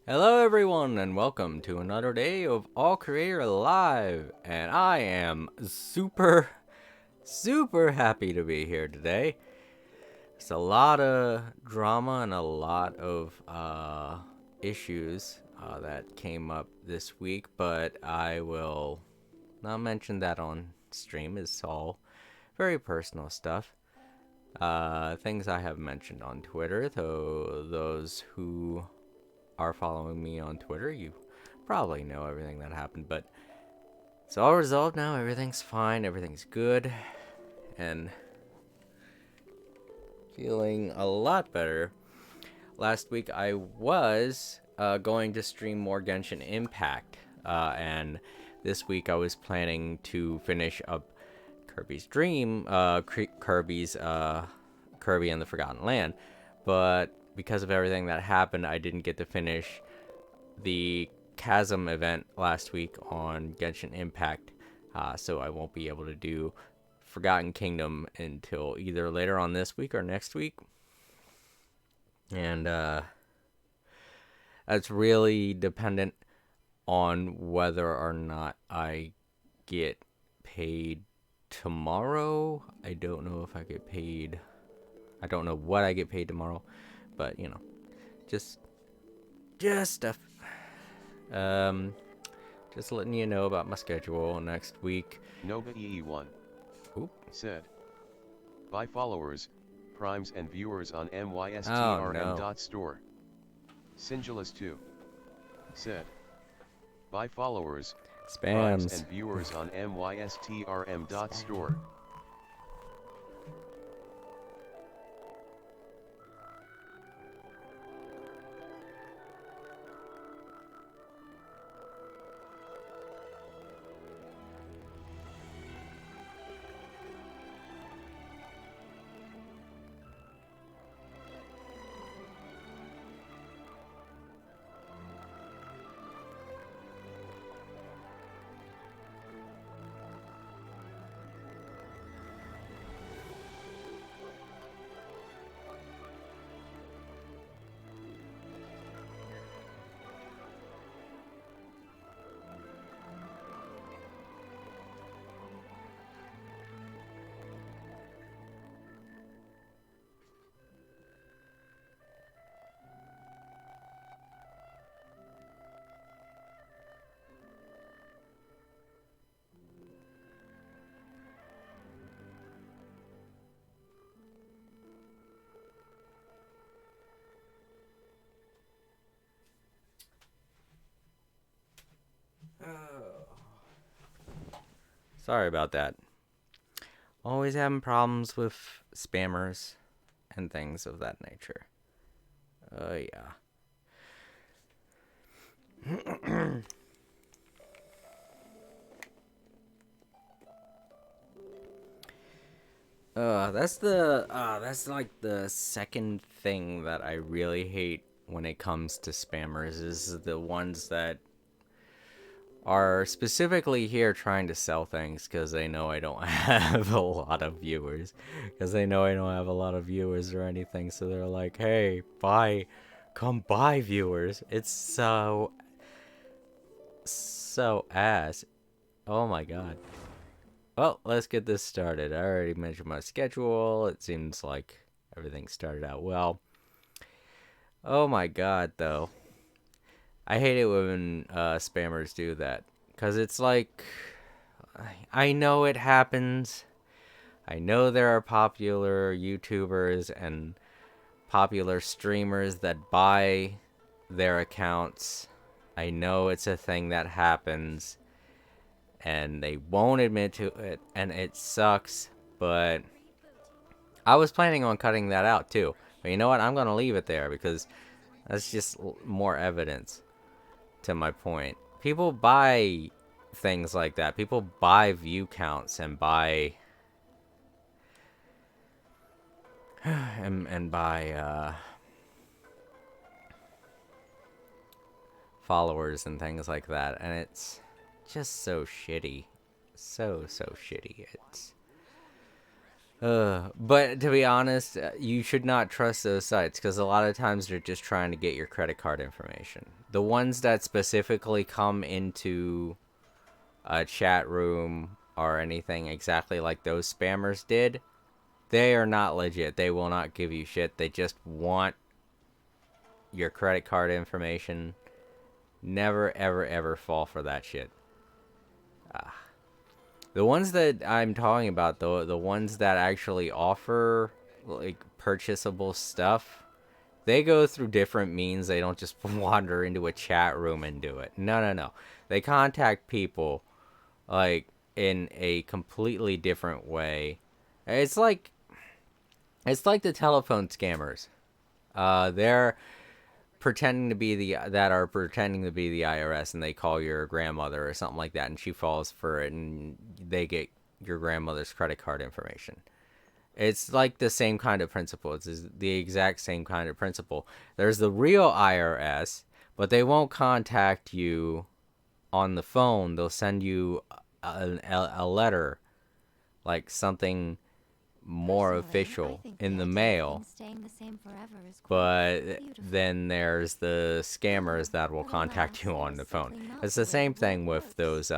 Hello everyone and welcome to another day of All Creator Live. And I am super happy to be here today. It's a lot of drama and a lot of issues that came up this week, but I will not mention that on stream. It's all very personal stuff. Things I have mentioned on Twitter, though those who are following me on Twitter, you probably know everything that happened, but it's all resolved now. Everything's fine, everything's good, and feeling a lot better. Last week I was going to stream more Genshin Impact, and this week I was planning to finish up Kirby's Dream, Kirby and the Forgotten Land, but because of everything that happened, I didn't get to finish the Chasm event last week on Genshin Impact, so I won't be able to do Forgotten Kingdom until either later on this week or next week. And that's really dependent on whether or not I get paid tomorrow. I don't know if I get paid. I don't know what I get paid tomorrow, but you know, just stuff. Um, just letting you know about my schedule next week. NobaEE1 Oop. said, buy followers, primes and viewers on Oh, no. mystrm.store. Singulas2 said, buy followers, primes Spams. and viewers on mystrm.store. Sorry about that. Always having problems with spammers and things of that nature. Yeah. That's like the second thing that I really hate when it comes to spammers is the ones that are specifically here trying to sell things because they know I don't have a lot of viewers. Because they know I don't have a lot of viewers or anything. So they're like, hey, buy, come buy viewers. It's so ass. Oh my god. Well, let's get this started. I already mentioned my schedule. It seems like everything started out well. Oh my god, though. I hate it when spammers do that. Because it's like, I know it happens. I know there are popular YouTubers and popular streamers that buy their accounts. I know it's a thing that happens. And they won't admit to it. And it sucks. But I was planning on cutting that out too. But you know what? I'm going to leave it there because that's just more evidence to my point. People buy things like that. People buy view counts and buy and buy followers and things like that, and it's just so shitty, so shitty. It's But to be honest, you should not trust those sites because a lot of times they're just trying to get your credit card information. The ones that specifically come into a chat room or anything exactly like those spammers did, they are not legit. They will not give you shit. They just want your credit card information. Never, ever, ever fall for that shit. The ones that I'm talking about, though, the ones that actually offer like purchasable stuff, they go through different means. They don't just wander into a chat room and do it. No, no, no. They contact people like in a completely different way. It's like the telephone scammers. They're pretending to be the IRS, and they call your grandmother or something like that, and she falls for it, and they get your grandmother's credit card information. It's like the same kind of principle. It's the exact same kind of principle. There's the real IRS, but they won't contact you on the phone. They'll send you a letter, like something more official in the mail. But then there's the scammers that will contact you on the phone. It's the same thing with those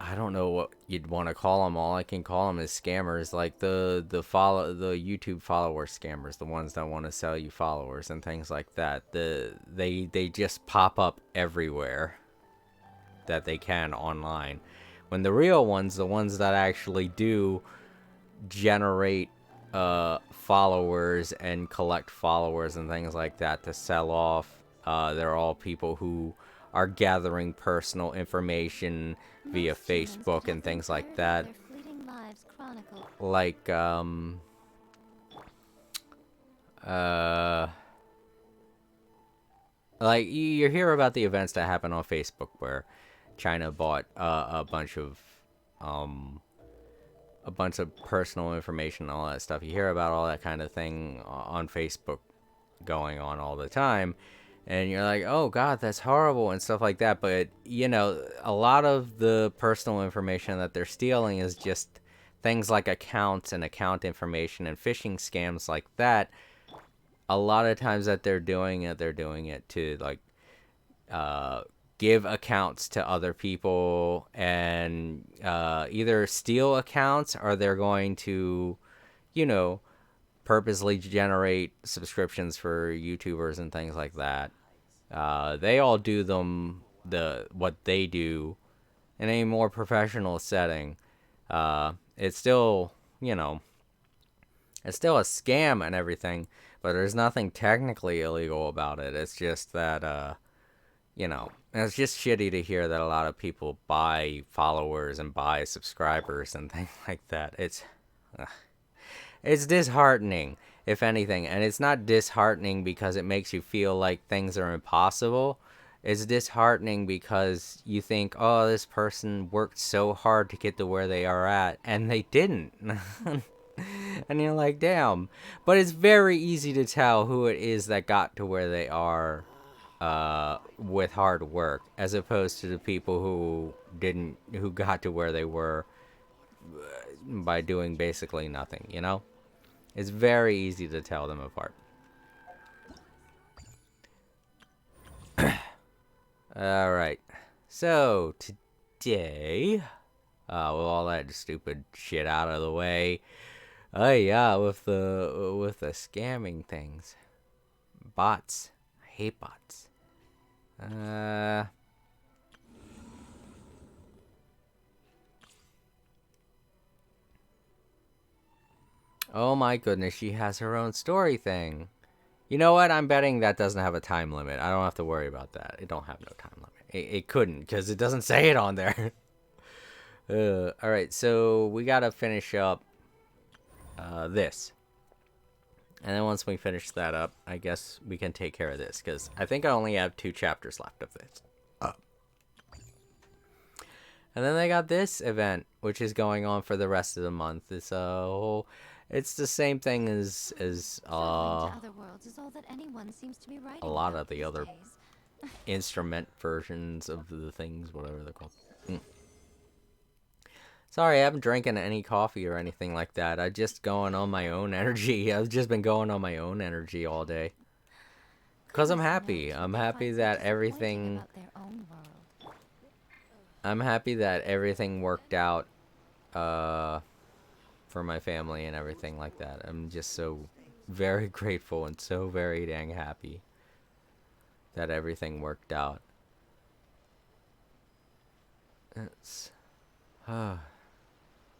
I don't know what you'd want to call them. All I can call them is scammers, like the YouTube follower scammers, the ones that want to sell you followers and things like that. They just pop up everywhere that they can online. When the real ones, the ones that actually do generate followers and collect followers and things like that to sell off, they're all people who are gathering personal information via Facebook and things like that. Like like you hear about the events that happen on Facebook where China bought a bunch of personal information and all that stuff. You hear about all that kind of thing on Facebook going on all the time, and you're like, oh god, that's horrible and stuff like that. But you know, a lot of the personal information that they're stealing is just things like accounts and account information and phishing scams like that. A lot of times that they're doing it to like give accounts to other people and either steal accounts, or they're going to, you know, purposely generate subscriptions for YouTubers and things like that. They all do what they do in a more professional setting. It's still, you know, it's still a scam and everything, but there's nothing technically illegal about it. It's just that, you know, it's just shitty to hear that a lot of people buy followers and buy subscribers and things like that. It's disheartening, if anything, and it's not disheartening because it makes you feel like things are impossible. It's disheartening because you think, oh, this person worked so hard to get to where they are at, and they didn't. And you're like, damn. But it's very easy to tell who it is that got to where they are with hard work, as opposed to the people who got to where they were by doing basically nothing, you know? It's very easy to tell them apart. Alright, so today, with all that stupid shit out of the way, oh yeah, with the scamming things. Bots. I hate bots. Oh my goodness, she has her own story thing. You know what? I'm betting that doesn't have a time limit. I don't have to worry about that. It don't have no time limit. It couldn't, because it doesn't say it on there. Alright, so we gotta finish up this. And then once we finish that up, I guess we can take care of this, because I think I only have 2 chapters left of this. And then they got this event, which is going on for the rest of the month. It's the same thing as a lot of the other instrument versions of the things, whatever they're called. Sorry, I haven't drinking any coffee or anything like that. I just going on my own energy. I've just been going on my own energy all day. Cause I'm happy. I'm happy that everything. I'm happy that everything worked out. For my family and everything like that. I'm just so very grateful and so very dang happy that everything worked out. It's.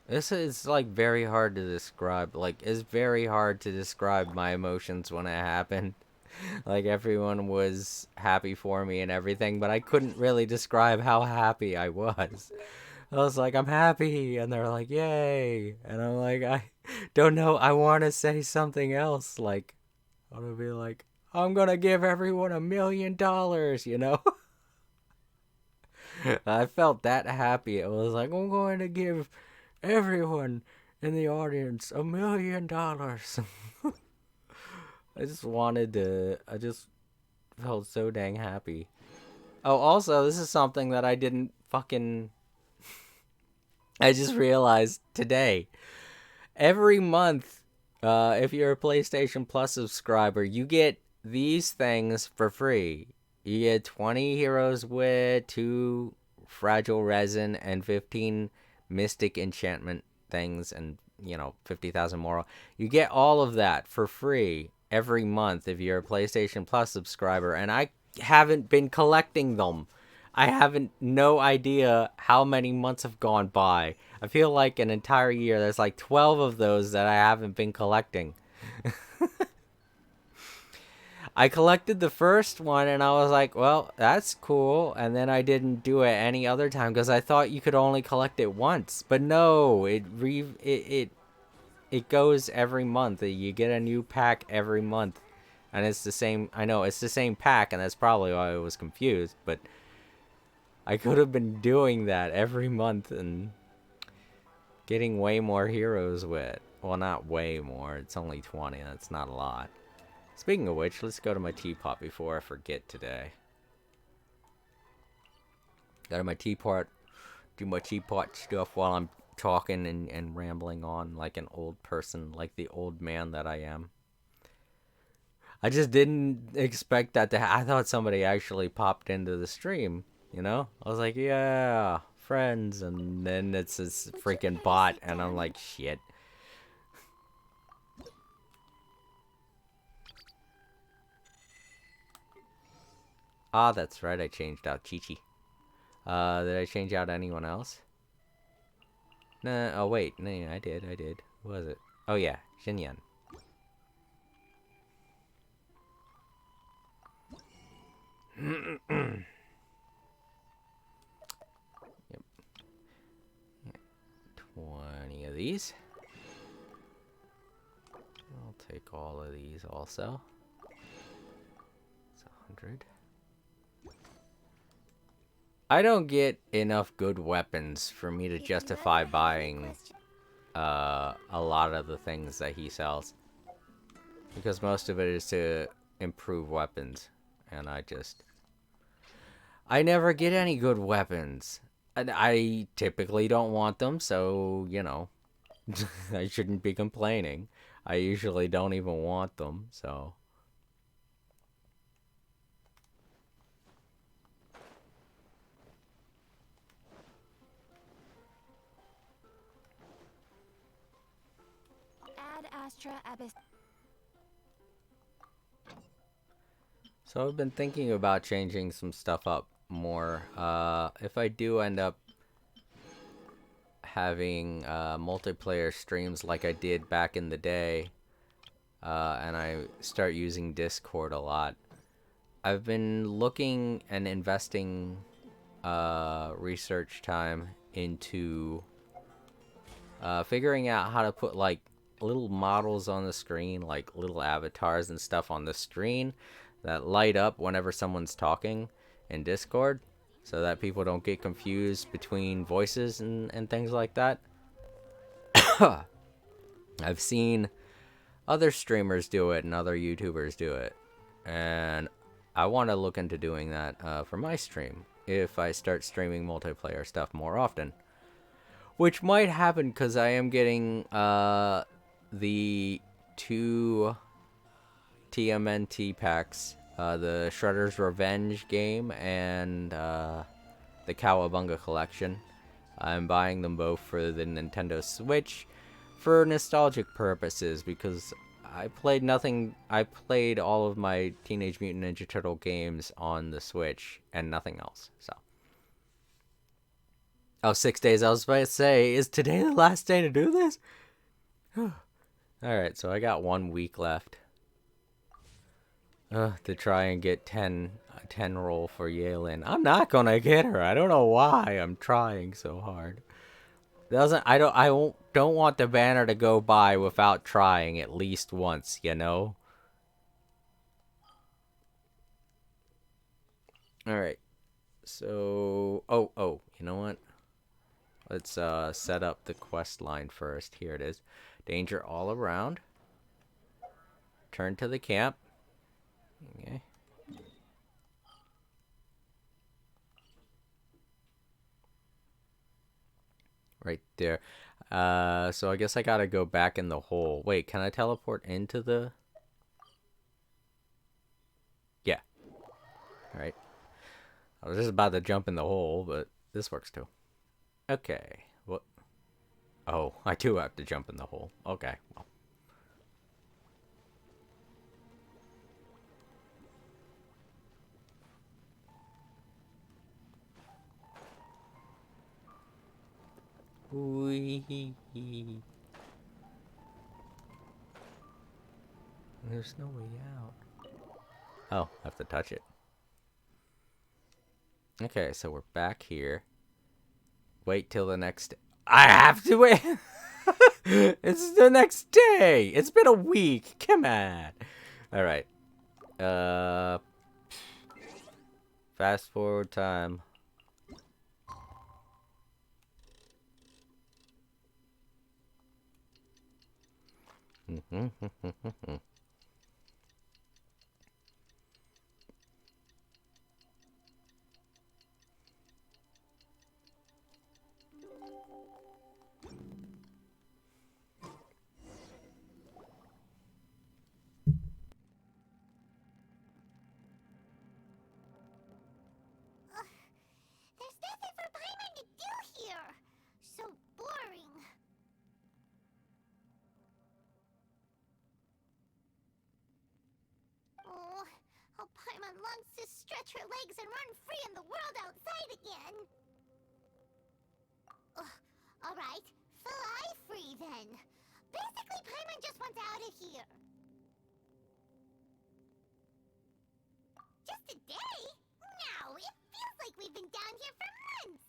This is like very hard to describe. Like, it's very hard to describe my emotions when it happened. Like, everyone was happy for me and everything, but I couldn't really describe how happy I was. I was like, I'm happy, and they're like, yay, and I'm like, I don't know, I want to say something else, like, I want to be like, I'm gonna give everyone $1 million, you know? I felt that happy. It was like, I'm going to give everyone in the audience $1 million. I just felt so dang happy. Oh, also, this is something that I didn't fucking. I just realized today. Every month, if you're a PlayStation Plus subscriber, you get these things for free. You get 20 Heroes Wit, 2 Fragile Resin, and 15 Mystic Enchantment things, and, 50,000 more. You get all of that for free every month if you're a PlayStation Plus subscriber, and I haven't been collecting them. I haven't no idea how many months have gone by. I feel like an entire year. There's like 12 of those that I haven't been collecting. I collected the first one and I was like, well, that's cool. And then I didn't do it any other time because I thought you could only collect it once. But no, it goes every month. You get a new pack every month. And it's the same. I know it's the same pack, and that's probably why I was confused. But I could have been doing that every month and getting way more heroes with. Well, not way more. It's only 20. That's not a lot. Speaking of which, let's go to my teapot before I forget today. Go to my teapot, do my teapot stuff while I'm talking and rambling on like an old person, like the old man that I am. I just didn't expect that to I thought somebody actually popped into the stream, you know? I was like, yeah, friends, and then it's this freaking bot, and I'm like, shit. Ah, that's right, I changed out Chi-Chi. Did I change out anyone else? Nah, oh wait, no, I did. Who was it? Oh yeah, Xinyan. Yep. 20 of these. I'll take all of these also. It's 100. I don't get enough good weapons for me to justify buying a lot of the things that he sells. Because most of it is to improve weapons. And I never get any good weapons. And I typically don't want them, so, I shouldn't be complaining. I usually don't even want them, so. Ad Astra Abyss. So I've been thinking about changing some stuff up more. If I do end up having multiplayer streams like I did back in the day, and I start using Discord a lot, I've been looking and investing research time into figuring out how to put like little models on the screen, like little avatars and stuff on the screen that light up whenever someone's talking in Discord, so that people don't get confused between voices and things like that. I've seen other streamers do it and other YouTubers do it, and I want to look into doing that for my stream if I start streaming multiplayer stuff more often. Which might happen because I am getting the 2 TMNT packs, the Shredder's Revenge game and the Cowabunga collection. I'm buying them both for the Nintendo Switch for nostalgic purposes because I played all of my Teenage Mutant Ninja Turtle games on the Switch and nothing else. So. Oh, 6 days. I was about to say, is today the last day to do this? Alright, so I got 1 week left. To try and get 10 roll for Yalen. I'm not gonna get her. I don't know why I'm trying so hard. Don't want the banner to go by without trying at least once, you know? Alright. So, you know what? Let's set up the quest line first. Here it is. Danger all around. Turn to the camp. Okay. Right there. So I guess I gotta go back in the hole. Wait, can I teleport into the... Yeah. Alright. I was just about to jump in the hole, but this works too. Okay. What? Oh, I do have to jump in the hole. Okay. Well. Whee. There's no way out. Oh, I have to touch it. Okay, so we're back here. Wait till the next... I have to wait! It's the next day! It's been a week! Come on! Alright. Fast forward time. There's nothing for Paimon to do here. So boring. Oh, how Paimon longs to stretch her legs and run free in the world outside again. Alright, fly free then. Basically, Paimon just wants out of here. Just a day? No, it feels like we've been down here for months.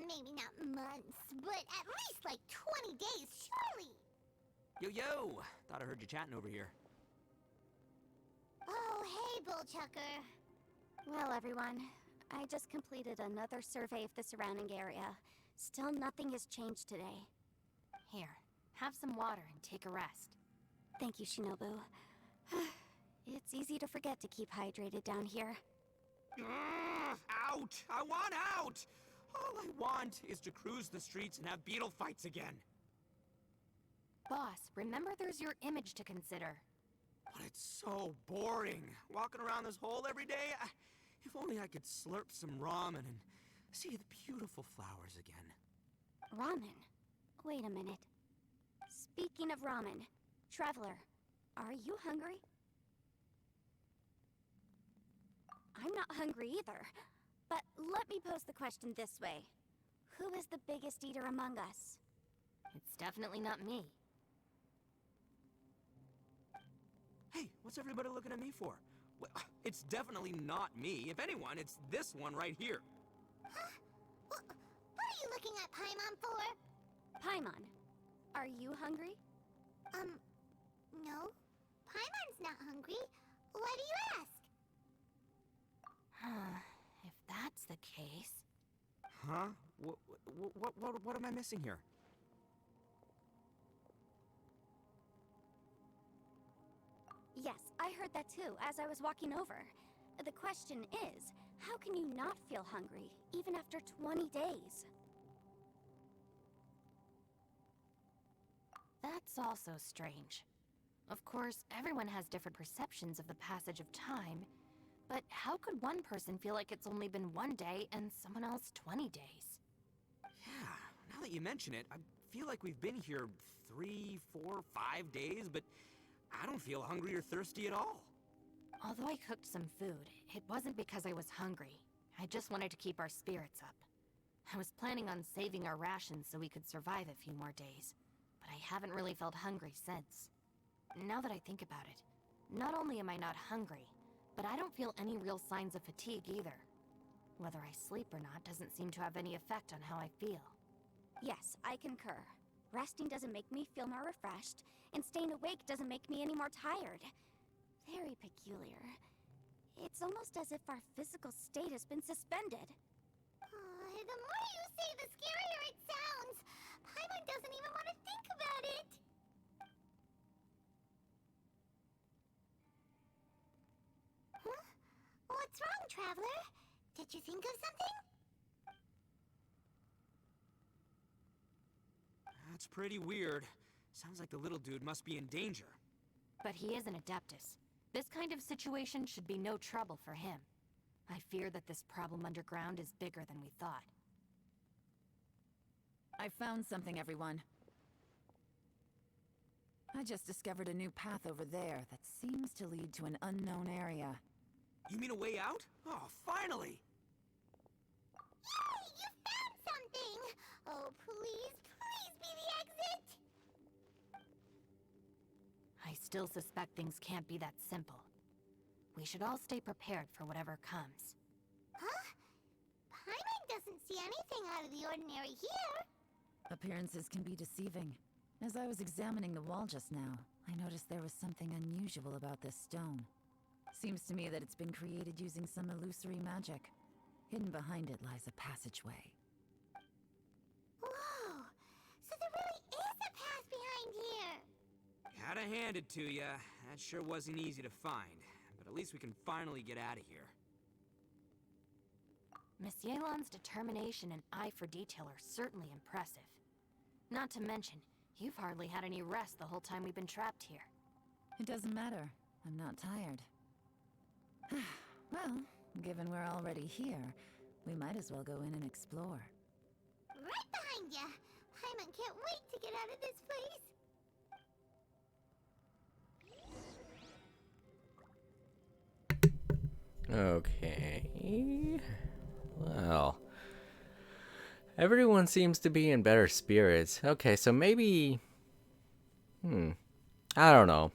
Maybe not months, but at least like 20 days, surely. Yo! Thought I heard you chatting over here. Oh, hey, Bullchucker. Well, everyone, I just completed another survey of the surrounding area. Still nothing has changed today. Here, have some water and take a rest. Thank you, Shinobu. It's easy to forget to keep hydrated down here. Out! I want out! All I want is to cruise the streets and have beetle fights again. Boss, remember there's your image to consider. But it's so boring, walking around this hole every day. If only I could slurp some ramen and see the beautiful flowers again. Ramen? Wait a minute. Speaking of ramen, Traveler, are you hungry? I'm not hungry either. But let me pose the question this way. Who is the biggest eater among us? It's definitely not me. Hey, what's everybody looking at me for? Well, it's definitely not me. If anyone, it's this one right here. Huh? What are you looking at Paimon for? Paimon, are you hungry? No. Paimon's not hungry. Why do you ask? If that's the case... Huh? What am I missing here? Yes, I heard that too, as I was walking over. The question is, how can you not feel hungry, even after 20 days? It's all so strange. Of course, everyone has different perceptions of the passage of time, but how could one person feel like it's only been 1 day and someone else 20 days? Yeah, now that you mention it, I feel like we've been here 3, 4, 5 days, but I don't feel hungry or thirsty at all. Although I cooked some food, it wasn't because I was hungry. I just wanted to keep our spirits up. I was planning on saving our rations so we could survive a few more days, but I haven't really felt hungry since. Now that I think about it, not only am I not hungry, but I don't feel any real signs of fatigue either. Whether I sleep or not doesn't seem to have any effect on how I feel. Yes, I concur. Resting doesn't make me feel more refreshed, and staying awake doesn't make me any more tired. Very peculiar. It's almost as if our physical state has been suspended. The more you say, the scarier it sounds. Paimon doesn't even want to think about it. Huh? What's wrong, Traveler? Did you think of something? That's pretty weird. Sounds like the little dude must be in danger. But he is an Adeptus. This kind of situation should be no trouble for him. I fear that this problem underground is bigger than we thought. I found something, everyone. I just discovered a new path over there that seems to lead to an unknown area. You mean a way out? Oh, finally! Yay! You found something! Oh, please, please be the exit! I still suspect things can't be that simple. We should all stay prepared for whatever comes. Huh? Paimon doesn't see anything out of the ordinary here. Appearances can be deceiving. As I was examining the wall just now, I noticed there was something unusual about this stone. Seems to me that it's been created using some illusory magic. Hidden behind it lies a passageway. Whoa! So there really is a path behind here! Had to hand it to ya. That sure wasn't easy to find. But at least we can finally get out of here. Miss Yelan's determination and eye for detail are certainly impressive. Not to mention, you've hardly had any rest the whole time we've been trapped here. It doesn't matter. I'm not tired. Well, given we're already here, we might as well go in and explore. Right behind ya! Paimon can't wait to get out of this place! Okay. Well, everyone seems to be in better spirits. Okay, so maybe... I don't know.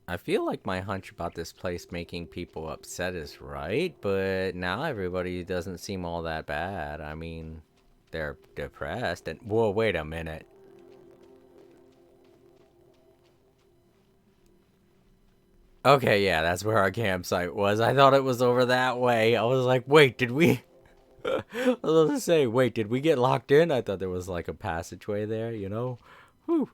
I feel like my hunch about this place making people upset is right, but now everybody doesn't seem all that bad. I mean, they're depressed and... Whoa, wait a minute. Okay, yeah, that's where our campsite was. I thought it was over that way. I was like, wait, did we... I was going to say, wait, did we get locked in? I thought there was like a passageway there, you know? Whew.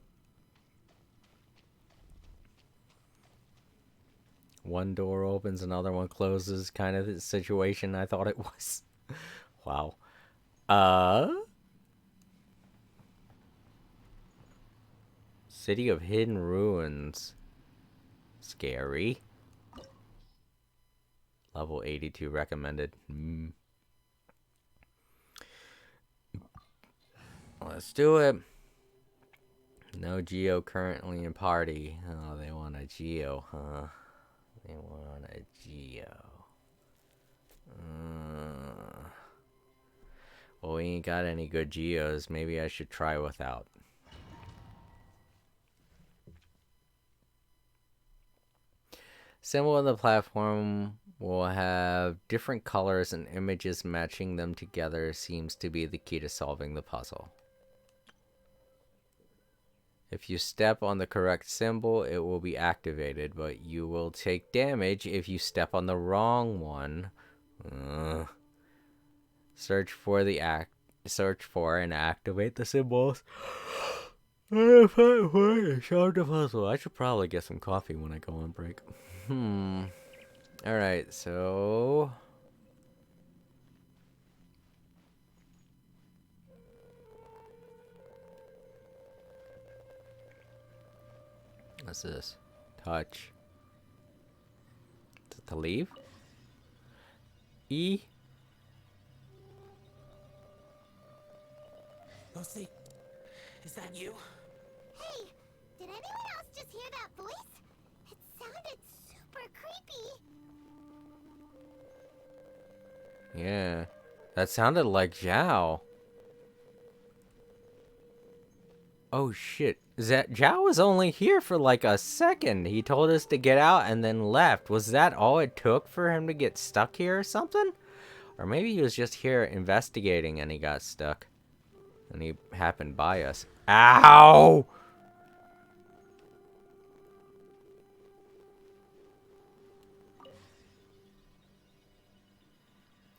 One door opens, another one closes, kind of the situation I thought it was. Wow. City of Hidden Ruins. Scary. Level 82 recommended. Let's do it. No Geo currently in party. Oh, they want a Geo, huh? They want a Geo. Well, we ain't got any good Geos. Maybe I should try without. Symbol of the platform will have different colors and images. Matching them together seems to be the key to solving the puzzle. If you step on the correct symbol, it will be activated, but you will take damage if you step on the wrong one. Search for and activate the symbols. Solve the puzzle. I should probably get some coffee when I go on break. Alright, so... What's this? Touch. Is it to leave? E? Lucy, is that you? Hey, did anyone else just hear that voice? It sounded super creepy. Yeah. That sounded like Zhao. Oh shit. Zhao was only here for like a second. He told us to get out and then left. Was that all it took for him to get stuck here or something? Or maybe he was just here investigating and he got stuck. And he happened by us. Ow!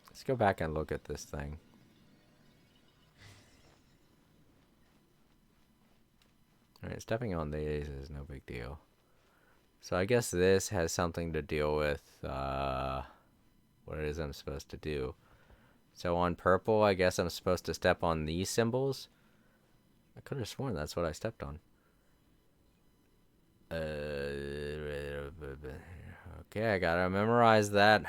Let's go back and look at this thing. Alright, stepping on these is no big deal. So I guess this has something to deal with what it is I'm supposed to do. So on purple, I guess I'm supposed to step on these symbols. I could have sworn that's what I stepped on. Okay, I gotta memorize that.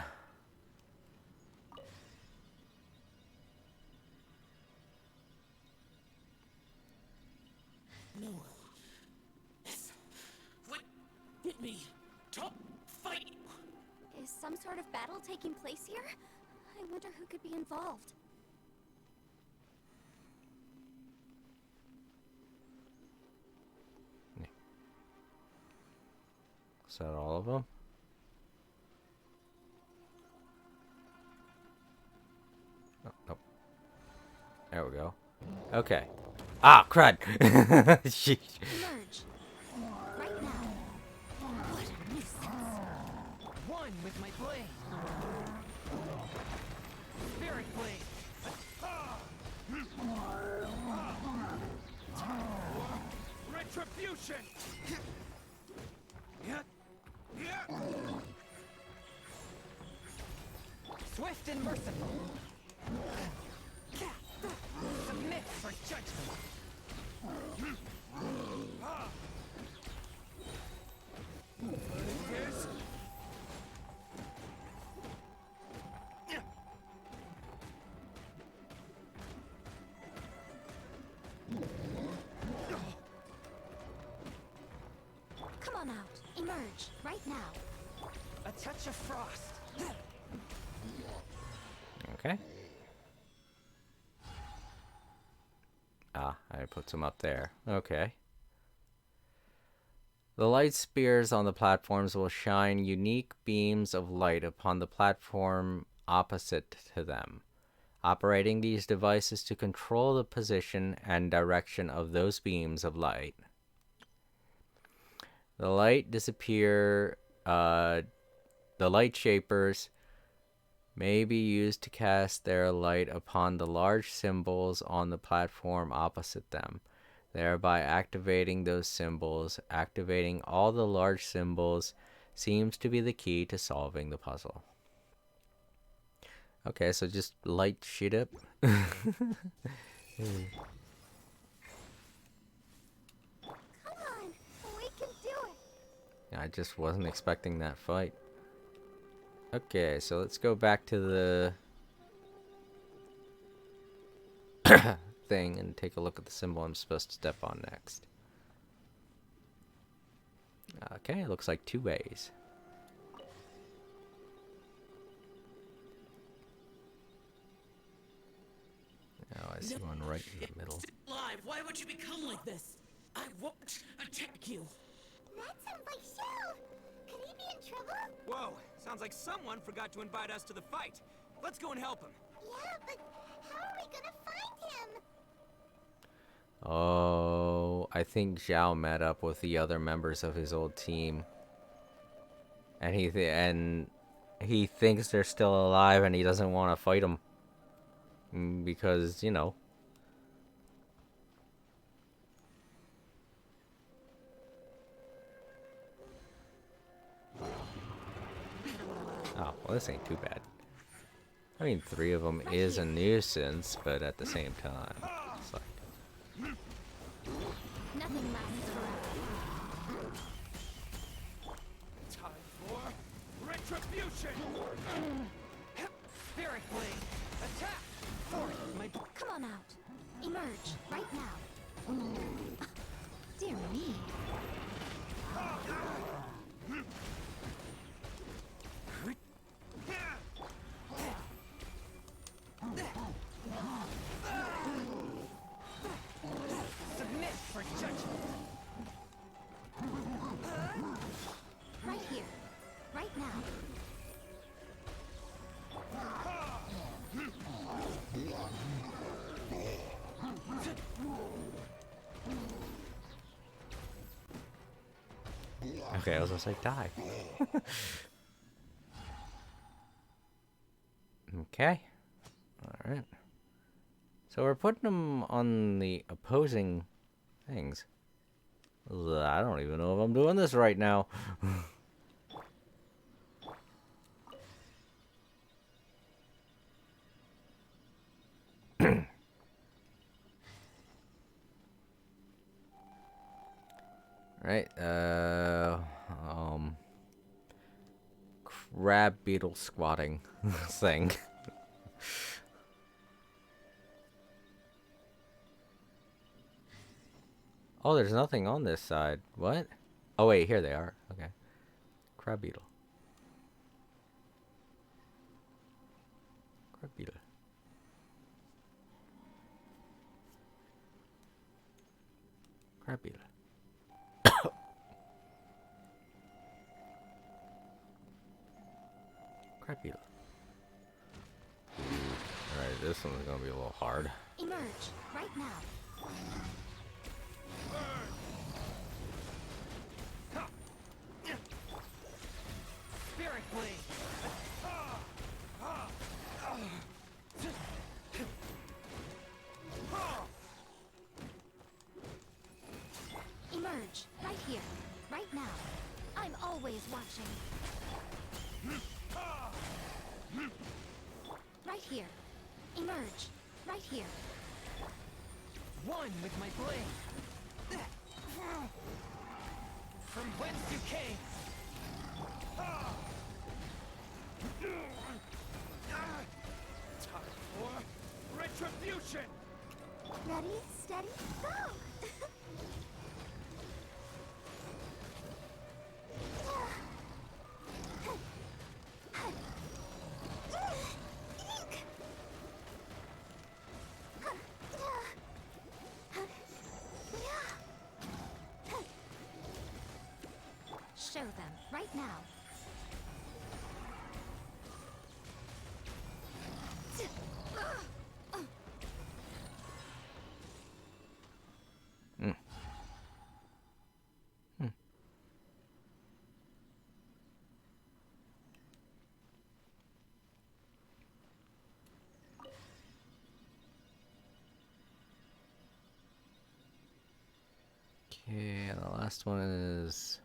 No. Yes. What? Hit me. Top fight. Is some sort of battle taking place here? I wonder who could be involved. Is that all of them? Oh, nope. There we go. Okay. Ah, crud! Sheesh. Emerge. Right now. What a nuisance. One with my blade. Spirit blade. Retribution. Swift and merciful. Submit for judgment. Yes. Come on out. Emerge. Right now. A touch of frost. Okay. Ah, I put some up there. Okay. The light spears on the platforms will shine unique beams of light upon the platform opposite to them, operating these devices to control the position and direction of those beams of light. The light shapers may be used to cast their light upon the large symbols on the platform opposite them, thereby activating those symbols. Activating all the large symbols seems to be the key to solving the puzzle. Okay, so just light shit up. Come on. We can do it. I just wasn't expecting that fight. Okay, so let's go back to the thing and take a look at the symbol I'm supposed to step on next. Okay, it looks like 2 ways. Oh, I see one right in the middle. Live, why would you become like this? I won't attack you. That sounds like Shell. Could he be in trouble? Whoa, sounds like someone forgot to invite us to the fight. Let's go and help him. Yeah, but how are we gonna find him? Oh, I think Zhao met up with the other members of his old team. And he thinks they're still alive and he doesn't want to fight them. Because, you know. Oh, well, this ain't too bad. I mean, 3 of them is a nuisance, but at the same time, it's like... Nothing lasts forever. Okay, I was gonna say die. Okay. Alright. So we're putting them on the opposing things. I don't even know if I'm doing this right now. Right, crab beetle squatting thing. Oh, there's nothing on this side. What? Oh, wait, here they are. Okay. Crab beetle. Crab beetle. Crab beetle. Crab beetle. Alright, this one's gonna be a little hard. Emerge, right now. Spirit Blade! Emerge, right here, right now. I'm always watching. Right here. Emerge, right here. One with my blade! From whence you came! Time for retribution! Ready, steady, go! Show them, right now. Mm. Hmm. Okay, and the last one is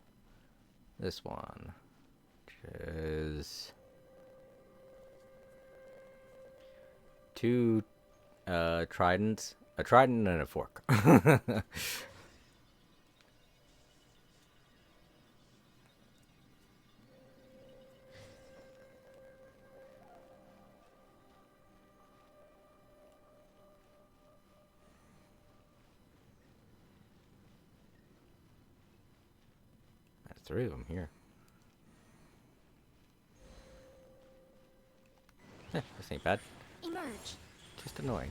this one, which is two tridents, a trident and a fork. There's three of them here. This ain't bad. Emerge. Just annoying.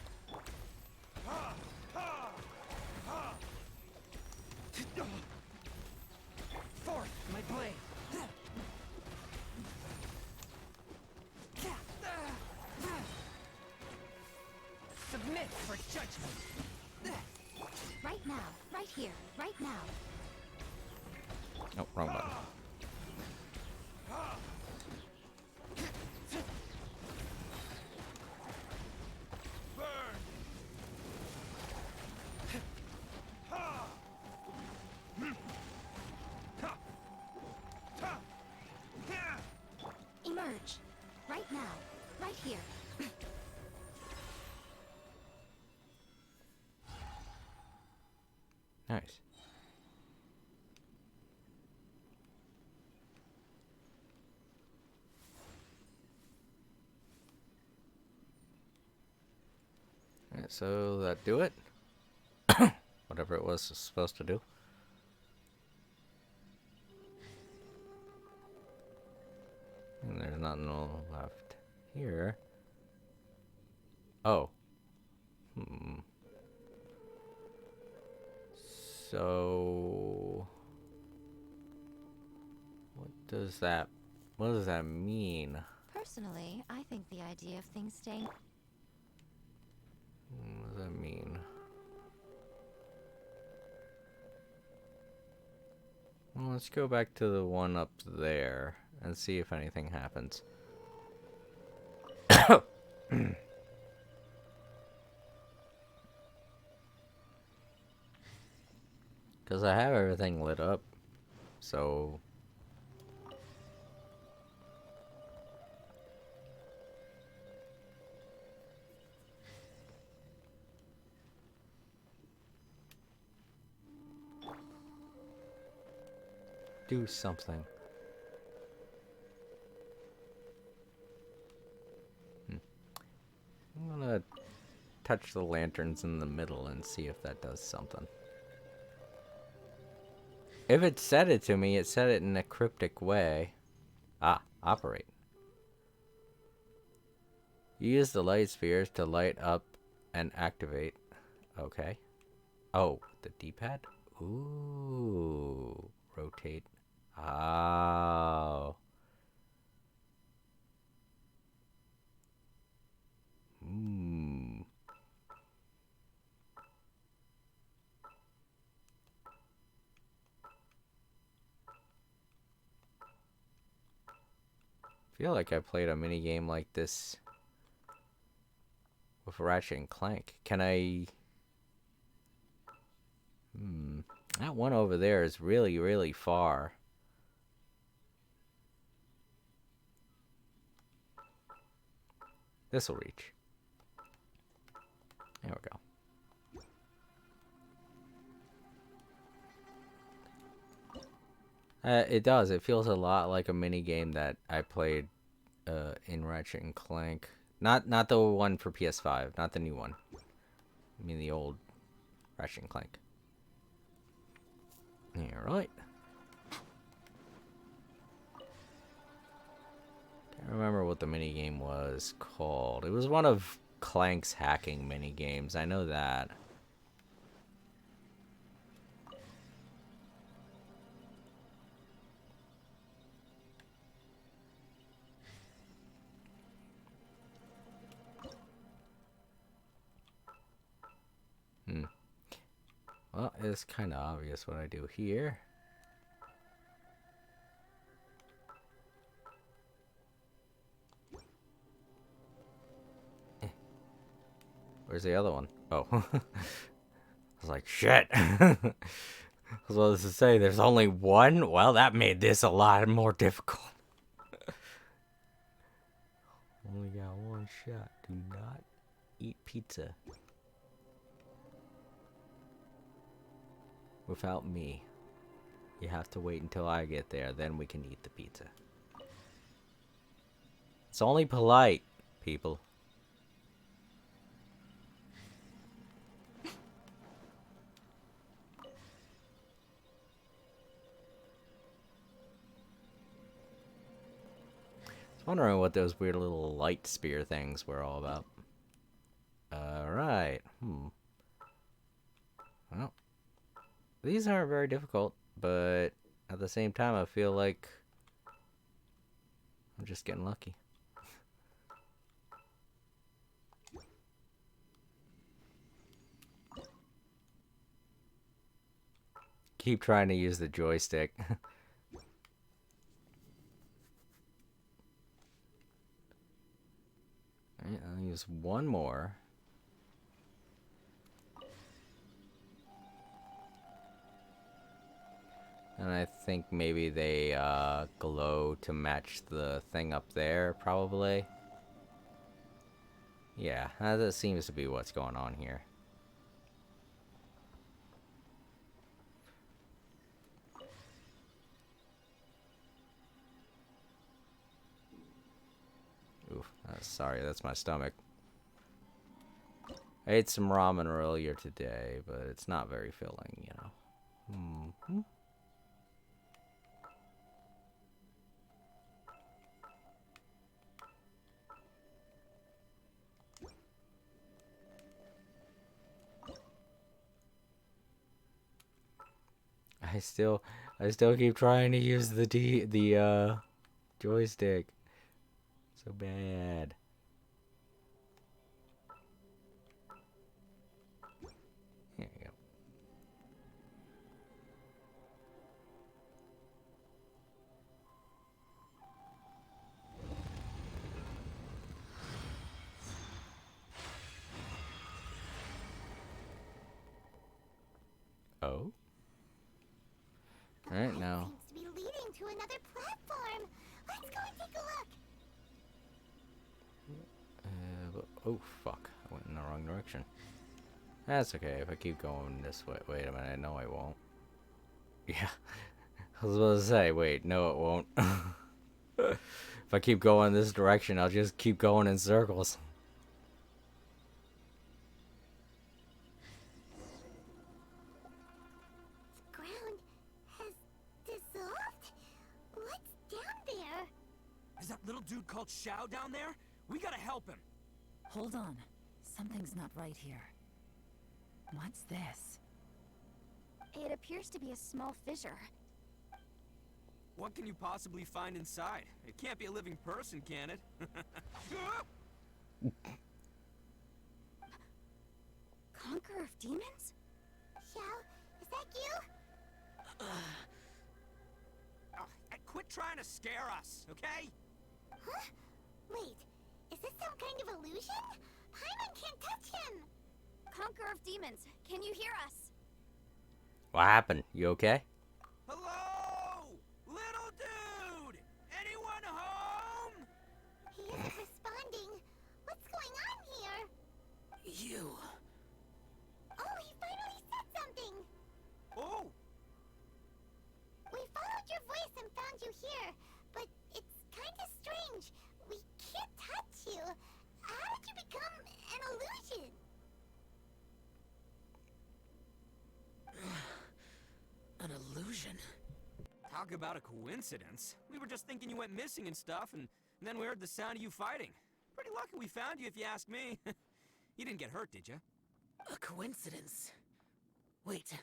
Forth, my blade! Submit for judgment! Right now, right here, right now. Oh, wrong button. Emerge. Right now, right here. Nice. Alright, so that do it? Whatever it was supposed to do. And there's nothing left here. Oh. So what does that mean? Personally, I think the idea of things staying... What does that mean? Well, Let's go back to the one up there and see if anything happens. Because I have everything lit up, so... do something. I'm gonna touch the lanterns in the middle and see if that does something. If it said it to me, it said it in a cryptic way. Ah, operate. You use the light spheres to light up and activate. Okay. Oh, the D-pad? Ooh. Rotate. Oh. Hmm. I feel like I played a mini game like this with Ratchet and Clank. Can I... That one over there is really, really far. This'll reach. There we go. It does. It feels a lot like a mini game that I played in Ratchet and Clank. Not the one for PS5, not the new one. I mean the old Ratchet and Clank. Yeah, right. Can't remember what the mini game was called. It was one of Clank's hacking mini games. I know that. Well, it's kind of obvious what I do here. Where's the other one? Oh. I was like, shit. I was about to say, there's only one? Well, that made this a lot more difficult. Only got one shot. Do not eat pizza without me. You have to wait until I get there, then we can eat the pizza. It's only polite, people. I was wondering what those weird little light spear things were all about. Alright. Well, these aren't very difficult, but at the same time, I feel like I'm just getting lucky. Keep trying to use the joystick. Alright, I'll use one more. And I think maybe they glow to match the thing up there, probably. Yeah, that seems to be what's going on here. Oof, sorry, that's my stomach. I ate some ramen earlier today, but it's not very filling, you know. I still keep trying to use the joystick. So bad. There you go. right now. Seems to be leading to another platform. Let's go and take a look. Oh, fuck. I went in the wrong direction. That's okay if I keep going this way. Wait a minute. No, I won't. Yeah. I was about to say, wait, no, it won't. If I keep going this direction, I'll just keep going in circles. The ground has dissolved? What's down there? Is that little dude called Xiao down there? We gotta help him. Hold on. Something's not right here. What's this? It appears to be a small fissure. What can you possibly find inside? It can't be a living person, can it? Conqueror of demons? Xiao, is that you? Quit trying to scare us, okay? Huh? Wait, is this some kind of illusion? Paimon can't touch him! Conqueror of demons, can you hear us? What happened? You okay? Hello? Little dude! Anyone home? He isn't responding. What's going on here? You. Oh, he finally said something! Oh! We followed your voice and found you here, but it's kind of strange. We can't touch you. How did you become an illusion? An illusion? Talk about a coincidence. We were just thinking you went missing and stuff, and then we heard the sound of you fighting. Pretty lucky we found you, if you ask me. You didn't get hurt, did you? A coincidence? Wait.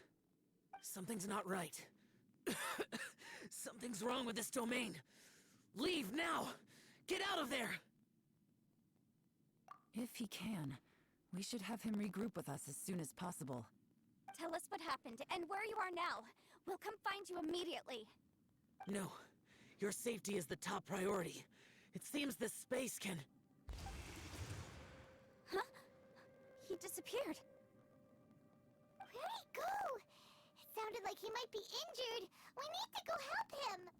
Something's not right. Something's wrong with this domain. Leave now! Get out of there! If he can, we should have him regroup with us as soon as possible. Tell us what happened and where you are now. We'll come find you immediately. No. Your safety is the top priority. It seems this space can... Huh? He disappeared. Where'd he go? It sounded like he might be injured. We need to go help him.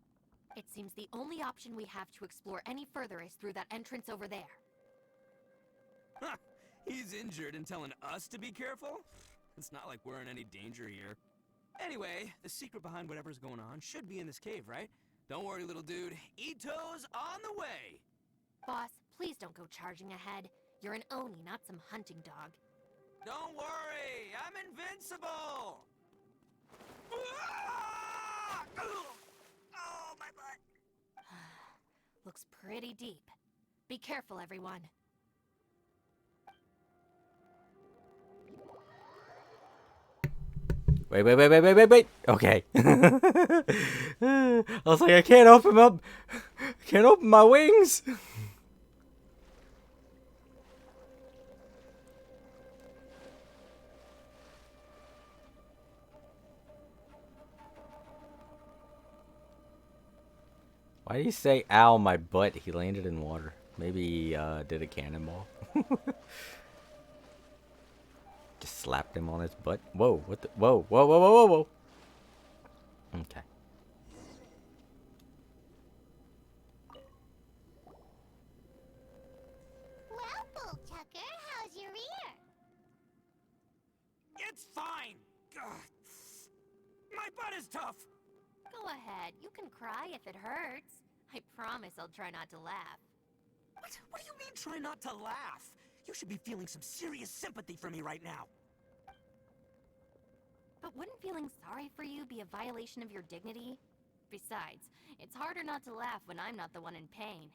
It seems the only option we have to explore any further is through that entrance over there. Huh. He's injured and telling us to be careful? It's not like we're in any danger here. Anyway, the secret behind whatever's going on should be in this cave, right? Don't worry, little dude. Ito's on the way! Boss, please don't go charging ahead. You're an Oni, not some hunting dog. Don't worry! I'm invincible! Ah! Oh, my butt! Looks pretty deep. Be careful, everyone. Wait. Okay. I was like, I can't open up. I can't open my wings. Why did he say, ow, my butt? He landed in water. Maybe he did a cannonball. Just slapped him on his butt. Whoa, what the? Whoa. Okay. Well, Bull Tucker, how's your ear? It's fine! Ugh. My butt is tough! Go ahead, you can cry if it hurts. I promise I'll try not to laugh. What do you mean, try not to laugh? You should be feeling some serious sympathy for me right now. But wouldn't feeling sorry for you be a violation of your dignity? Besides, it's harder not to laugh when I'm not the one in pain.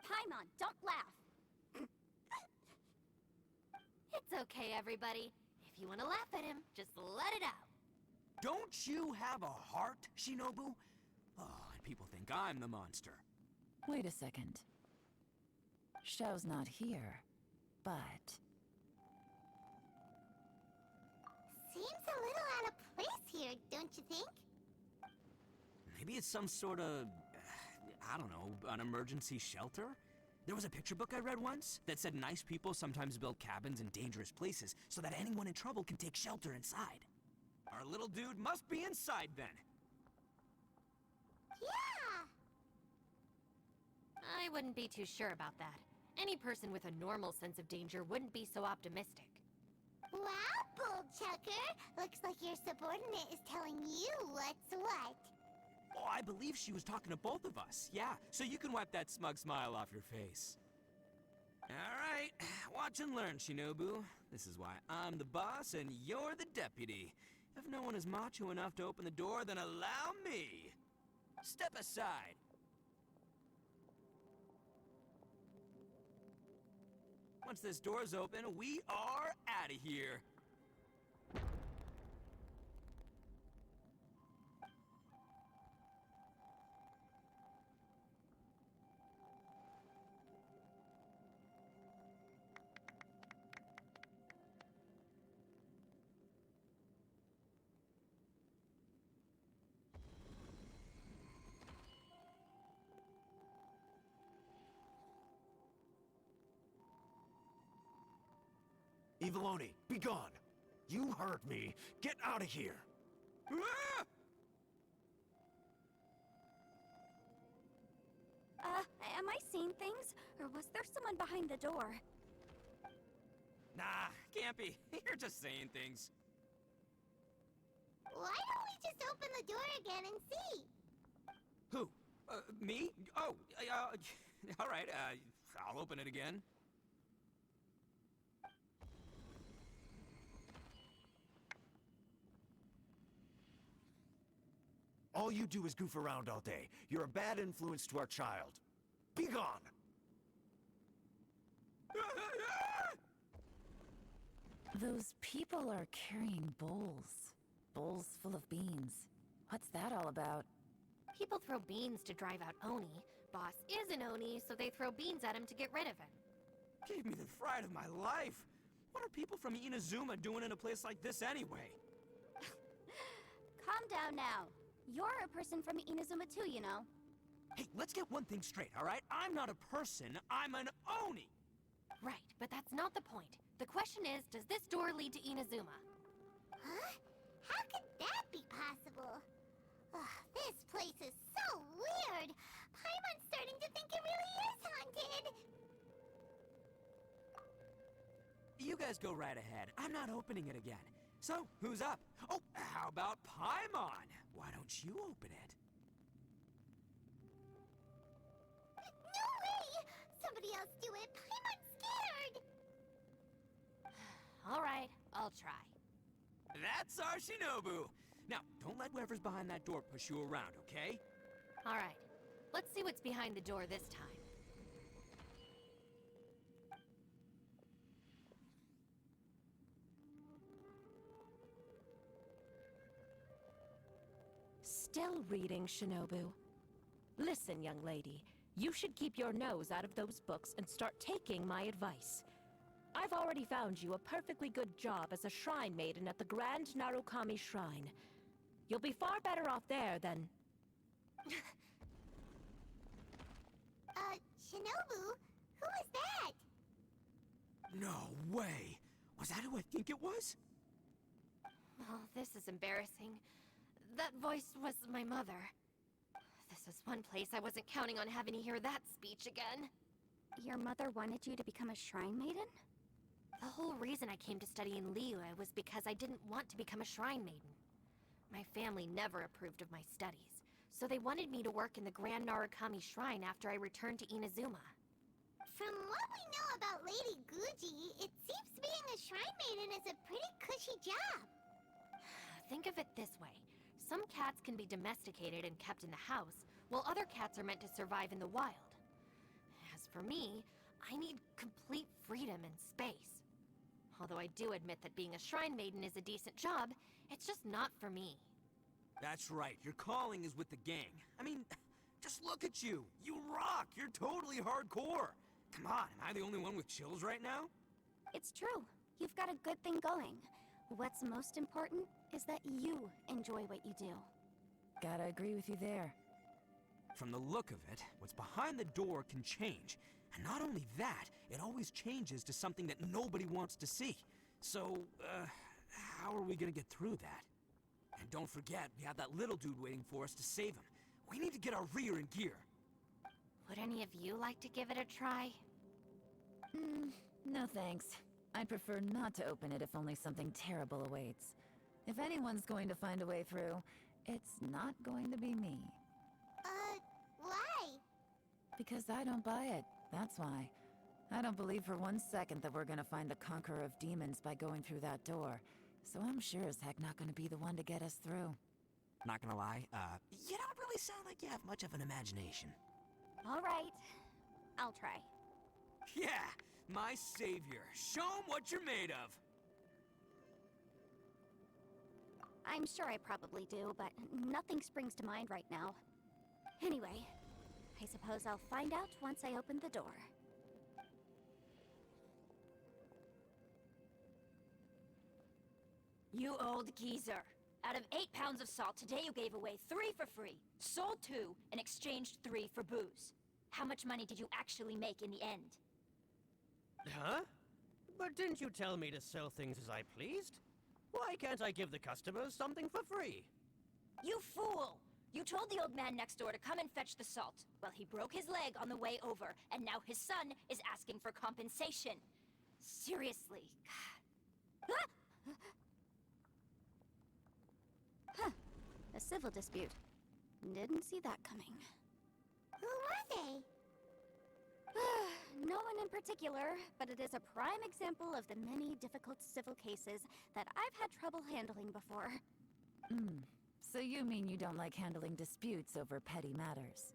Paimon, don't laugh! It's okay, everybody. If you want to laugh at him, just let it out. Don't you have a heart, Shinobu? Oh, and people think I'm the monster. Wait a second. Xiao's not here, but... Seems a little out of place here, don't you think? Maybe it's some sort of... I don't know, an emergency shelter? There was a picture book I read once that said nice people sometimes build cabins in dangerous places so that anyone in trouble can take shelter inside. Our little dude must be inside then. Yeah! I wouldn't be too sure about that. Any person with a normal sense of danger wouldn't be so optimistic. Wow, Bull Chucker! Looks like your subordinate is telling you what's what. Oh, I believe she was talking to both of us. Yeah, so you can wipe that smug smile off your face. Alright, watch and learn, Shinobu. This is why I'm the boss and you're the deputy. If no one is macho enough to open the door, then allow me. Step aside. Once this door's open, we are out of here. Eviloni, be gone! You heard me. Get out of here! Ah! Am I seeing things? Or was there someone behind the door? Nah, can't be. You're just saying things. Why don't we just open the door again and see? Who? Me? Oh, all right, I'll open it again. All you do is goof around all day. You're a bad influence to our child. Be gone! Those people are carrying bowls. Bowls full of beans. What's that all about? People throw beans to drive out Oni. Boss is an Oni, so they throw beans at him to get rid of him. Gave me the fright of my life. What are people from Inazuma doing in a place like this anyway? Calm down now. You're a person from Inazuma too, you know. Hey, let's get one thing straight, all right? I'm not a person, I'm an Oni! Right, but that's not the point. The question is, does this door lead to Inazuma? Huh? How could that be possible? Ugh, this place is so weird! Paimon's starting to think it really is haunted! You guys go right ahead. I'm not opening it again. So, who's up? Oh, how about Paimon? Why don't you open it? No way! Somebody else do it! Paimon's scared! All right, I'll try. That's our Shinobu! Now, don't let whoever's behind that door push you around, okay? All right, let's see what's behind the door this time. Still reading, Shinobu. Listen, young lady. You should keep your nose out of those books and start taking my advice. I've already found you a perfectly good job as a shrine maiden at the Grand Narukami Shrine. You'll be far better off there than... Shinobu? Who is that? No way! Was that who I think it was? Oh, this is embarrassing. That voice was my mother. This is one place I wasn't counting on having to hear that speech again. Your mother wanted you to become a shrine maiden? The whole reason I came to study in Liyue was because I didn't want to become a shrine maiden. My family never approved of my studies, so they wanted me to work in the Grand Narukami Shrine after I returned to Inazuma. From what we know about Lady Guji, it seems being a shrine maiden is a pretty cushy job. Think of it this way. Some cats can be domesticated and kept in the house, while other cats are meant to survive in the wild. As for me, I need complete freedom and space. Although I do admit that being a shrine maiden is a decent job, it's just not for me. That's right, your calling is with the gang. I mean, just look at you. You rock, you're totally hardcore. Come on, am I the only one with chills right now? It's true. You've got a good thing going. What's most important is that you enjoy what you do. Gotta agree with you there. From the look of it, what's behind the door can change. And not only that, it always changes to something that nobody wants to see. So, how are we gonna get through that? And don't forget, we have that little dude waiting for us to save him. We need to get our rear in gear. Would any of you like to give it a try? No thanks. I'd prefer not to open it if only something terrible awaits. If anyone's going to find a way through, it's not going to be me. Why? Because I don't buy it, that's why. I don't believe for 1 second that we're gonna find the Conqueror of Demons by going through that door. So I'm sure as heck not gonna be the one to get us through. Not gonna lie, you don't really sound like you have much of an imagination. All right, I'll try. Yeah, my savior. Show 'em what you're made of. I'm sure I probably do, but nothing springs to mind right now. Anyway, I suppose I'll find out once I open the door. You old geezer. Out of 8 pounds of salt, today you gave away 3 for free, sold 2, and exchanged 3 for booze. How much money did you actually make in the end? Huh? But didn't you tell me to sell things as I pleased? Why can't I give the customers something for free? You fool! You told the old man next door to come and fetch the salt. Well, he broke his leg on the way over, and now his son is asking for compensation. Seriously. God. Huh. A civil dispute. Didn't see that coming. Who were they? No one in particular, but it is a prime example of the many difficult civil cases that I've had trouble handling before. So you mean you don't like handling disputes over petty matters?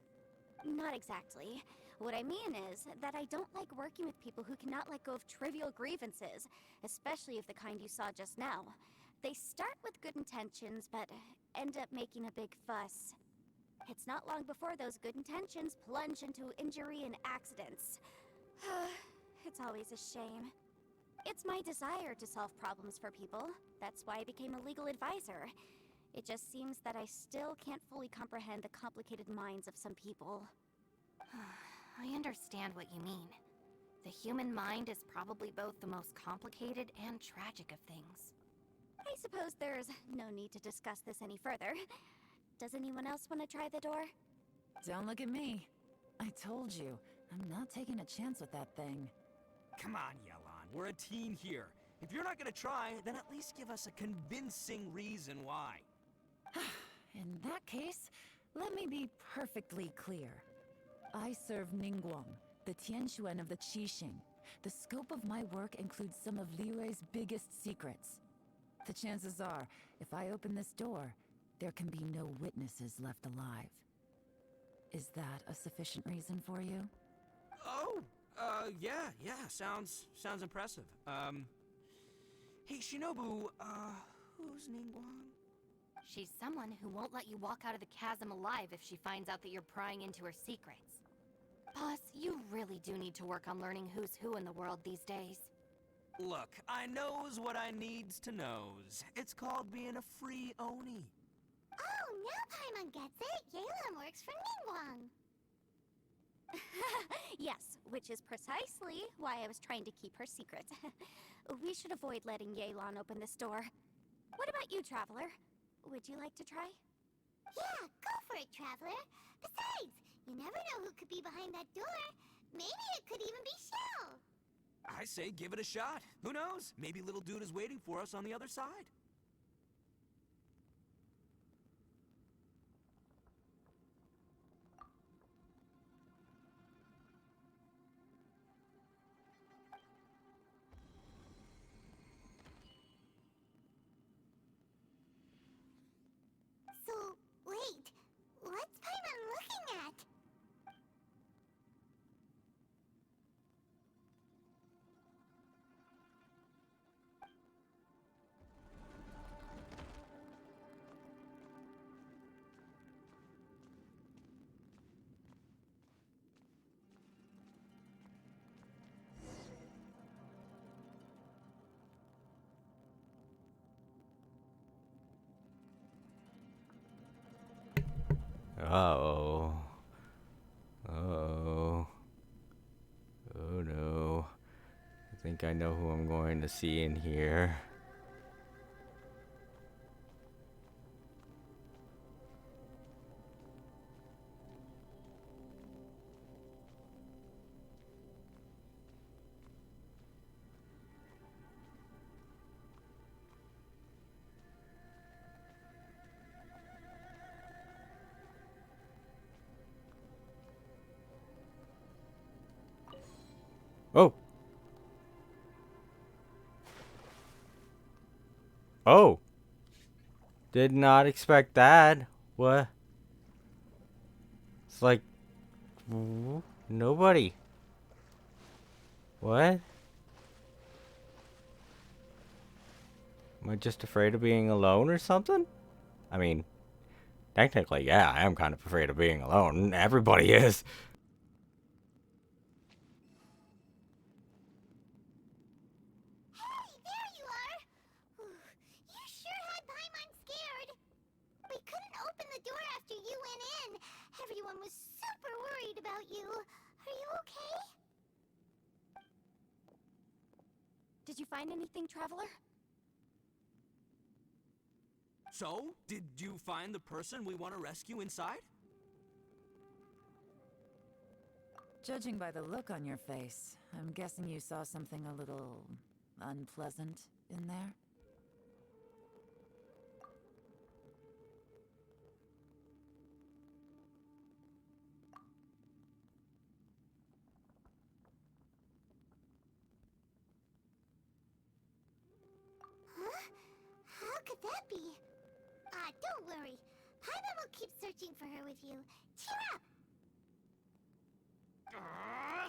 Not exactly. What I mean is that I don't like working with people who cannot let go of trivial grievances, especially of the kind you saw just now. They start with good intentions, but end up making a big fuss. It's not long before those good intentions plunge into injury and accidents. It's always a shame. It's my desire to solve problems for people. That's why I became a legal advisor. It just seems that I still can't fully comprehend the complicated minds of some people. I understand what you mean. The human mind is probably both the most complicated and tragic of things. I suppose there's no need to discuss this any further. Does anyone else want to try the door? Don't look at me. I told you, I'm not taking a chance with that thing. Come on, Yelan. We're a team here. If you're not gonna try, then at least give us a convincing reason why. In that case, let me be perfectly clear. I serve Ningguang, the Tianxuan of the Qixing. The scope of my work includes some of Liyue's biggest secrets. The chances are, if I open this door, there can be no witnesses left alive. Is that a sufficient reason for you? Oh, yeah, sounds impressive. Hey, Shinobu, who's Ningguang? She's someone who won't let you walk out of the chasm alive if she finds out that you're prying into her secrets. Boss, you really do need to work on learning who's who in the world these days. Look, I knows what I needs to knows. It's called being a free Oni. Oh, now Paimon gets it. Yelan works for Ningguang. Yes, which is precisely why I was trying to keep her secret. We should avoid letting Yelan open this door. What about you, Traveler? Would you like to try? Yeah, go for it, Traveler. Besides, you never know who could be behind that door. Maybe it could even be Shell. I say give it a shot. Who knows? Maybe little dude is waiting for us on the other side. So, wait. What's Paimon looking at? Uh-oh. think I know who I'm going to see in here. Oh! Oh! Did not expect that. What? It's like... nobody. What? Am I just afraid of being alone or something? I mean, technically, yeah, I am kind of afraid of being alone. Everybody is. Hey, there you are! You sure had Paimon scared. We couldn't open the door after you went in. Everyone was super worried about you. Are you okay? Did you find anything, Traveler? So, did you find the person we want to rescue inside? Judging by the look on your face, I'm guessing you saw something a little unpleasant in there? Huh? How could that be? Don't worry. Paimon will keep searching for her with you. Cheer up!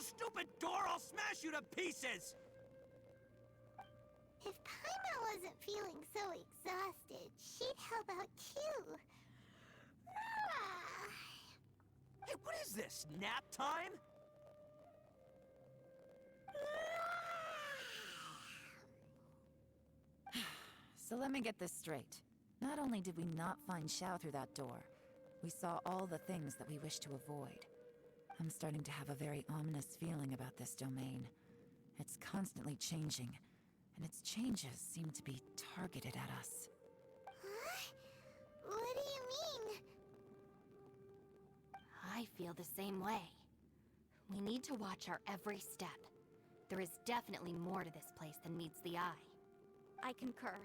Stupid door! I'll smash you to pieces! If Paimon wasn't feeling so exhausted, she'd help out too. Hey, what is this? Nap time? So let me get this straight. Not only did we not find Xiao through that door, we saw all the things that we wish to avoid. I'm starting to have a very ominous feeling about this domain. It's constantly changing, and its changes seem to be targeted at us. Huh? What do you mean? I feel the same way. We need to watch our every step. There is definitely more to this place than meets the eye. I concur.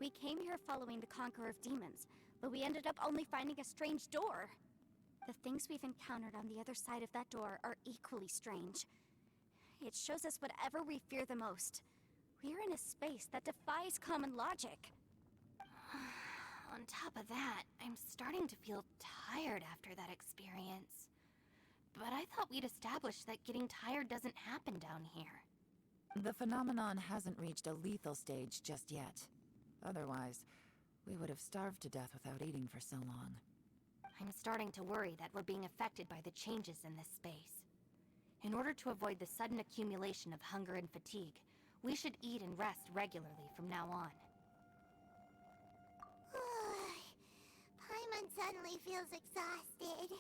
We came here following the Conqueror of Demons, but we ended up only finding a strange door. The things we've encountered on the other side of that door are equally strange. It shows us whatever we fear the most. We're in a space that defies common logic. On top of that, I'm starting to feel tired after that experience. But I thought we'd established that getting tired doesn't happen down here. The phenomenon hasn't reached a lethal stage just yet. Otherwise, we would have starved to death without eating for so long. I'm starting to worry that we're being affected by the changes in this space. In order to avoid the sudden accumulation of hunger and fatigue, we should eat and rest regularly from now on. Paimon suddenly feels exhausted.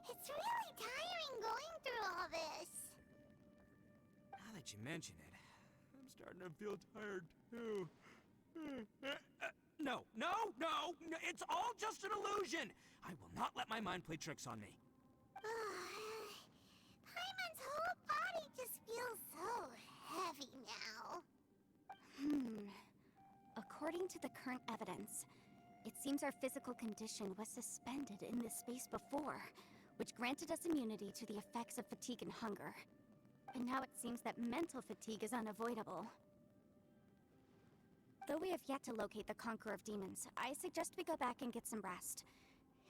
It's really tiring going through all this. Now that you mention it, I'm starting to feel tired too. No, it's all just an illusion! I will not let my mind play tricks on me. Paimon's whole body just feels so heavy now. According to the current evidence, it seems our physical condition was suspended in this space before, which granted us immunity to the effects of fatigue and hunger. But now it seems that mental fatigue is unavoidable. Though we have yet to locate the Conqueror of Demons, I suggest we go back and get some rest.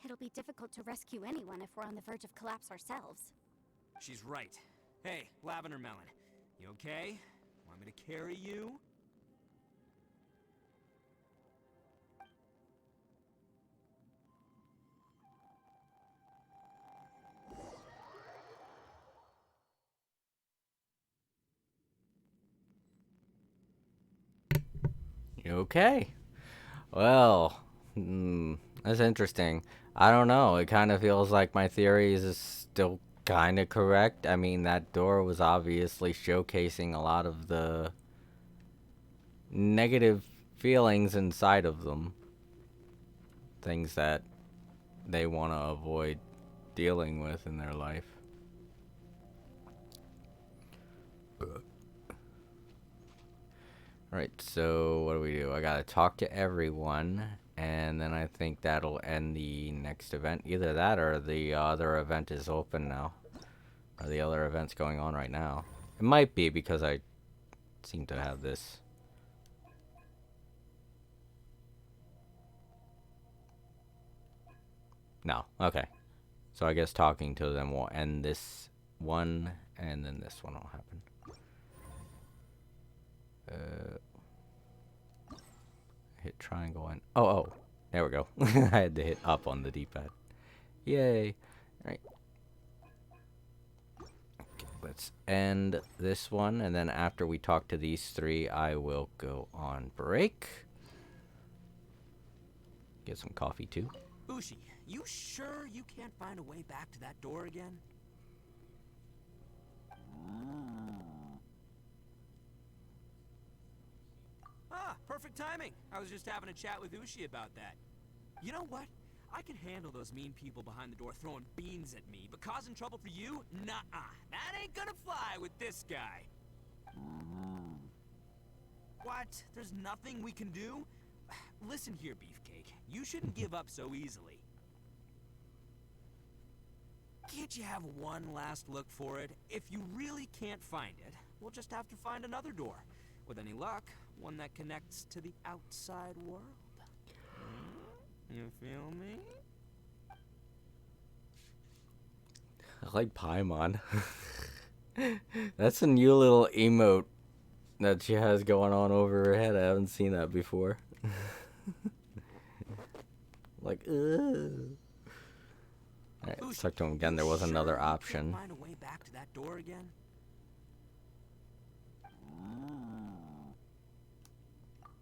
It'll be difficult to rescue anyone if we're on the verge of collapse ourselves. She's right. Hey, Lavender Melon, you okay? Want me to carry you? Okay. Well, that's interesting. I don't know. It kind of feels like my theory is still kind of correct. I mean, that door was obviously showcasing a lot of the negative feelings inside of them. Things that they want to avoid dealing with in their life. Alright, so what do? I gotta talk to everyone, and then I think that'll end the next event. Either that or the other event is open now. Or the other event's going on right now. It might be because I seem to have this. No, okay. So I guess talking to them will end this one, and then this one will happen. Hit triangle and oh, there we go. I had to hit up on the D-pad. Yay! All right. Okay, let's end this one, and then after we talk to these three, I will go on break. Get some coffee too. Ushi, you sure you can't find a way back to that door again? Ah, perfect timing. I was just having a chat with Ushi about that. You know what? I can handle those mean people behind the door throwing beans at me, but causing trouble for you? Nuh-uh. That ain't gonna fly with this guy. What? There's nothing we can do? Listen here, Beefcake. You shouldn't give up so easily. Can't you have one last look for it? If you really can't find it, we'll just have to find another door. With any luck, one that connects to the outside world. You feel me? I like Paimon. That's a new little emote that she has going on over her head. I haven't seen that before. Like, ugh. Alright, let's talk to him again. There was another option. Find a way back to that door again?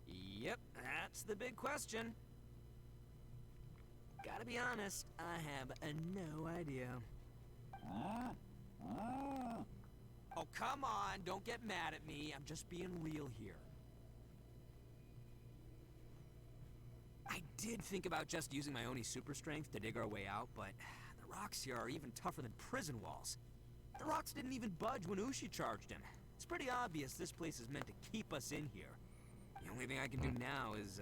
Yep, that's the big question. Gotta be honest, I have no idea. Oh, come on, don't get mad at me. I'm just being real here. I did think about just using my Oni super strength to dig our way out, but the rocks here are even tougher than prison walls. The rocks didn't even budge when Ushi charged him. It's pretty obvious this place is meant to keep us in here. The only thing I can do now is,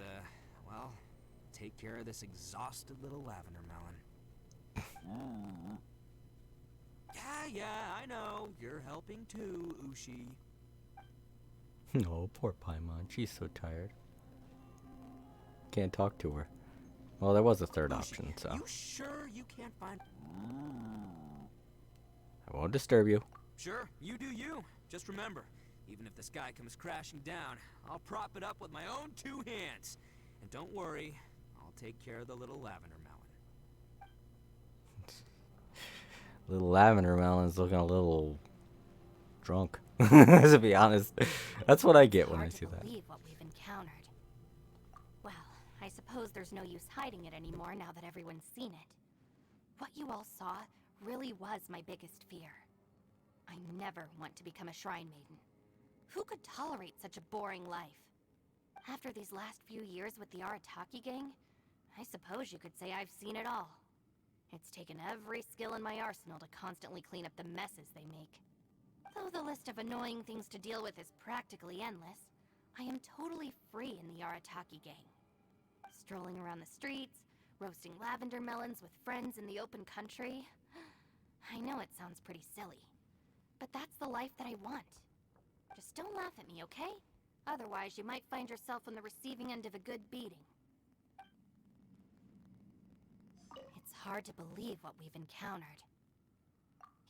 well, take care of this exhausted little lavender melon. Yeah, I know. You're helping too, Ushi. Oh, poor Paimon. She's so tired. Can't talk to her. Well, there was a third option, so. You sure you can't find... I won't disturb you. Sure, you do you. Just remember, even if the sky comes crashing down, I'll prop it up with my own 2 hands. And don't worry, I'll take care of the little lavender melon. Little lavender melon's looking a little drunk, to be honest. That's what I get when I see that. Believe what we've encountered. Well, I suppose there's no use hiding it anymore now that everyone's seen it. What you all saw really was my biggest fear. I never want to become a shrine maiden. Who could tolerate such a boring life? After these last few years with the Arataki gang, I suppose you could say I've seen it all. It's taken every skill in my arsenal to constantly clean up the messes they make. Though the list of annoying things to deal with is practically endless, I am totally free in the Arataki gang. Strolling around the streets, roasting lavender melons with friends in the open country. I know it sounds pretty silly, but that's the life that I want. Just don't laugh at me, okay? Otherwise, you might find yourself on the receiving end of a good beating. It's hard to believe what we've encountered.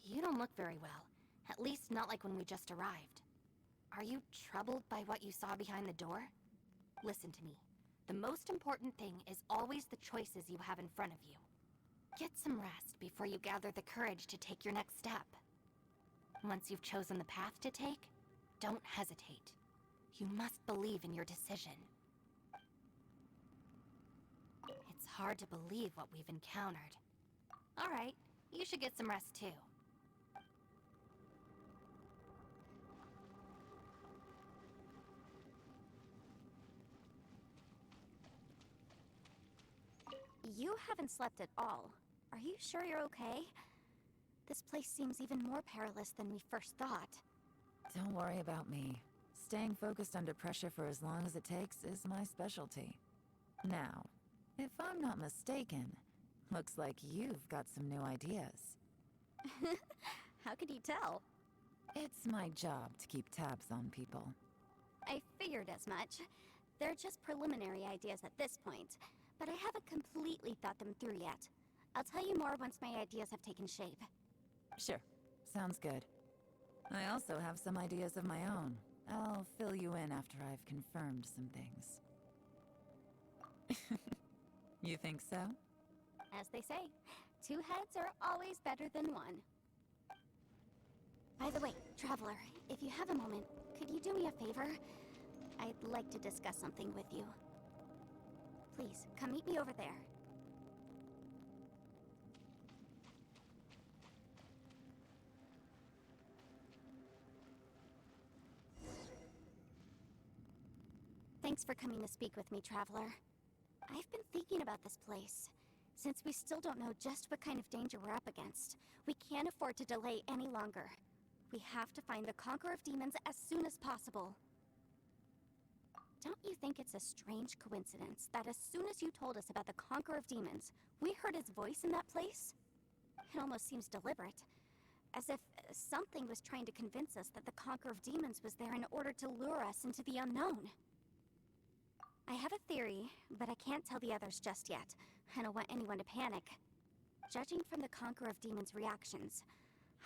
You don't look very well, at least not like when we just arrived. Are you troubled by what you saw behind the door? Listen to me. The most important thing is always the choices you have in front of you. Get some rest before you gather the courage to take your next step. Once you've chosen the path to take, don't hesitate. You must believe in your decision. It's hard to believe what we've encountered. Alright, you should get some rest too. You haven't slept at all. Are you sure you're okay? This place seems even more perilous than we first thought. Don't worry about me. Staying focused under pressure for as long as it takes is my specialty. Now, if I'm not mistaken, looks like you've got some new ideas. How could you tell? It's my job to keep tabs on people. I figured as much. They're just preliminary ideas at this point, but I haven't completely thought them through yet. I'll tell you more once my ideas have taken shape. Sure, sounds good. I also have some ideas of my own. I'll fill you in after I've confirmed some things. You think so? As they say, two heads are always better than one. By the way, Traveler, if you have a moment, could you do me a favor? I'd like to discuss something with you. Please, come meet me over there. Thanks for coming to speak with me, Traveler. I've been thinking about this place. Since we still don't know just what kind of danger we're up against, we can't afford to delay any longer. We have to find the Conqueror of Demons as soon as possible. Don't you think it's a strange coincidence that as soon as you told us about the Conqueror of Demons, we heard his voice in that place? It almost seems deliberate. As if something was trying to convince us that the Conqueror of Demons was there in order to lure us into the unknown. I have a theory, but I can't tell the others just yet. I don't want anyone to panic. Judging from the Conqueror of Demons' reactions,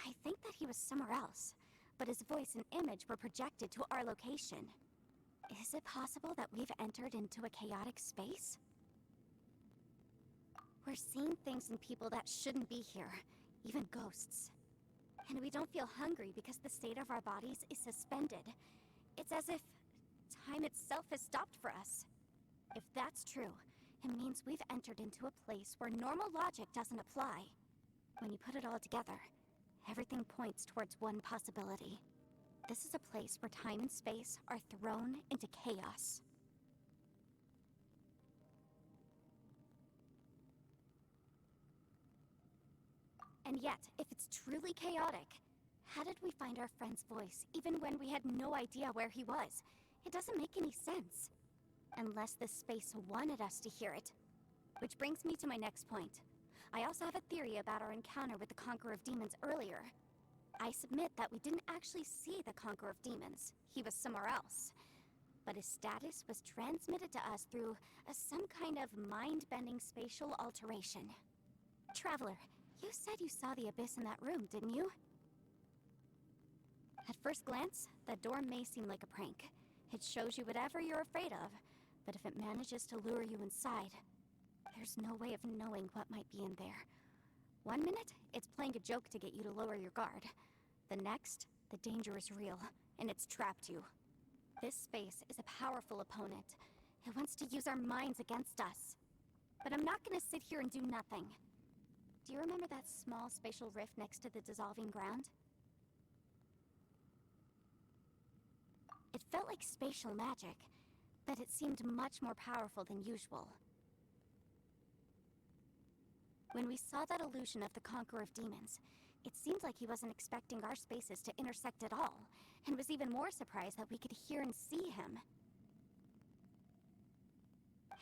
I think that he was somewhere else, but his voice and image were projected to our location. Is it possible that we've entered into a chaotic space? We're seeing things in people that shouldn't be here, even ghosts. And we don't feel hungry because the state of our bodies is suspended. It's as if time itself has stopped for us. If that's true, it means we've entered into a place where normal logic doesn't apply. When you put it all together, everything points towards one possibility. This is a place where time and space are thrown into chaos. And yet, if it's truly chaotic, how did we find our friend's voice even when we had no idea where he was? It doesn't make any sense. Unless this space wanted us to hear it. Which brings me to my next point. I also have a theory about our encounter with the Conqueror of Demons earlier. I submit that we didn't actually see the Conqueror of Demons. He was somewhere else. But his status was transmitted to us through some kind of mind-bending spatial alteration. Traveler, you said you saw the abyss in that room, didn't you? At first glance, that door may seem like a prank. It shows you whatever you're afraid of, but if it manages to lure you inside, there's no way of knowing what might be in there. 1 minute, it's playing a joke to get you to lower your guard. The next, the danger is real, and it's trapped you. This space is a powerful opponent. It wants to use our minds against us. But I'm not gonna sit here and do nothing. Do you remember that small spatial rift next to the dissolving ground? It felt like spatial magic, but it seemed much more powerful than usual. When we saw that illusion of the Conqueror of Demons, it seemed like he wasn't expecting our spaces to intersect at all, and was even more surprised that we could hear and see him.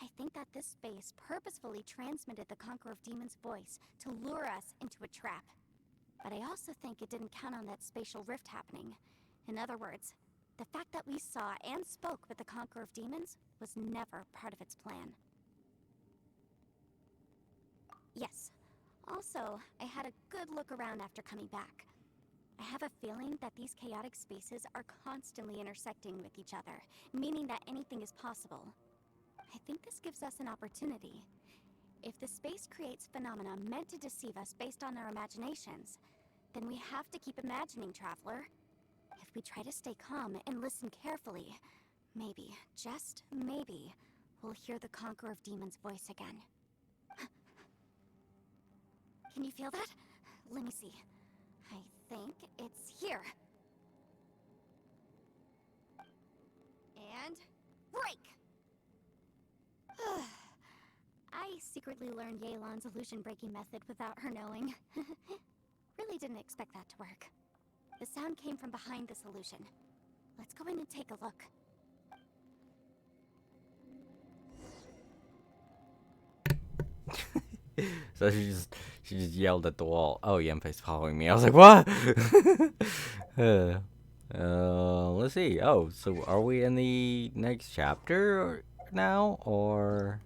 I think that this space purposefully transmitted the Conqueror of Demons' voice to lure us into a trap. But I also think it didn't count on that spatial rift happening. In other words, the fact that we saw and spoke with the Conqueror of Demons was never part of its plan. Yes. Also, I had a good look around after coming back. I have a feeling that these chaotic spaces are constantly intersecting with each other, meaning that anything is possible. I think this gives us an opportunity. If the space creates phenomena meant to deceive us based on our imaginations, then we have to keep imagining, Traveler. If we try to stay calm and listen carefully, maybe, just maybe, we'll hear the Conqueror of Demons' voice again. Can you feel that? Let me see. I think it's here. And break! I secretly learned Yelan's illusion-breaking method without her knowing. Really didn't expect that to work. The sound came from behind this illusion. Let's go in and take a look. So she just yelled at the wall. Oh, Yenfei's following me. I was like, what? Let's see. Oh, so are we in the next chapter now, or?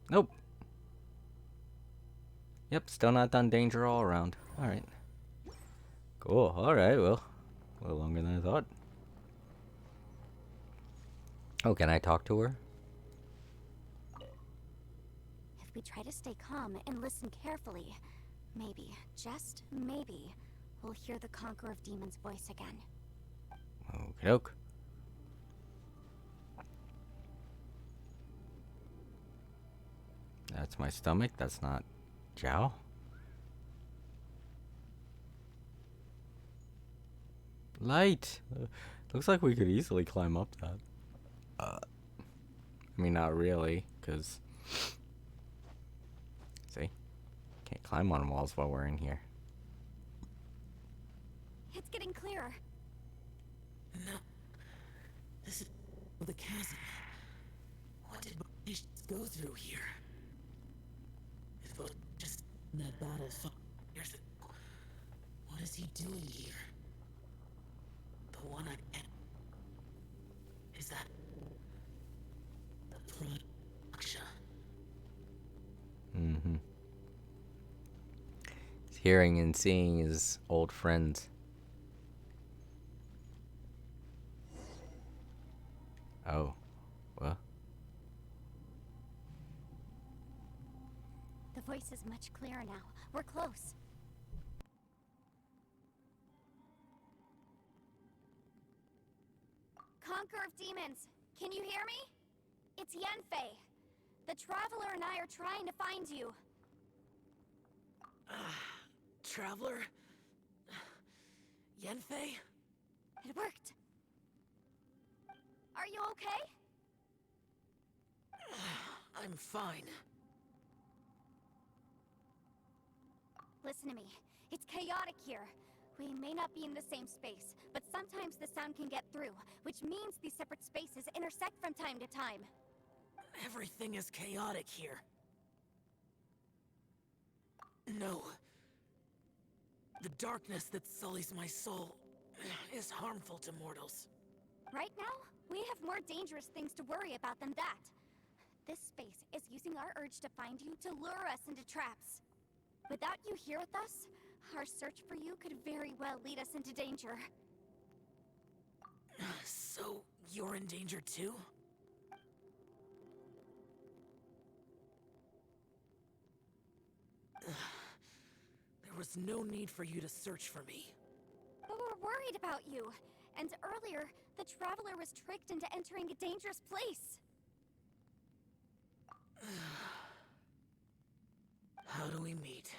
Nope. Yep, still not done. Danger all around. All right. Cool. All right. Well, a little longer than I thought. Oh, can I talk to her? If we try to stay calm and listen carefully, maybe, just maybe, we'll hear the Conqueror of Demons' voice again. Okey-doke. That's my stomach. That's not Jiao. Light. Looks like we could easily climb up that. I mean, not really, because... See? Can't climb on walls while we're in here. It's getting clearer. No. This is the chasm. What did Borisht go through here? If it was just that battle 5 years ago, what is he doing here? The one I am. Is that the prime Yaksha? Mm-hmm. He's hearing and seeing his old friends. Oh. What? The voice is much clearer now. We're close. Conqueror of Demons, can you hear me? It's Yenfei. The Traveler and I are trying to find you. Traveler? Yenfei? It worked. Are you okay? I'm fine. Listen to me. It's chaotic here. We may not be in the same space, but sometimes the sound can get through, which means these separate spaces intersect from time to time. Everything is chaotic here. No. The darkness that sullies my soul is harmful to mortals. Right now, we have more dangerous things to worry about than that. This space is using our urge to find you to lure us into traps. Without you here with us, our search for you could very well lead us into danger. So, you're in danger too? There was no need for you to search for me. But we're worried about you. And earlier, the Traveler was tricked into entering a dangerous place. How do we meet?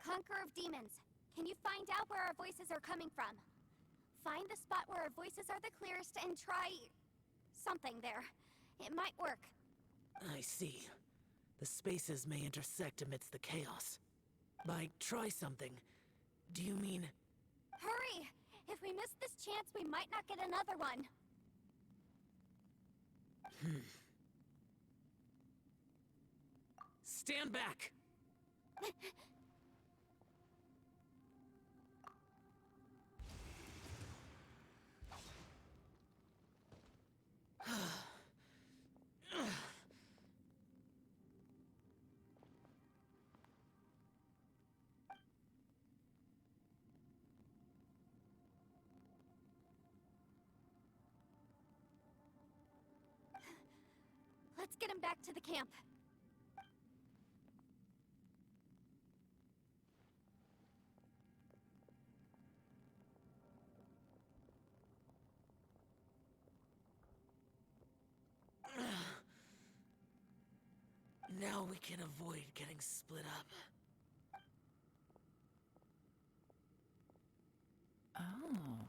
Conqueror of Demons, can you find out where our voices are coming from? Find the spot where our voices are the clearest and try... something there. It might work. I see. The spaces may intersect amidst the chaos. By try something, do you mean... Hurry! If we miss this chance, we might not get another one. Stand back! Let's get him back to the camp. Now we can avoid getting split up. Oh.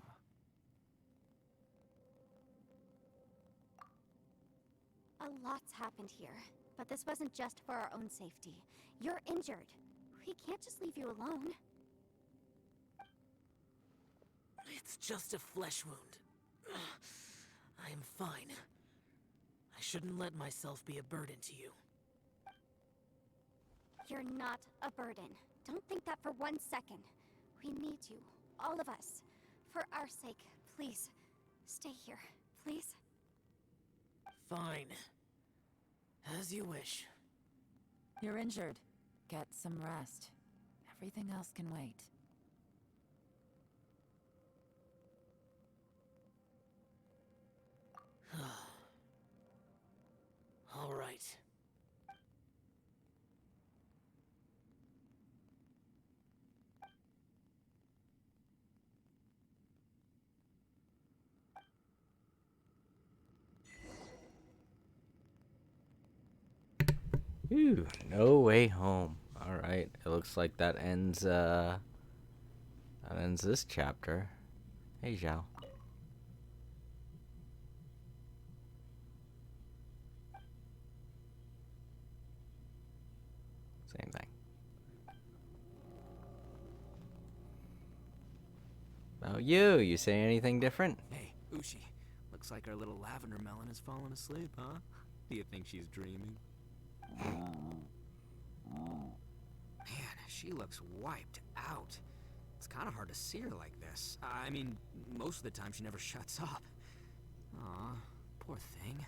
Lots happened here, but this wasn't just for our own safety. You're injured. We can't just leave you alone. It's just a flesh wound. I am fine. I shouldn't let myself be a burden to you. You're not a burden. Don't think that for 1 second. We need you, all of us. For our sake, please. Stay here, please. Fine. As you wish. You're injured. Get some rest. Everything else can wait. All right. Ooh, No Way Home. All right, it looks like that ends this chapter. Hey, Zhao. Same thing. Oh, you say anything different? Hey, Ushi. Looks like our little lavender melon has fallen asleep, huh? Do you think she's dreaming? Man, she looks wiped out. It's kind of hard to see her like this. I mean, most of the time she never shuts up. Aw, poor thing.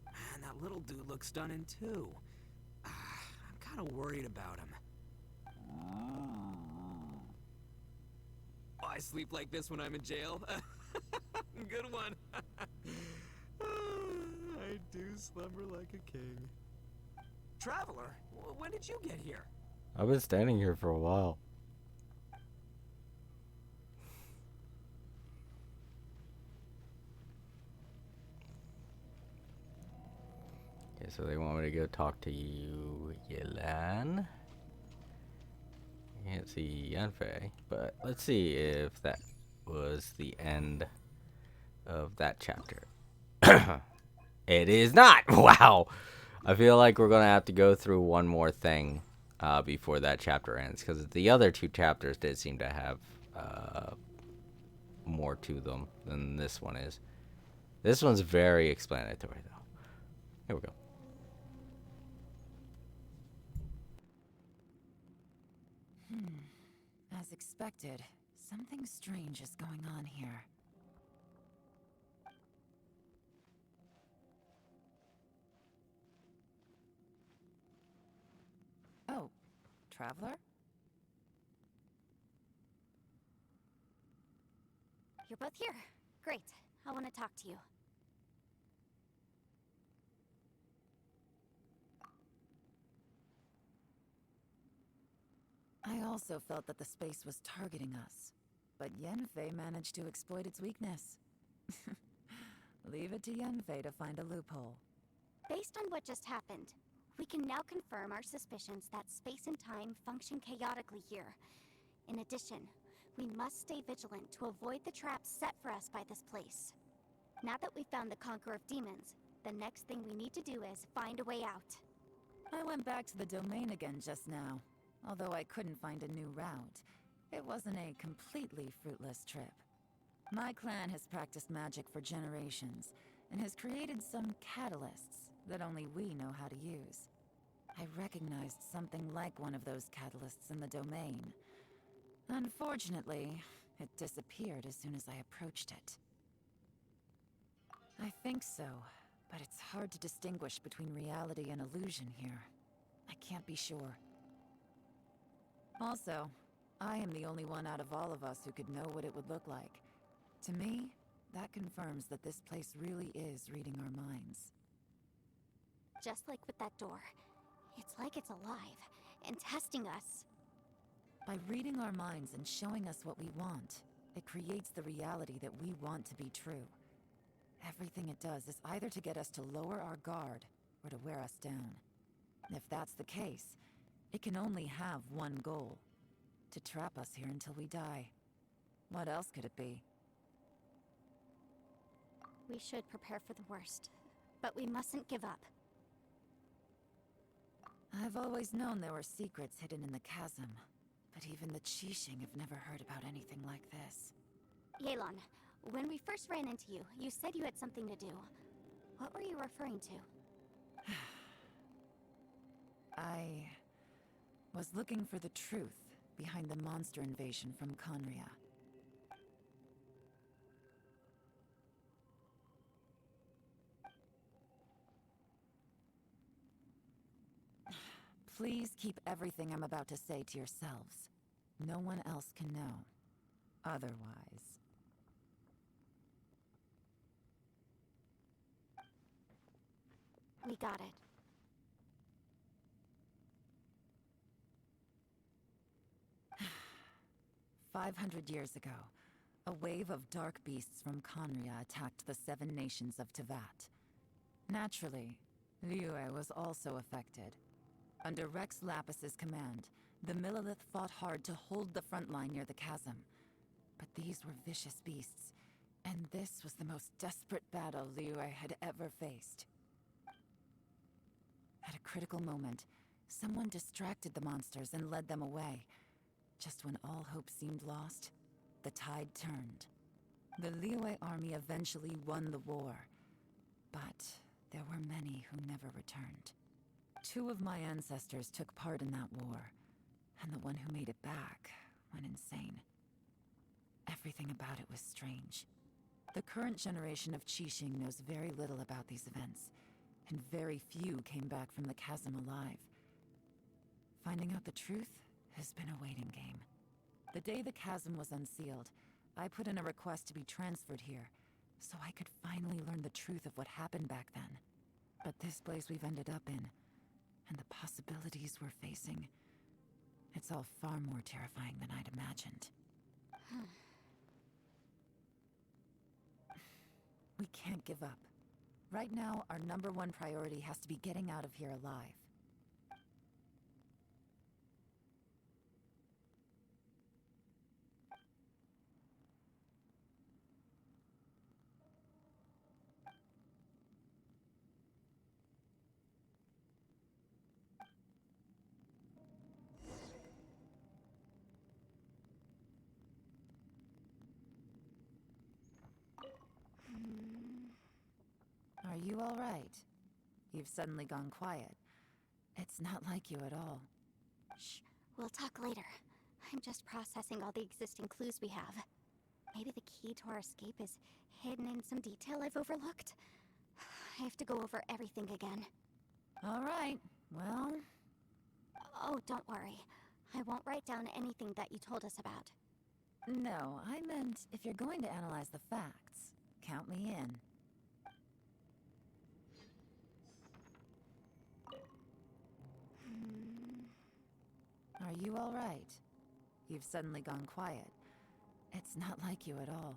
Man, that little dude looks stunning too. I'm kind of worried about him. Oh, I sleep like this when I'm in jail. Good one. I do slumber like a king. Traveler, when did you get here? I've been standing here for a while. Okay, so they want me to go talk to you, Yelan. I can't see Yanfei, but let's see if that was the end of that chapter. It is not! Wow! I feel like we're going to have to go through one more thing before that chapter ends, because the other two chapters did seem to have more to them than this one is. This one's very explanatory, though. Here we go. As expected, something strange is going on here. Oh, Traveler? You're both here. Great. I want to talk to you. I also felt that the space was targeting us, but Yanfei managed to exploit its weakness. Leave it to Yanfei to find a loophole. Based on what just happened, we can now confirm our suspicions that space and time function chaotically here. In addition, we must stay vigilant to avoid the traps set for us by this place. Now that we've found the Conqueror of Demons, the next thing we need to do is find a way out. I went back to the domain again just now. Although I couldn't find a new route, it wasn't a completely fruitless trip. My clan has practiced magic for generations, and has created some catalysts that only we know how to use. I recognized something like one of those catalysts in the domain. Unfortunately, it disappeared as soon as I approached it. I think so, but it's hard to distinguish between reality and illusion here. I can't be sure. Also, I am the only one out of all of us who could know what it would look like. To me, that confirms that this place really is reading our minds. Just like with that door, it's like it's alive and testing us. By reading our minds and showing us what we want, it creates the reality that we want to be true. Everything it does is either to get us to lower our guard or to wear us down. If that's the case, it can only have one goal: to trap us here until we die. What else could it be? We should prepare for the worst. But we mustn't give up. I've always known there were secrets hidden in the chasm, but even the Qixing have never heard about anything like this. Yelan, when we first ran into you, you said you had something to do. What were you referring to? I was looking for the truth behind the monster invasion from Conria. Please keep everything I'm about to say to yourselves. No one else can know. Otherwise... We got it. "500 years ago, a wave of dark beasts from Conria attacked the 7 nations of Tevat. Naturally, Liyue was also affected. Under Rex Lapis's command, the Millelith fought hard to hold the front line near the chasm. But these were vicious beasts, and this was the most desperate battle Liyue had ever faced. At a critical moment, someone distracted the monsters and led them away. Just when all hope seemed lost, the tide turned. The Liyue army eventually won the war, but there were many who never returned. 2 of my ancestors took part in that war, and the one who made it back went insane. Everything about it was strange. The current generation of Qixing knows very little about these events, and very few came back from the chasm alive. Finding out the truth has been a waiting game. The day the chasm was unsealed, I put in a request to be transferred here, so I could finally learn the truth of what happened back then. But this place we've ended up in, and the possibilities we're facing, it's all far more terrifying than I'd imagined. We can't give up. Right now, our #1 priority has to be getting out of here alive. Are you all right? You've suddenly gone quiet. It's not like you at all. Shh, we'll talk later. I'm just processing all the existing clues we have. Maybe the key to our escape is hidden in some detail I've overlooked. I have to go over everything again. All right, well... Oh, don't worry. I won't write down anything that you told us about. No, I meant if you're going to analyze the facts, count me in. Are you all right? You've suddenly gone quiet. It's not like you at all.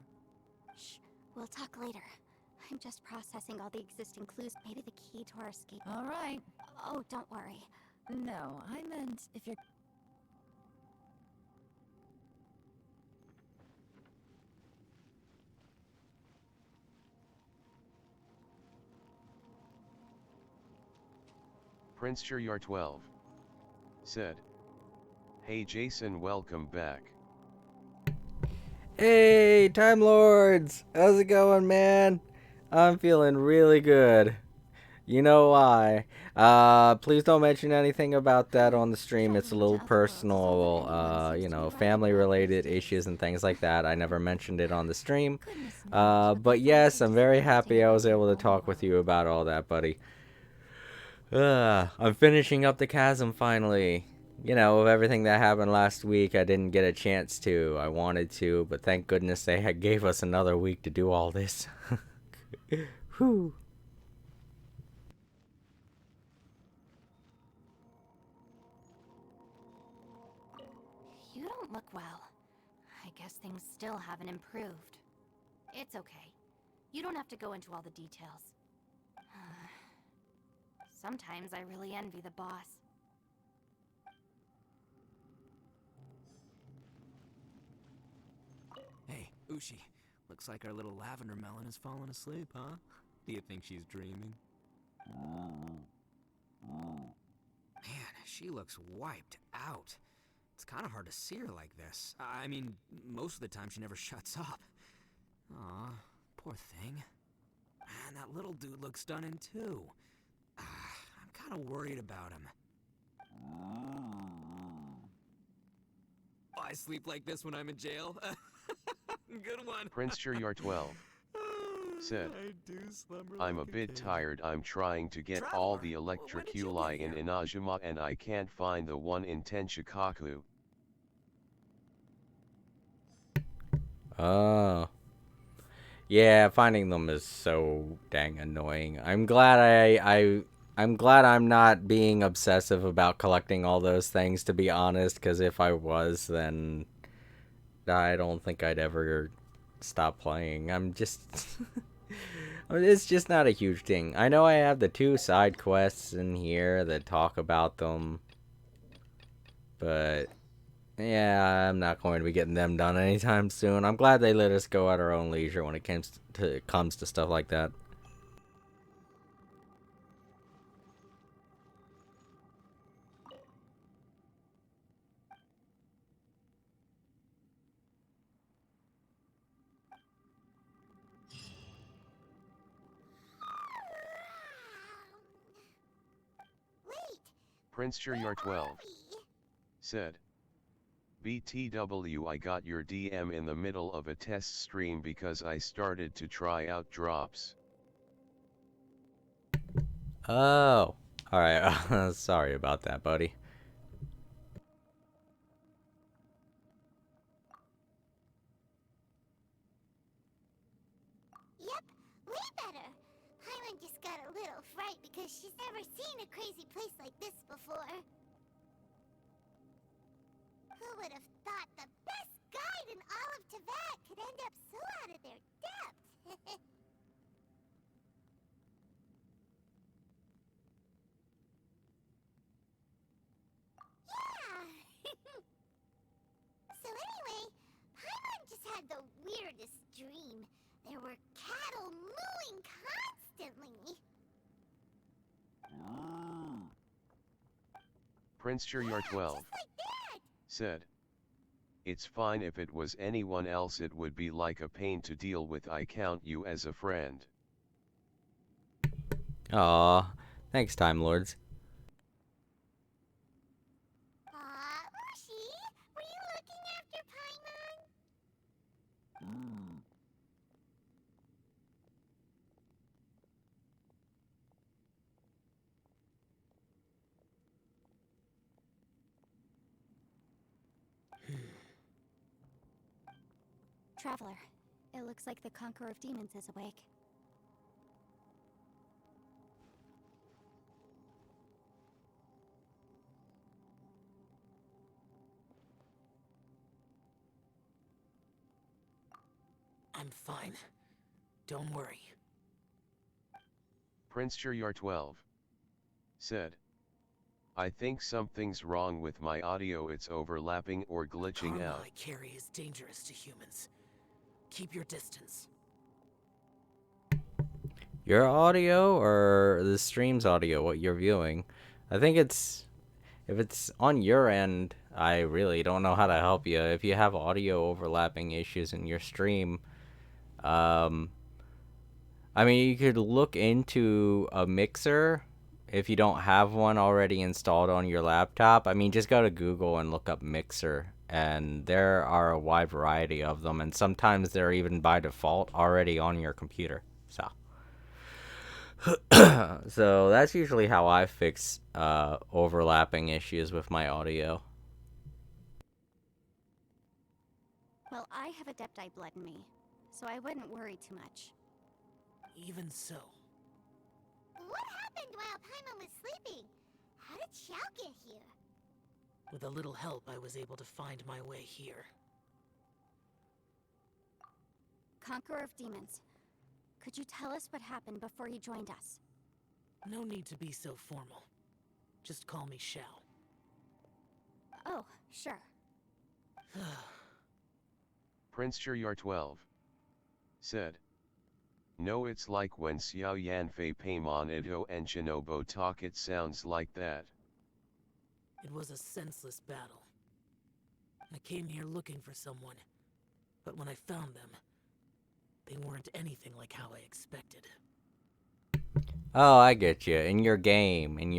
Shh, we'll talk later. I'm just processing all the existing clues. Maybe the key to our escape... All right. Oh, don't worry. No, I meant if you're... Prince Shiryar 12 said, "Hey Jason, welcome back." Hey, Time Lords! How's it going, man? I'm feeling really good. You know why? Please don't mention anything about that on the stream. It's a little personal, family-related issues and things like that. I never mentioned it on the stream. But yes, I'm very happy I was able to talk with you about all that, buddy. I'm finishing up the chasm finally. You know, of everything that happened last week, I didn't get a chance to. I wanted to, but thank goodness they gave us another week to do all this. Whew. You don't look well. I guess things still haven't improved. It's okay. You don't have to go into all the details. Sometimes I really envy the boss. Hey, Ushi. Looks like our little lavender melon has fallen asleep, huh? Do you think she's dreaming? Man, she looks wiped out. It's kind of hard to see her like this. I mean, most of the time she never shuts up. Aw, poor thing. Man, that little dude looks stunning too. I'm kind of worried about him. I sleep like this when I'm in jail. Good one. Prince Cheryar 12 said, I do slumber I'm a like bit kid. tired. I'm trying to get all the Traveler, when did you electroculi get in here? Inajima and I can't find the one in Tenshikaku. Oh. Yeah, finding them is so dang annoying. I'm glad I'm not being obsessive about collecting all those things, to be honest, because if I was, then I don't think I'd ever stop playing. I'm just it's just not a huge thing. I know I have the 2 side quests in here that talk about them, but yeah, I'm not going to be getting them done anytime soon. I'm glad they let us go at our own leisure when it comes to stuff like that. Wait, Prince Cheryar 12 said, BTW, I got your DM in the middle of a test stream because I started to try out drops. Oh. Alright, sorry about that, buddy. yep, way better. Paimon just got a little fright because she's never seen a crazy place like this before. Who would have thought the best guide in all of Tibet could end up so out of their depth? Yeah! So anyway, Paimon just had the weirdest dream. There were cattle mooing constantly. Prince Cheryar 12 Just like that! said, it's fine if it was anyone else, it would be like a pain to deal with. I count you as a friend. Aw, thanks, Time Lords. Mushi, were you looking after Paimon? Traveler, it looks like the Conqueror of Demons is awake. I'm fine. Don't worry. Prince Cheryar 12 said, I think something's wrong with my audio. It's overlapping or glitching Karma out. I carry is dangerous to humans. Keep your distance. Your audio or the stream's audio, what you're viewing? I think it's... If it's on your end, I really don't know how to help you. If you have audio overlapping issues in your stream, I mean, you could look into a mixer if you don't have one already installed on your laptop. I mean, just go to Google and look up mixer, and there are a wide variety of them, and sometimes they're even by default already on your computer. So, so that's usually how I fix overlapping issues with my audio. Well, I have Adepti blood in me, so I wouldn't worry too much. Even so, What happened while Paimon was sleeping? How did Xiao get here? with a little help, I was able to find my way here. Conqueror of Demons, could you tell us what happened before you joined us? No need to be so formal. Just call me Xiao. Oh, sure. Prince Cheryar 12 said, No, it's like when Xiao Yanfei Paimon Ito and Shinobu talk, it sounds like that. It was a senseless battle. I came here looking for someone, but when I found them, they weren't anything like how I expected. Oh, I get you. In your game when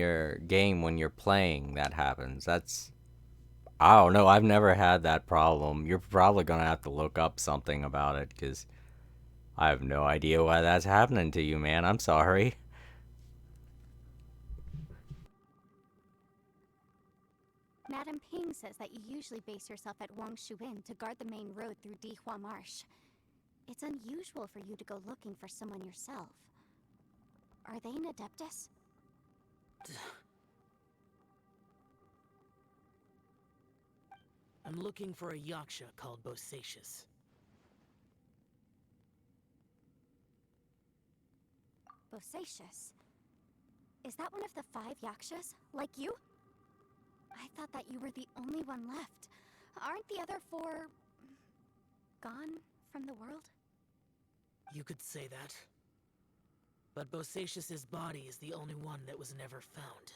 you're playing, that happens. I don't know. I've never had that problem. You're probably gonna have to look up something about it, because I have no idea why that's happening to you, man. I'm sorry. Madam Ping says that you usually base yourself at Wangshu Inn to guard the main road through Dihua Marsh. It's unusual for you to go looking for someone yourself. Are they an Adeptus? I'm looking for a Yaksha called Bosacius. Bosacius? Is that one of the 5 Yakshas? Like you? I thought that you were the only one left. Aren't the other 4... gone from the world? You could say that. But Bosacius's body is the only one that was never found.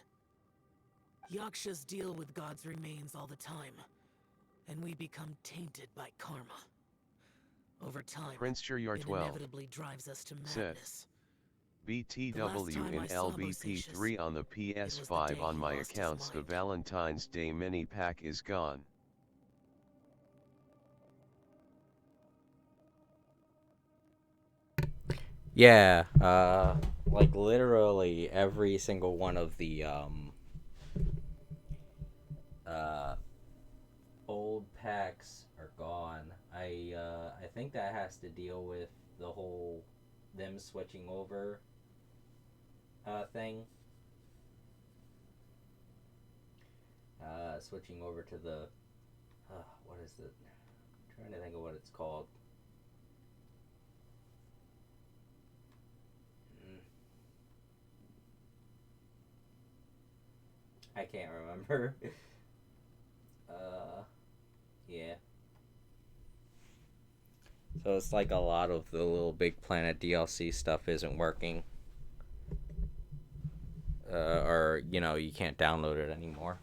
Yakshas deal with God's remains all the time, and we become tainted by karma. Over time, Prince Your it 12 inevitably drives us to said, madness. BTW in I saw LBP3 on the was the day PS5 on he my lost his accounts. The mind. Valentine's Day mini pack is gone. Yeah, like literally every single one of the uh old packs are gone. I think that has to deal with the whole them switching over thing. Switching over to the what is it? I'm trying to think of what it's called. Mm, I can't remember. uh, yeah. So it's like a lot of the Little Big Planet DLC stuff isn't working. Or, you can't download it anymore.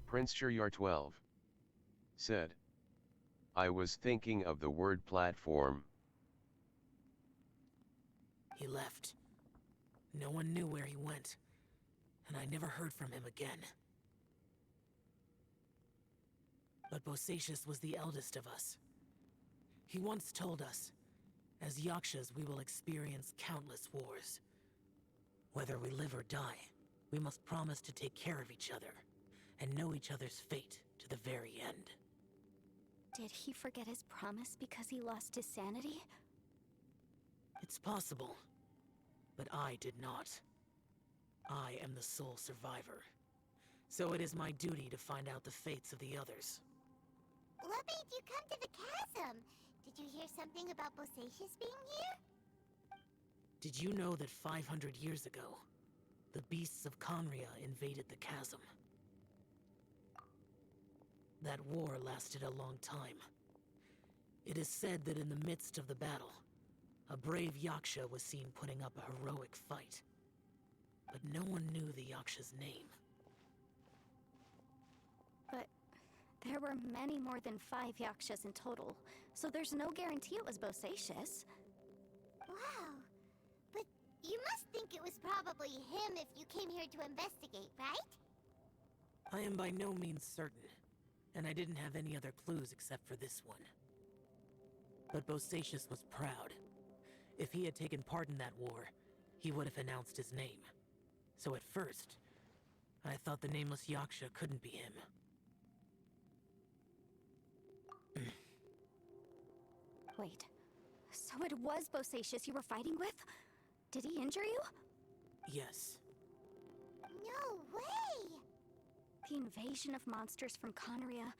Prince Your 12 said, I was thinking of the word platform. He left. No one knew where he went, and I never heard from him again. But Bosacius was the eldest of us. He once told us, as Yakshas we will experience countless wars. Whether we live or die, we must promise to take care of each other, and know each other's fate to the very end. Did he forget his promise because he lost his sanity? It's possible, but I did not. I am the sole survivor, so it is my duty to find out the fates of the others. What made you come to the chasm? Did you hear something about Bosacius being here? Did you know that 500 years ago, the beasts of Conria invaded the chasm? That war lasted a long time. It is said that in the midst of the battle, a brave Yaksha was seen putting up a heroic fight. But no one knew the Yaksha's name. But there were many more than 5 Yakshas in total, so there's no guarantee it was Bosacius. Wow. But you must think it was probably him if you came here to investigate, right? I am by no means certain, and I didn't have any other clues except for this one. But Bosacius was proud. If he had taken part in that war, he would have announced his name. So at first, I thought the Nameless Yaksha couldn't be him. Wait, so it was Bosacius you were fighting with? Did he injure you? Yes. No way! The invasion of monsters from Conria,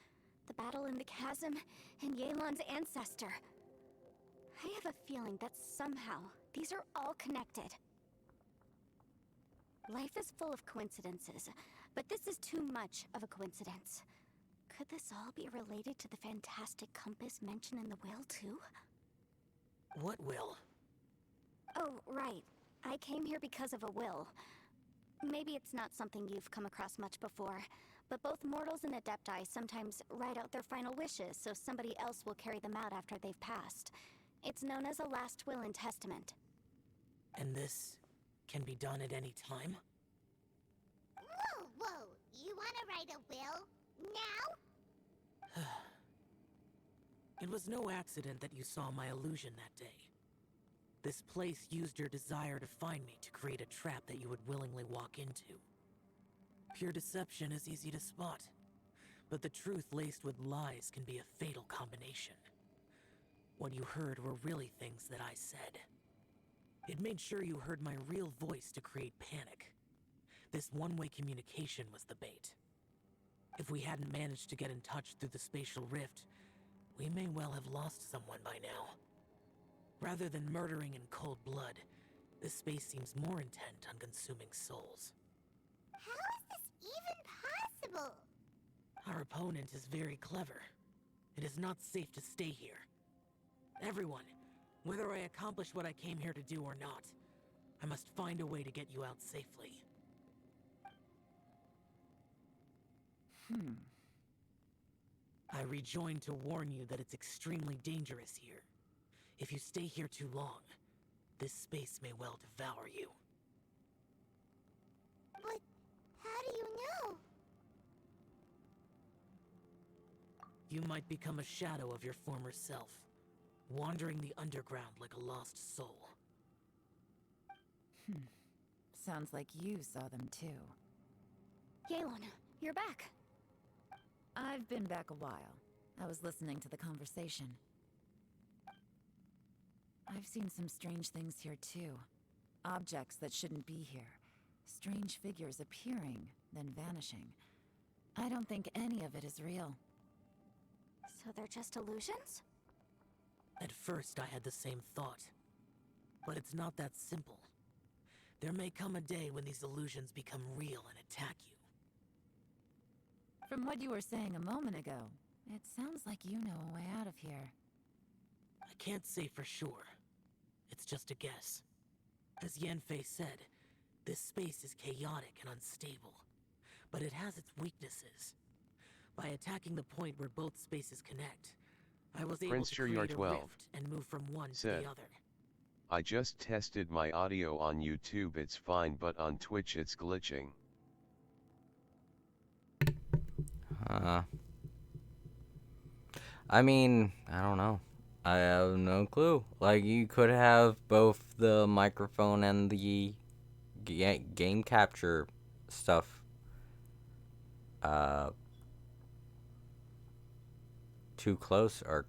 the battle in the chasm, and Yelan's ancestor. I have a feeling that somehow these are all connected. Life is full of coincidences, but this is too much of a coincidence. Could this all be related to the fantastic compass mentioned in the will, too? What will? Oh, right. I came here because of a will. Maybe it's not something you've come across much before, but both mortals and adepti sometimes write out their final wishes so somebody else will carry them out after they've passed. It's known as a last will and testament. And this can be done at any time? Whoa, whoa! You wanna write a will? Now? It was no accident that you saw my illusion that day. This place used your desire to find me to create a trap that you would willingly walk into. Pure deception is easy to spot, but the truth laced with lies can be a fatal combination. What you heard were really things that I said. It made sure you heard my real voice to create panic. This one-way communication was the bait. If we hadn't managed to get in touch through the spatial rift, we may well have lost someone by now. Rather than murdering in cold blood, this space seems more intent on consuming souls. How is this even possible? Our opponent is very clever. It is not safe to stay here. Everyone, whether I accomplish what I came here to do or not, I must find a way to get you out safely. I rejoined to warn you that it's extremely dangerous here. If you stay here too long, this space may well devour you. But how do you know? You might become a shadow of your former self, wandering the underground like a lost soul. Sounds like you saw them too. Yelan, you're back. I've been back a while. I was listening to the conversation. I've seen some strange things here too. Objects that shouldn't be here. Strange figures appearing, then vanishing. I don't think any of it is real. So they're just illusions? At first, I had the same thought. But it's not that simple. There may come a day when these illusions become real and attack you. From what you were saying a moment ago, it sounds like you know a way out of here. I can't say for sure. It's just a guess. As Yanfei said, this space is chaotic and unstable, but it has its weaknesses. By attacking the point where both spaces connect, I was able Prince to Sure create a 12 rift and move from one to said, the other. I just tested my audio on YouTube, it's fine, but on Twitch it's glitching. I mean, I don't know. I have no clue. Like, you could have both the microphone and the game capture stuff too close or,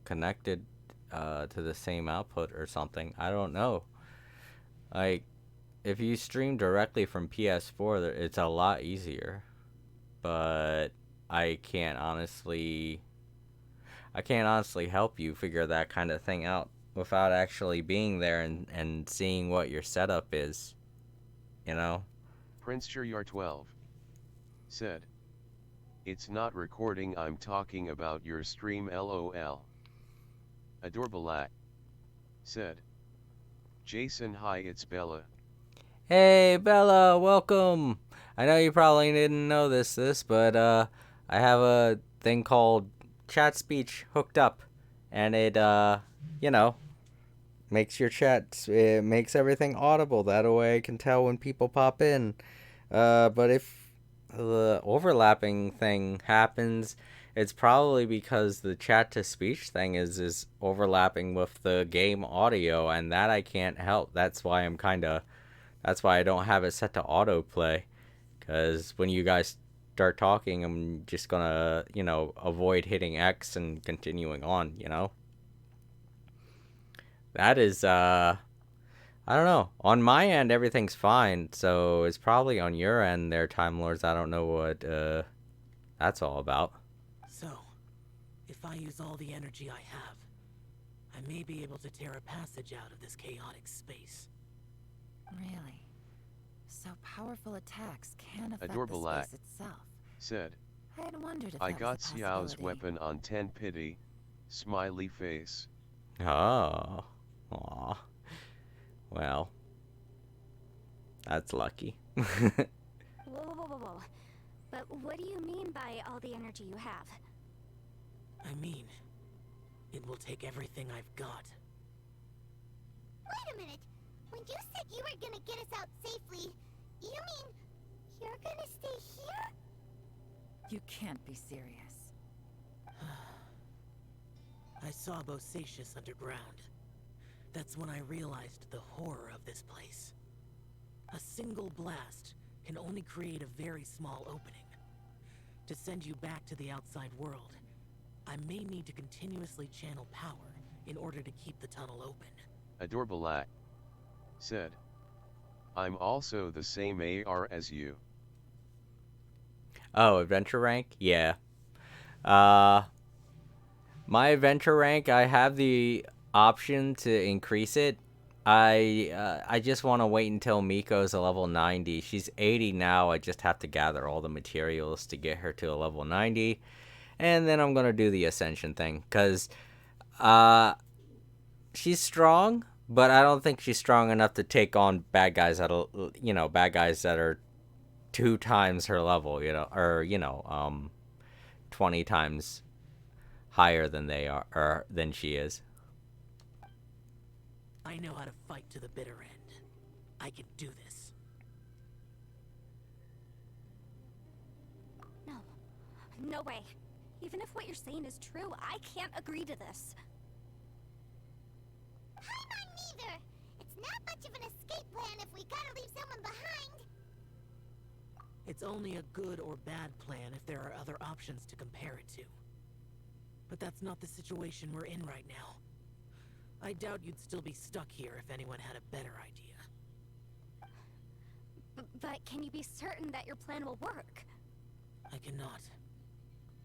connected to the same output or something. I don't know. Like, if you stream directly from PS4, it's a lot easier. But I can't honestly help you figure that kind of thing out without actually being there and seeing what your setup is, Prince Sure 12 said, it's not recording, I'm talking about your stream, lol. Adorbalack said, Jason, hi, it's Bella. Hey Bella, welcome. I know you probably didn't know this, but I have a thing called chat speech hooked up, and it makes your chats, it makes everything audible. That way I can tell when people pop in. But if the overlapping thing happens, it's probably because the chat to speech thing is overlapping with the game audio, and that I can't help. That's why I don't have it set to autoplay, because when you guys start talking, I'm just gonna, avoid hitting X and continuing on, That is, I don't know. On my end, everything's fine, so it's probably on your end there, Time Lords. I don't know what, that's all about. So, if I use all the energy I have, I may be able to tear a passage out of this chaotic space. Really? So powerful attacks can affect the Adorbalack space itself. said, I had wondered if I that got was a Xiao's possibility. weapon on 10 pity, smiley face. Oh. Aw. Well, that's lucky. Whoa, whoa, whoa, whoa, whoa. But what do you mean by all the energy you have? I mean, it will take everything I've got. Wait a minute. When you said you were gonna get us out safely, you mean you're gonna stay here? You can't be serious. I saw Bosacius underground. That's when I realized the horror of this place. A single blast can only create a very small opening. To send you back to the outside world, I may need to continuously channel power in order to keep the tunnel open. Adorbalak said, I'm also the same AR as you. Oh, adventure rank? Yeah. My adventure rank, I have the option to increase it. I just want to wait until Miko's a level 90. She's 80 now. I just have to gather all the materials to get her to a level 90. And then I'm going to do the ascension thing. Because she's strong, but I don't think she's strong enough to take on bad guys that are 2 times her level, or 20 times higher than they are, or than she is. I know how to fight to the bitter end. I can do this. No. No way. Even if what you're saying is true, I can't agree to this. I'm neither. It's not much of an escape plan if we gotta leave someone behind. It's only a good or bad plan if there are other options to compare it to. But that's not the situation we're in right now. I doubt you'd still be stuck here if anyone had a better idea. But can you be certain that your plan will work? I cannot.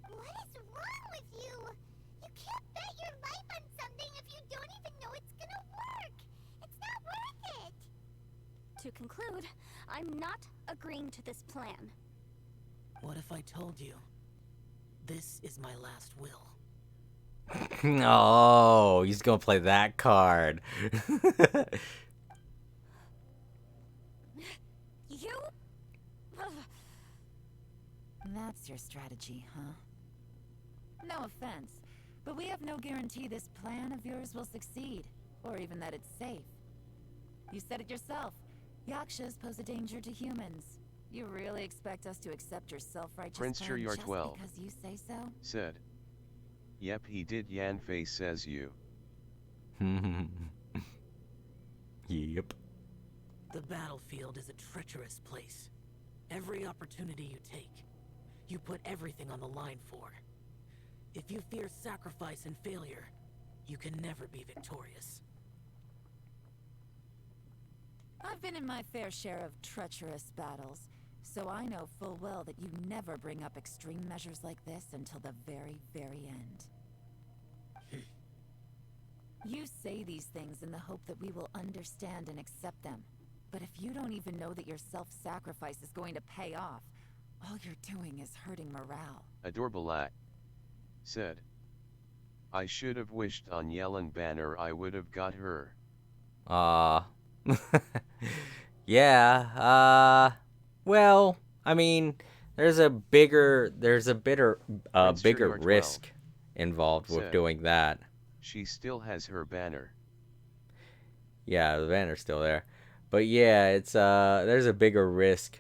What is wrong with you? You can't bet your life on something if you don't even know it's gonna work. It's not worth it. To conclude, I'm not agreeing to this plan. What if I told you, this is my last will? Oh, he's gonna play that card. You? Ugh. That's your strategy, huh? No offense, but we have no guarantee this plan of yours will succeed, or even that it's safe. You said it yourself. Yakshas pose a danger to humans. You really expect us to accept your self-righteous Prince plan Sure just 12 because you say so? said, yep, he did. Yanfei says you. Yep. The battlefield is a treacherous place. Every opportunity you take, you put everything on the line for. If you fear sacrifice and failure, you can never be victorious. I've been in my fair share of treacherous battles, so I know full well that you never bring up extreme measures like this until the very, very end. You say these things in the hope that we will understand and accept them. But if you don't even know that your self-sacrifice is going to pay off, all you're doing is hurting morale. Adorbalak said, I should have wished on Yellen Banner I would have got her. Yeah, well, I mean, there's a bigger Prince bigger Sure 12 risk involved with said, doing that. She still has her banner. Yeah, the banner's still there. But yeah, it's there's a bigger risk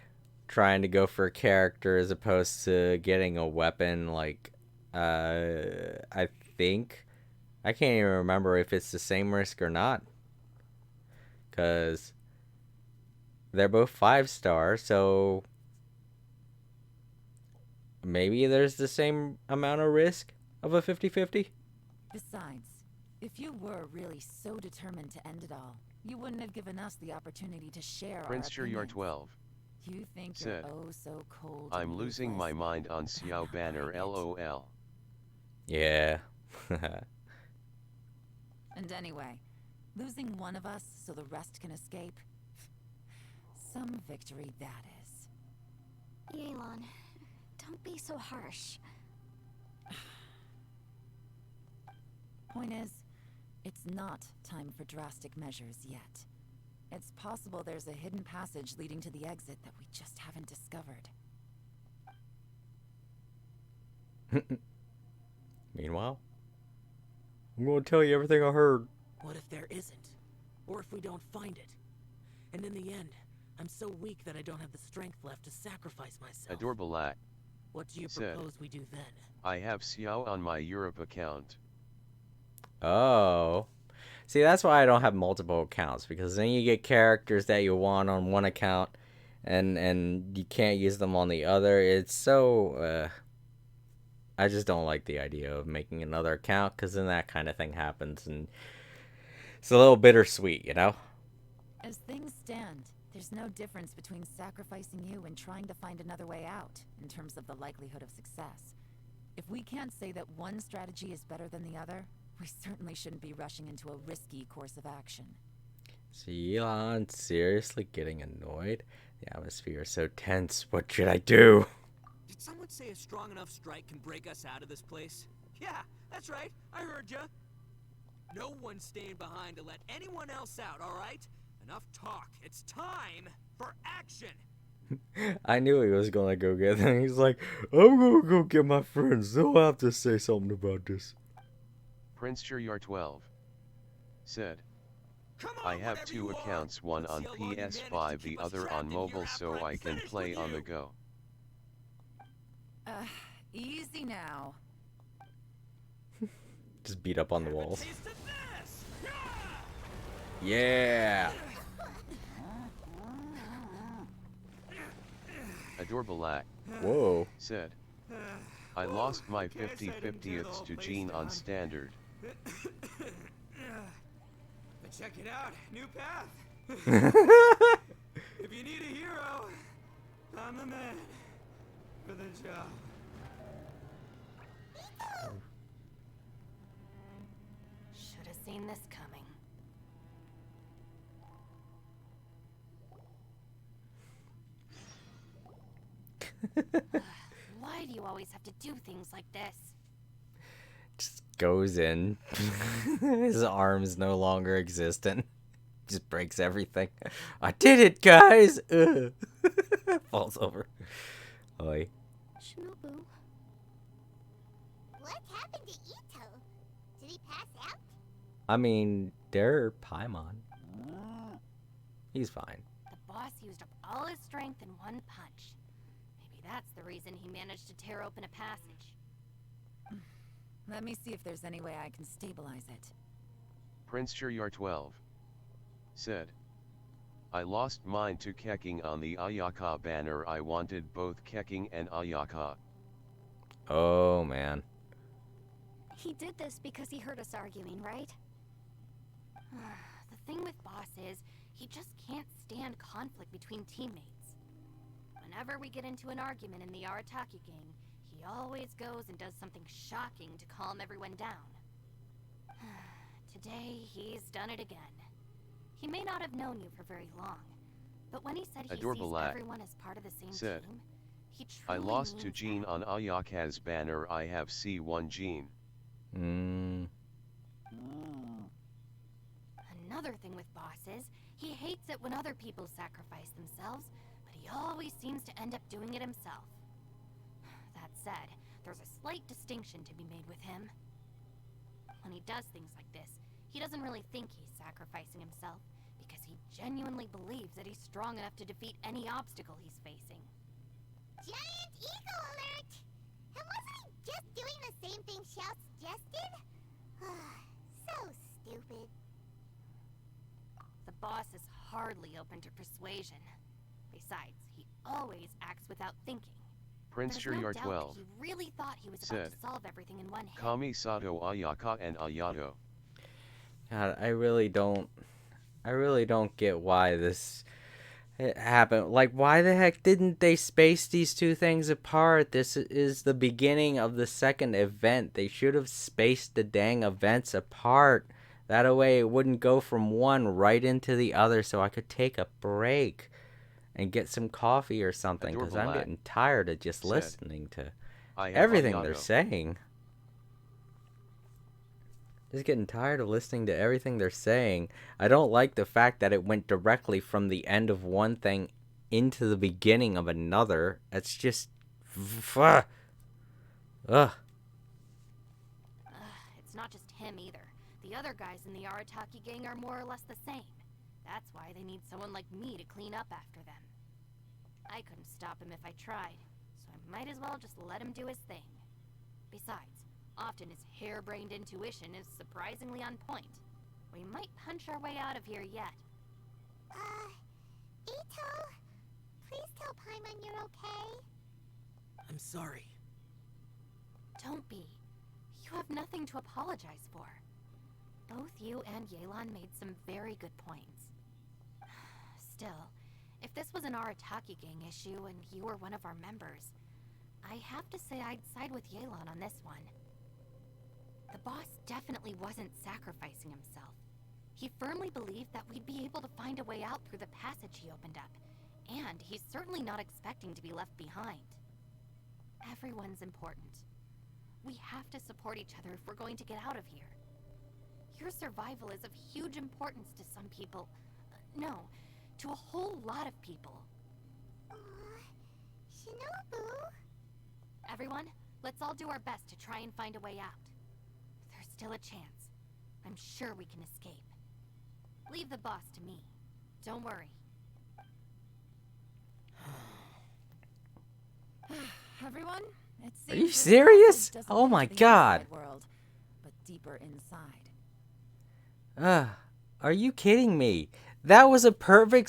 trying to go for a character as opposed to getting a weapon. Like, I think I can't even remember if it's the same risk or not, because they're both 5-star, so maybe there's the same amount of risk of a 50-50. Besides, if you were really so determined to end it all, you wouldn't have given us the opportunity to share Prince our Sure opinions. 12 You think said, you're oh so cold. I'm and losing my ruthless, mind on but I'm Xiao not Banner buying it. LOL. Yeah. And anyway, losing one of us so the rest can escape. Some victory that is. Yelan, don't be so harsh. Point is, It's not time for drastic measures yet. It's possible there's a hidden passage leading to the exit that we just haven't discovered. Meanwhile, I'm gonna tell you everything I heard. What if there isn't? Or if we don't find it? And in the end, I'm so weak that I don't have the strength left to sacrifice myself. Adorbalak What do you said, propose we do then? I have Xiao on my Europe account. Oh. See, that's why I don't have multiple accounts, because then you get characters that you want on one account and you can't use them on the other. It's so I just don't like the idea of making another account, because then that kind of thing happens, and it's a little bittersweet, you know? As things stand, there's no difference between sacrificing you and trying to find another way out, in terms of the likelihood of success. If we can't say that one strategy is better than the other, we certainly shouldn't be rushing into a risky course of action. See, Elon, seriously getting annoyed? The atmosphere is so tense. What should I do? Did someone say a strong enough strike can break us out of this place? Yeah, that's right. I heard ya. No one's staying behind to let anyone else out, all right? Enough talk. It's time for action. I knew he was gonna go get them. He's like, I'm gonna go get my friends. They'll have to say something about this. Prince Shiryar 12 said, I have two accounts, one on PS5, the other on mobile, so I can play on the go. Easy now. Just beat up on the walls. Yeah. Adorbalak Whoa. said, I lost my 50/50ths to Gene on standard. But check it out, new path. If you need a hero, I'm the man for the job. Should have seen this coming. Why do you always have to do things like this? Just goes in. His arm's no longer existent. Just breaks everything. I did it, guys! Ugh. Falls over. Oi. Shinobu. What happened to Ito? Did he pass out? I mean, they're Paimon. He's fine. The boss used up all his strength in one punch. Maybe that's the reason he managed to tear open a passage. Let me see if there's any way I can stabilize it. Prince Shiryar 12 said, I lost mine to Keking on the Ayaka banner. I wanted both Keking and Ayaka. Oh, man. He did this because he heard us arguing, right? The thing with Boss is, he just can't stand conflict between teammates. Whenever we get into an argument in the Arataki gang, he always goes and does something shocking to calm everyone down. Today, he's done it again. He may not have known you for very long, but when he said he sees everyone as part of the same said, team, he truly I lost to means Gene that. on Ayaka's banner. I have C1 Gene. Another thing with Boss is, he hates it when other people sacrifice themselves, but he always seems to end up doing it himself. That said, there's a slight distinction to be made with him. When he does things like this, he doesn't really think he's sacrificing himself, because he genuinely believes that he's strong enough to defeat any obstacle he's facing. Giant eagle alert! And wasn't he just doing the same thing Xiao suggested? So stupid. The boss is hardly open to persuasion. Besides, he always acts without thinking. Prince There's no Shiryar doubt 12 that he really thought he was said, about to solve everything in one hit. Kami Sato Ayaka and Ayato. God, I really don't get why this happened. Like, why the heck didn't they space these two things apart? This is the beginning of the second event. They should have spaced the dang events apart. That way it wouldn't go from one right into the other, so I could take a break and get some coffee or something, because I'm getting tired of just listening to everything they're saying. Just getting tired of listening to everything they're saying. I don't like the fact that it went directly from the end of one thing into the beginning of another. It's just... Ugh. It's not just him either. The other guys in the Arataki gang are more or less the same. That's why they need someone like me to clean up after them. I couldn't stop him if I tried, so I might as well just let him do his thing. Besides, often his harebrained intuition is surprisingly on point. We might punch our way out of here yet. Ito? Please tell Paimon you're okay. I'm sorry. Don't be. You have nothing to apologize for. Both you and Yelan made some very good points. Still, if this was an Arataki gang issue and you were one of our members, I have to say I'd side with Yelan on this one. The boss definitely wasn't sacrificing himself. He firmly believed that we'd be able to find a way out through the passage he opened up, and he's certainly not expecting to be left behind. Everyone's important. We have to support each other if we're going to get out of here. Your survival is of huge importance to some people. No, to a whole lot of people. Shinobu? Everyone, let's all do our best to try and find a way out. There's still a chance. I'm sure we can escape. Leave the boss to me. Don't worry. Everyone, it Are you seems this serious? passage doesn't Oh lead my to the god. outside world, but deeper inside. Are you kidding me? That was a perfect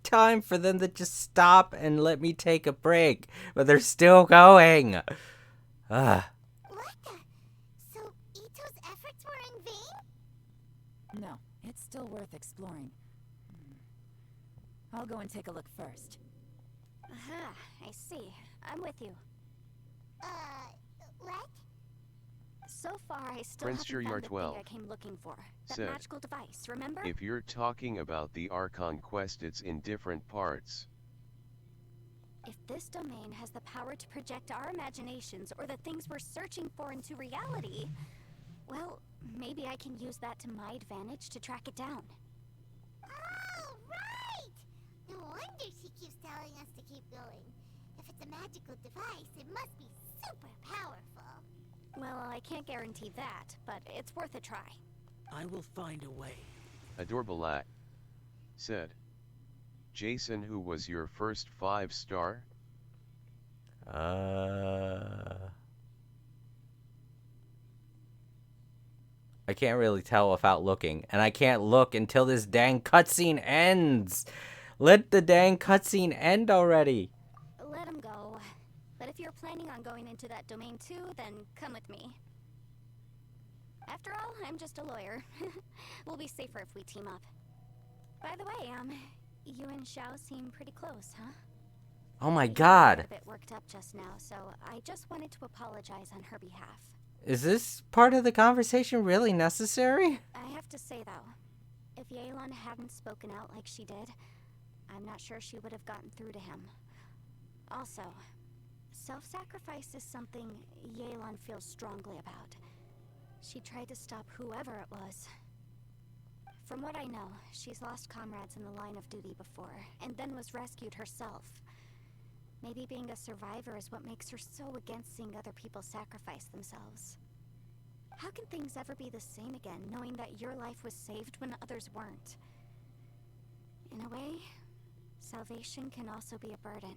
time for them to just stop and let me take a break, but they're still going. What the? So Ito's efforts were in vain? No, it's still worth exploring. I'll go and take a look first. Aha, I see. I'm with you. What? So far, I still Prince haven't found the thing 12 I came looking for. That said, magical device, remember? If you're talking about the Archon quest, it's in different parts. If this domain has the power to project our imaginations or the things we're searching for into reality, well, maybe I can use that to my advantage to track it down. Oh, right! No wonder she keeps telling us to keep going. If it's a magical device, it must be super powerful. Well, I can't guarantee that, but it's worth a try. I will find a way. Adorbalat said, Jason, who was your first 5-star? I can't really tell without looking, and I can't look until this dang cutscene ends. Let the dang cutscene end already. Let him go. But if you're planning on going into that domain too, then come with me. After all, I'm just a lawyer. We'll be safer if we team up. By the way, you and Xiao seem pretty close, huh? Oh my I got god. a bit worked up just now, so I just wanted to apologize on her behalf. Is this part of the conversation really necessary? I have to say though, if Yelan hadn't spoken out like she did, I'm not sure she would have gotten through to him. Also, self-sacrifice is something Yelan feels strongly about. She tried to stop whoever it was. From what I know, she's lost comrades in the line of duty before, and then was rescued herself. Maybe being a survivor is what makes her so against seeing other people sacrifice themselves. How can things ever be the same again, knowing that your life was saved when others weren't? In a way, salvation can also be a burden.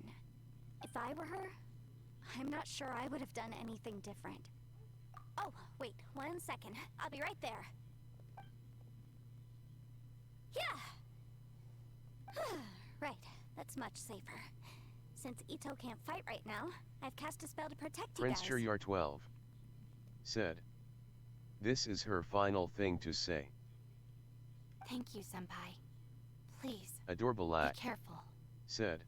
If I were her, I'm not sure I would have done anything different. Oh, wait, 1 second. I'll be right there. Yeah! Right, that's much safer. Since Ito can't fight right now, I've cast a spell to protect you Prince guys. 12 said, this is her final thing to say. Thank you, Senpai. Please, Adorbalat be careful. said,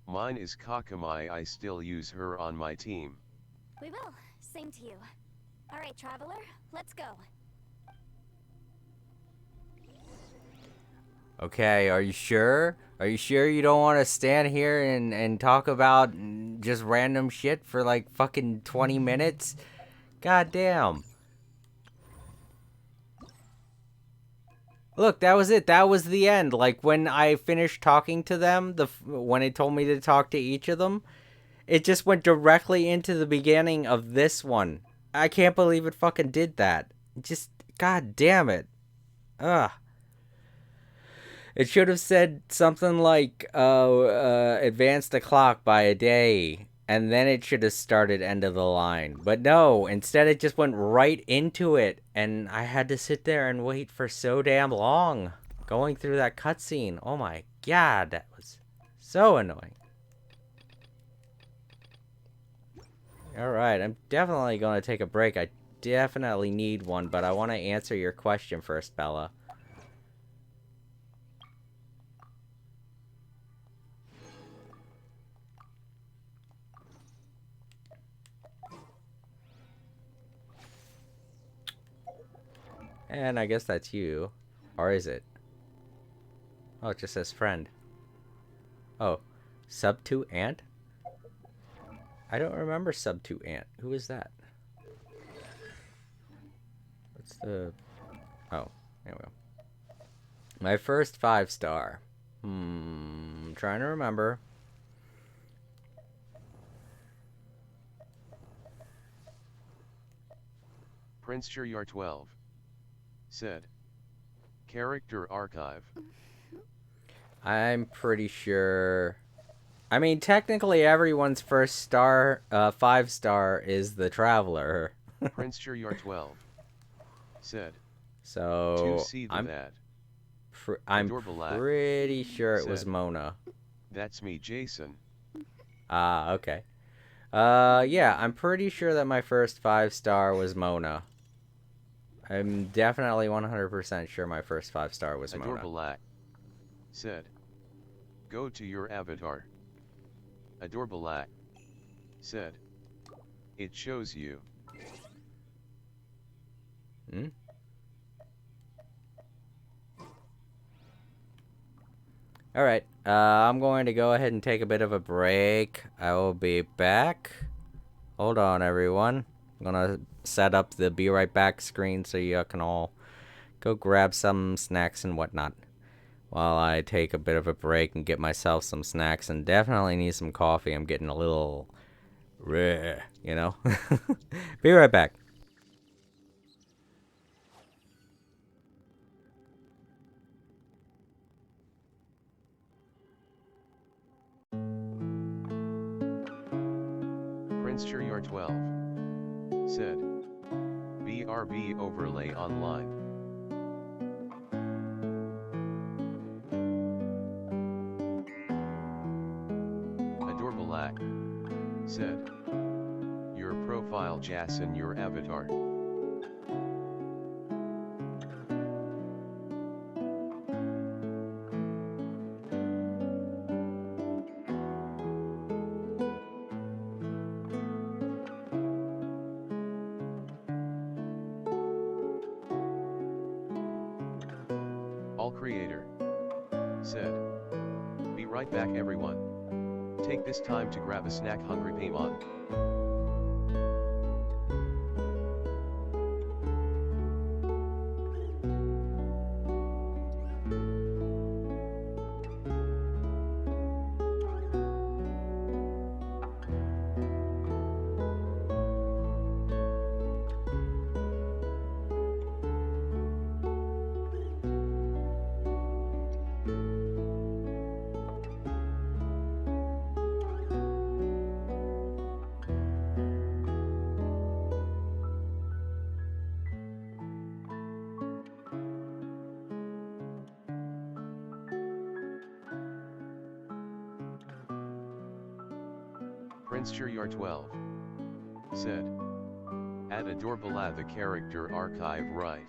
mine is Kakamai, I still use her on my team. We will. Same to you. Alright, Traveler, let's go. Okay, are you sure? Are you sure you don't want to stand here and talk about just random shit for like fucking 20 minutes? God damn. Look, that was it. That was the end. Like when I finished talking to them, when it told me to talk to each of them, it just went directly into the beginning of this one. I can't believe it fucking did that. Just god damn it. Ugh. It should have said something like advance the clock by a day, and then it should have started end of the line. But no, instead it just went right into it, and I had to sit there and wait for so damn long going through that cutscene. Oh my god, that was so annoying. Alright, I'm definitely going to take a break. I definitely need one, but I want to answer your question first, Bella. And I guess that's you. Or is it? Oh, it just says friend. Oh, Sub 2 Ant? I don't remember Sub 2 Ant. Who is that? What's the... Oh, there we go. My first 5-star. I'm trying to remember. Prince Cheryar 12 said, Character Archive. I'm pretty sure... I mean, technically everyone's first star, 5-star is the Traveler. Prince Cheryar 12 said, So, to see the that. I'm pretty sure it was Mona. That's me, Jason. Ah, okay. Yeah, I'm pretty sure that my first 5-star was Mona. I'm definitely 100% sure my first 5-star was Mona. Adorable said, go to your avatar. Adorable said, it shows you. Hmm? Alright, I'm going to go ahead and take a bit of a break. I will be back. Hold on, everyone. I'm gonna set up the be right back screen so you can all go grab some snacks and whatnot. While I take a bit of a break and get myself some snacks and definitely need some coffee. I'm getting a little rare, you know? Be right back. Prince Cheryar 12 said, BRB overlay online. Adorable said, your profile Jason your avatar. All creator said, be right back everyone. Take this time to grab a snack hungry Paimon. Prince Cheryar 12 said, add Adorable the character archive right.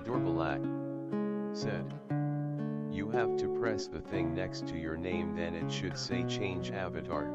Adorbalak, said. You have to press the thing next to your name, then it should say change avatar.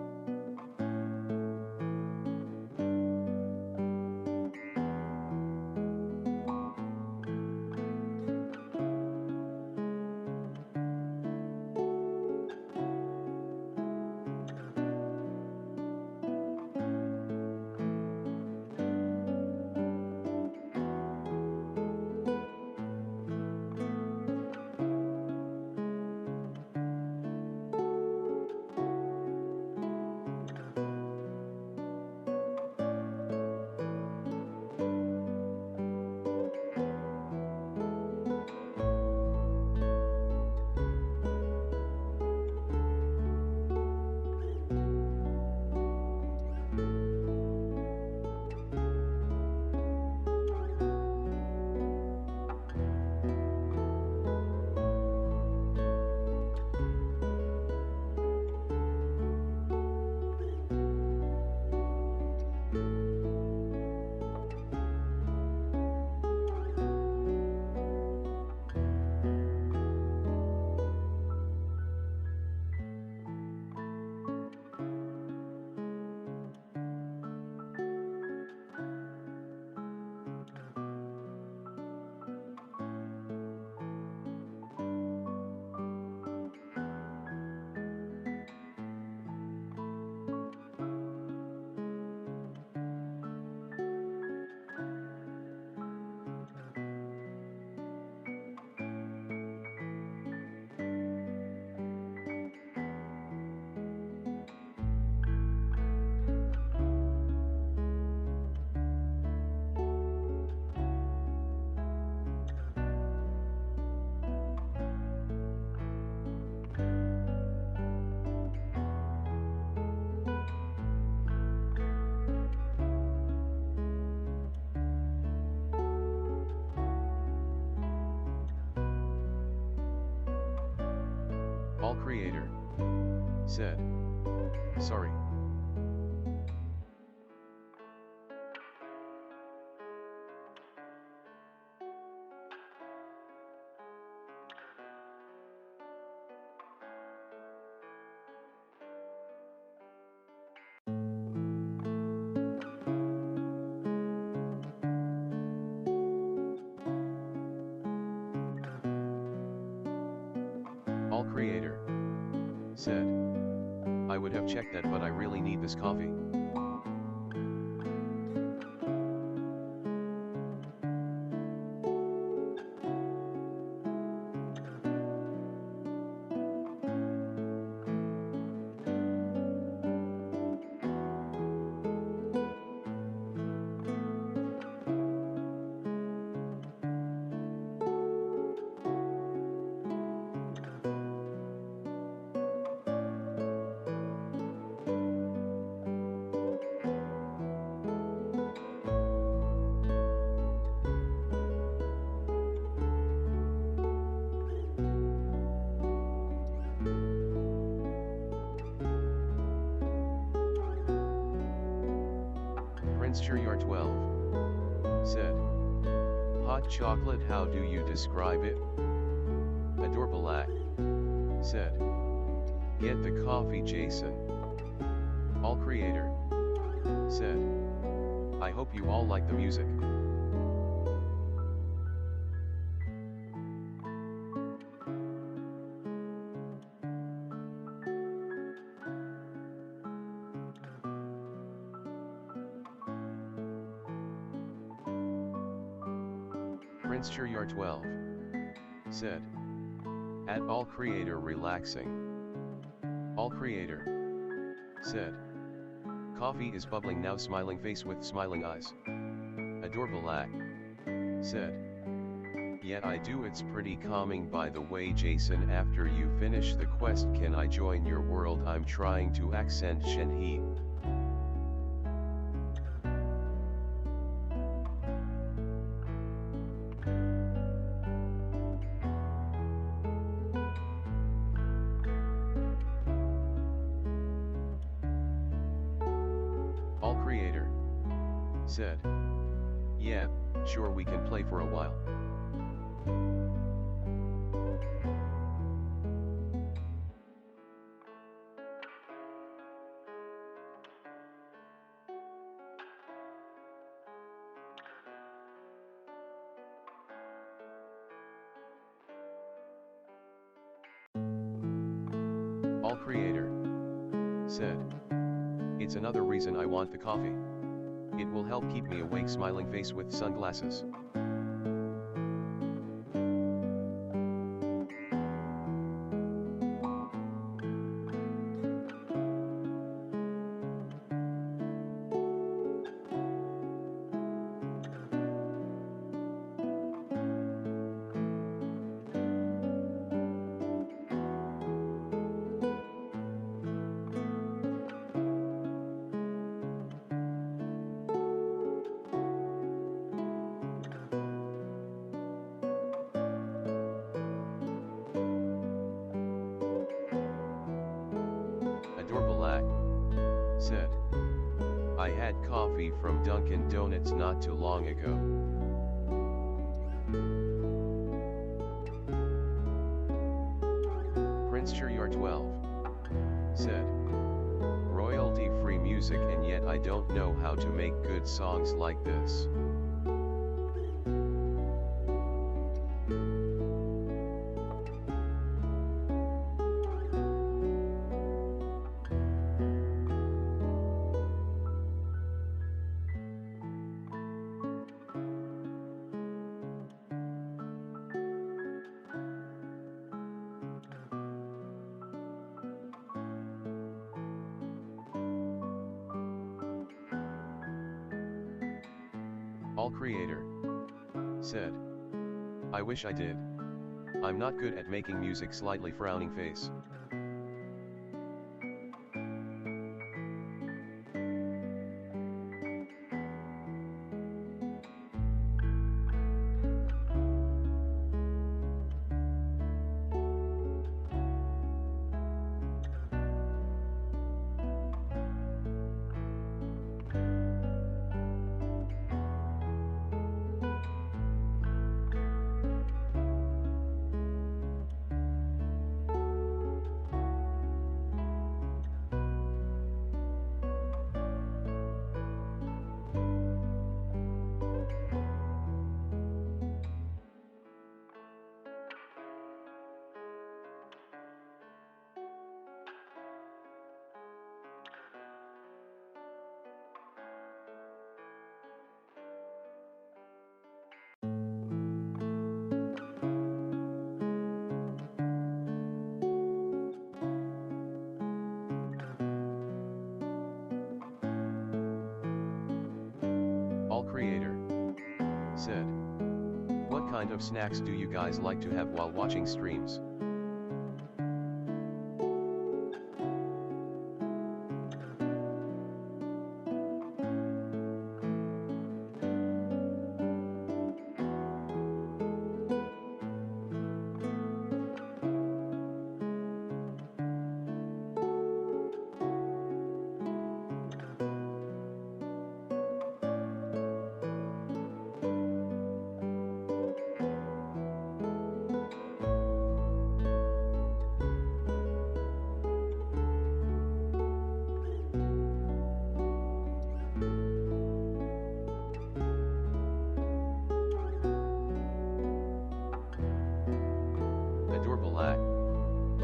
All creator, said. Sorry. All creator, said. I would have checked that, but I really need this coffee. Prince Churyar 12 said. Hot chocolate, how do you describe it? Adorbalak said. Get the coffee, Jason. All creator said. I hope you all like the music. Prince Churyar 12 said. At all creator relaxing. All creator said. Coffee is bubbling now, smiling face with smiling eyes. Adorbalak said. Yet I do, it's pretty calming. By the way, Jason, after you finish the quest, can I join your world? I'm trying to accent Shenhe. All creator said. Yeah, sure, we can play for a while. All creator said. It's another reason I want the coffee. It will help keep me awake, smiling face with sunglasses. Adorable said. I had coffee from Dunkin' Donuts not too long ago. Prince Sure You're 12 said. Royalty-free music, and yet I don't know how to make good songs like this. All creator said. I wish I did. I'm not good at making music, slightly frowning face. All creator said. What kind of snacks do you guys like to have while watching streams?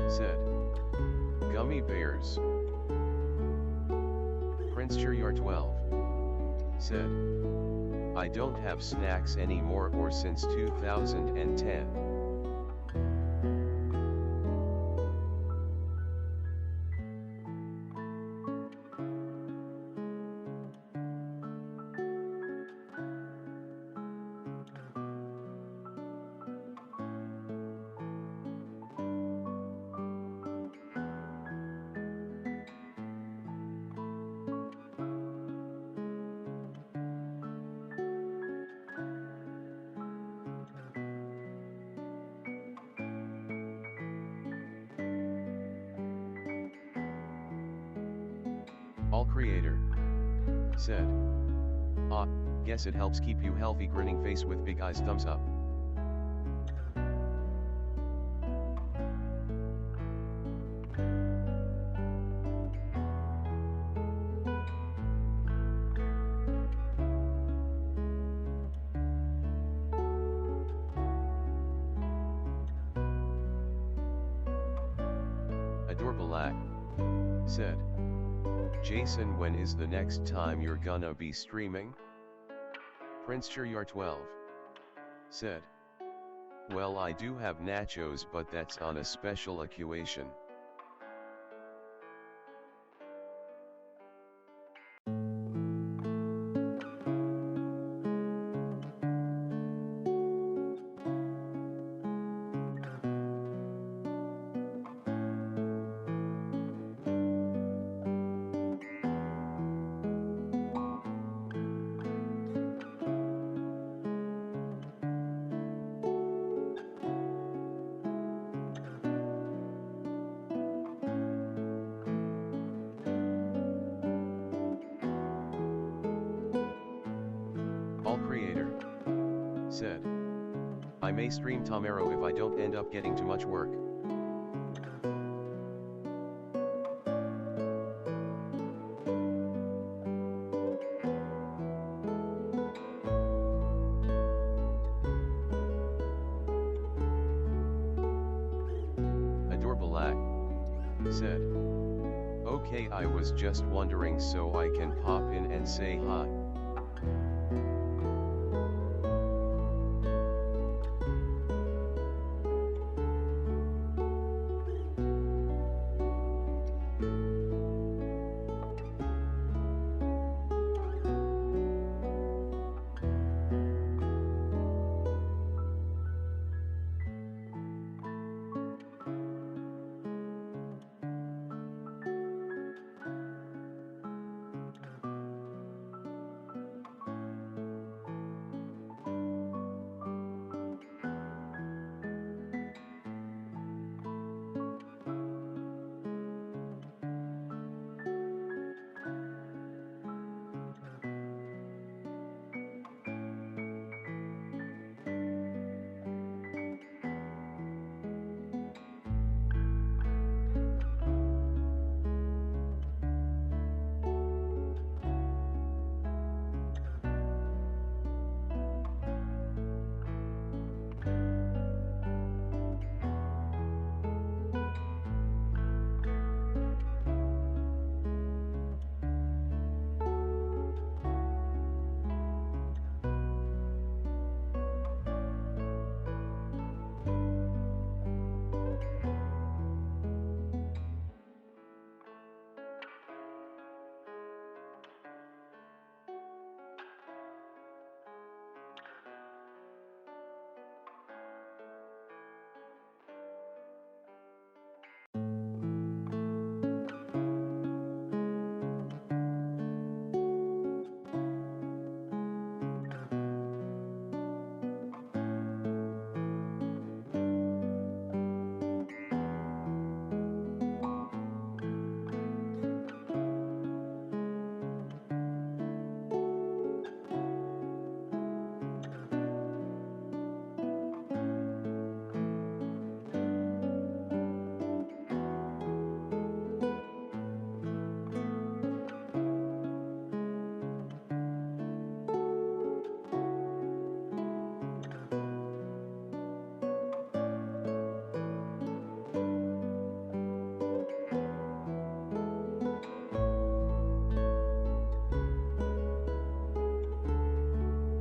Said. Gummy bears. Prince Sure You're 12 said. I don't have snacks anymore or since 2010. All creator said. Guess it helps keep you healthy, grinning face with big eyes, thumbs up. Adorbalak said. Jason, when is the next time you're gonna be streaming? Prince Shuryar 12 said. Well, I do have nachos, but that's on a special occasion. All Creator said. I may stream tomorrow if I don't end up getting too much work. Adorbalak said. Okay, I was just wondering so I can pop in and say hi.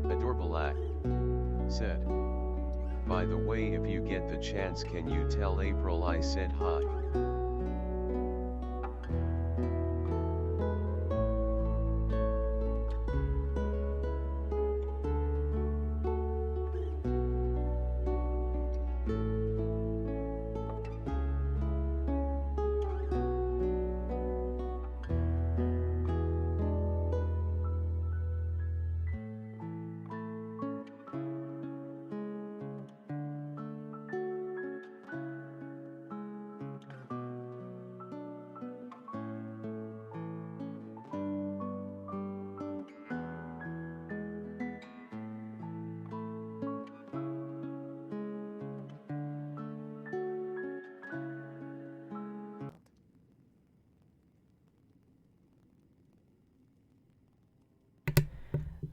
Adorbalak said. By the way, if you get the chance, can you tell April I said hi?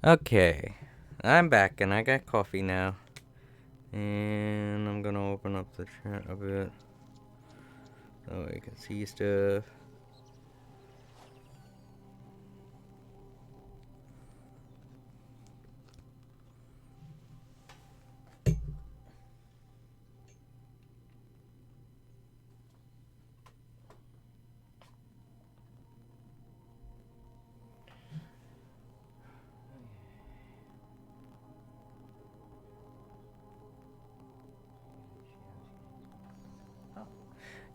Okay, I'm back and I got coffee now. And I'm gonna open up the chat a bit. Oh, you can see stuff.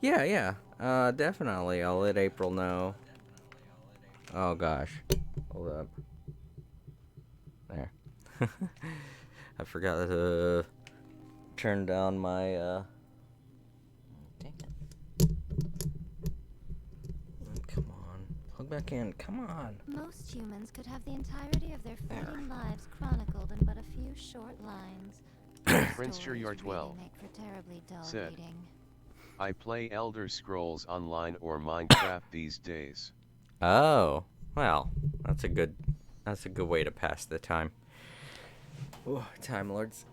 Yeah, yeah. Definitely. I'll let April know. Oh gosh. Hold up. There. I forgot to turn down my dang it. Come on. Plug back in. Come on. Most humans could have the entirety of their fleeting lives chronicled in but a few short lines. Prince Stories Shuryar really 12 make for terribly dull said, reading. I play Elder Scrolls Online or Minecraft these days. Oh. Well, that's a good way to pass the time. Oh, Time Lords.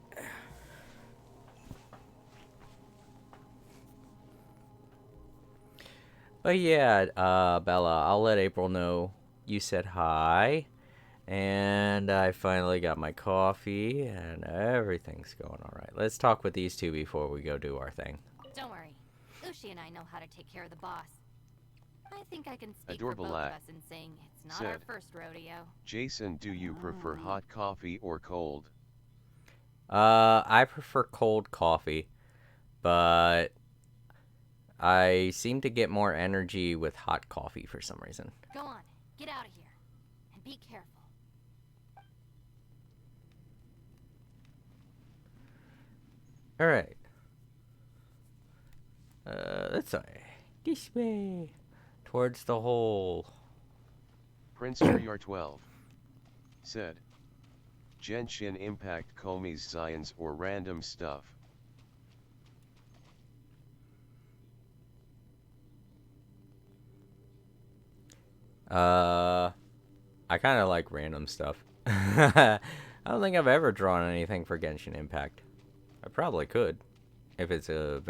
But yeah, Bella, I'll let April know you said hi. And I finally got my coffee, and everything's going all right. Let's talk with these two before we go do our thing. Don't worry. Ushi and I know how to take care of the boss. I think I can speak for Adorable both of Lad us in saying it's not our said, first rodeo. Jason, do you prefer hot coffee or cold? I prefer cold coffee, but I seem to get more energy with hot coffee for some reason. Go on, get out of here. And be careful. Alright. This way. This way. Towards the hole. Prince Shuryar 12 said, Genshin Impact Komi's science or random stuff. I kind of like random stuff. I don't think I've ever drawn anything for Genshin Impact. I probably could, if it's a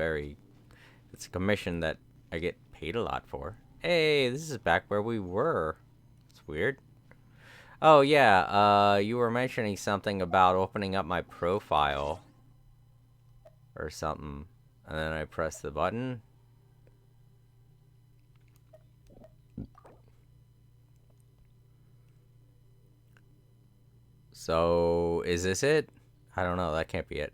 commission that I get paid a lot for. Hey, this is back where we were. It's weird. Oh yeah, you were mentioning something about opening up my profile or something, and then I pressed the button. So, is this it? I don't know, that can't be it.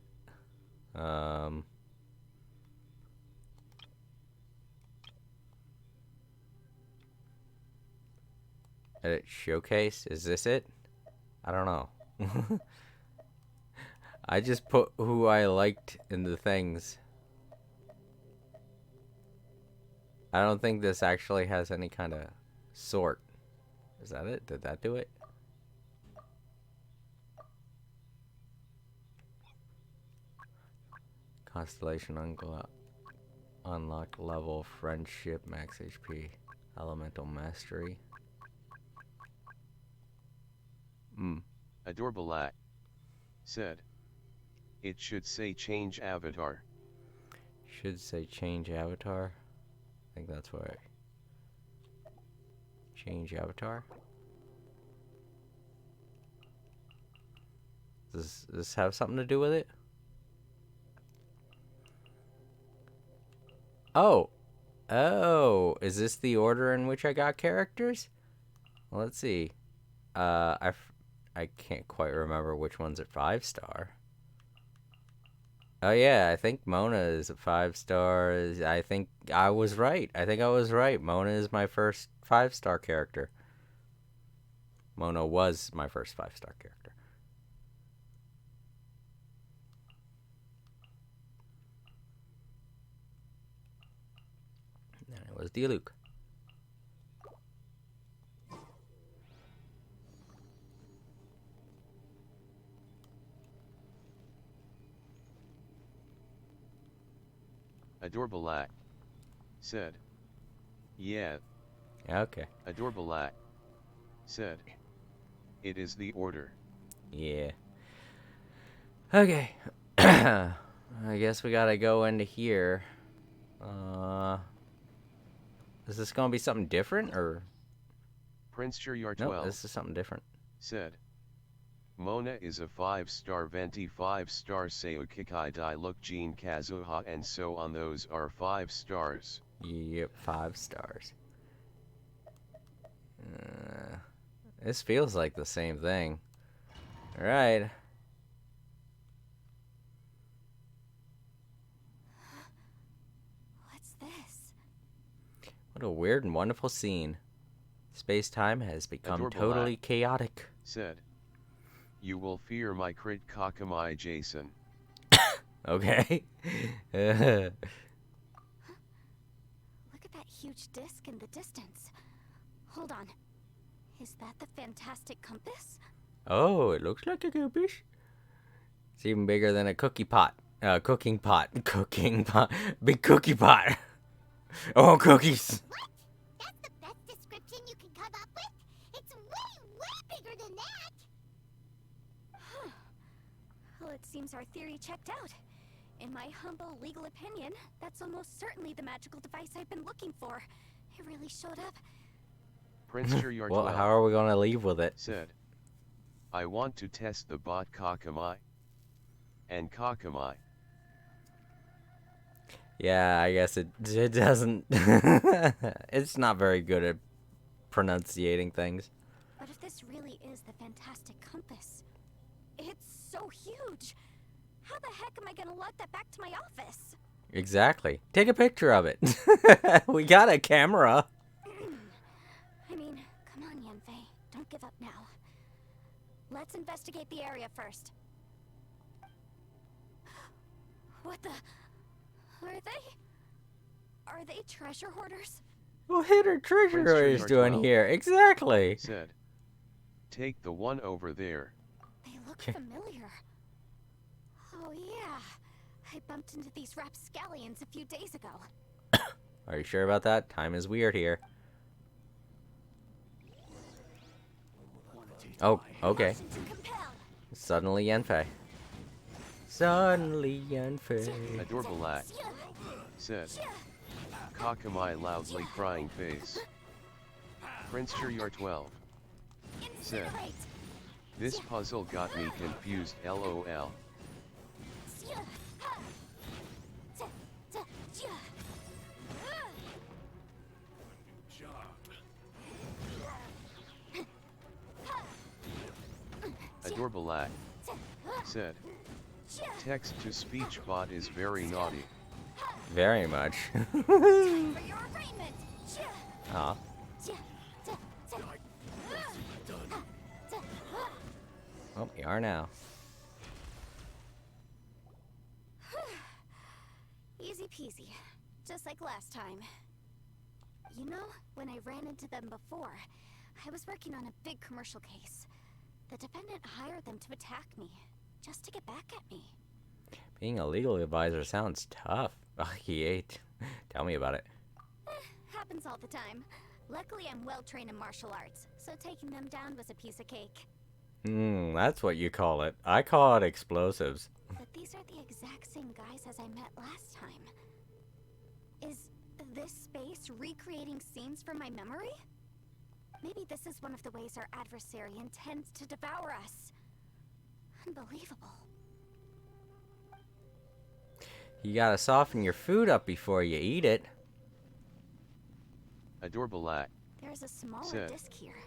Edit showcase, is this it? I don't know. I just put who I liked in the things. I don't think this actually has any kind of sort. Is that it? Did that do it? Constellation unlock level, friendship, max HP, elemental mastery. Adorable Lad said, it should say change avatar. Should say change avatar. I think that's why. Change avatar. Does this have something to do with it? Oh. Oh, is this the order in which I got characters? Well, let's see. I can't quite remember which one's a 5-star. Oh yeah, I think Mona is a 5-star. I think I was right. Mona is my first 5-star character. Mona was my first 5-star character. And it was Diluc. Adorable Lad said, yeah. Okay. Adorable Lad said, it is the order. Yeah. Okay. I guess we gotta go into here. Is this gonna be something different, or Prince Churyar no? 12 This is something different. said, Mona is a 5-star venti 5-star Seokikai Dai Look Jean Kazuha and so on, those are 5 stars. Yep, 5 stars. This feels like the same thing. Alright. What's this? What a weird and wonderful scene. Space-time has become Adorable totally lad. chaotic. Said, you will fear my crit Kakamai Jason. Okay. Look at that huge disc in the distance. Hold on. Is that the fantastic compass? Oh, it looks like a compass. It's even bigger than a cookie pot. Cooking pot. Cooking pot. Big cookie pot. Oh, cookies. What? That's the best description you can come up with? It's way bigger than that! Well, it seems our theory checked out. In my humble legal opinion, that's almost certainly the magical device I've been looking for. It really showed up. Prince Churyar Well, 12 how are we gonna leave with it? said, I want to test the bot Kakamai. And Kakamai. Yeah, I guess it doesn't. It's not very good at pronunciating things. But if this really is the fantastic compass, it's so huge. How the heck am I gonna lug that back to my office? Exactly. Take a picture of it. We got a camera. I mean, come on, Yanfei. Don't give up now. Let's investigate the area first. What the? Are they treasure hoarders? What hitter treasure Prince is Churyar doing 12 here? Exactly. said, take the one over there. They look familiar. Oh yeah, I bumped into these rapscallions a few days ago. Are you sure about that? Time is weird here. Oh, okay. Motion to compel. Suddenly Yanfei. Suddenly Yanfei. Adorable lad. Said, Kakamai loudly crying face. Prince Churyar 12 said, Incinerate. this puzzle got me confused, lol. Adorable lad said, text-to-speech bot is very naughty. Very much. For your arraignment. Aw. Well, we are now. Easy peasy. Just like last time. You know, when I ran into them before, I was working on a big commercial case. The defendant hired them to attack me, just to get back at me. Being a legal advisor sounds tough. Ugh, he ate. Tell me about it. Happens all the time. Luckily, I'm well trained in martial arts, so taking them down was a piece of cake. That's what you call it. I call it explosives. But these are the exact same guys as I met last time. Is this space recreating scenes from my memory? Maybe this is one of the ways our adversary intends to devour us. Unbelievable. You gotta soften your food up before you eat it. Adorable lad. There's a smaller Said, disc here.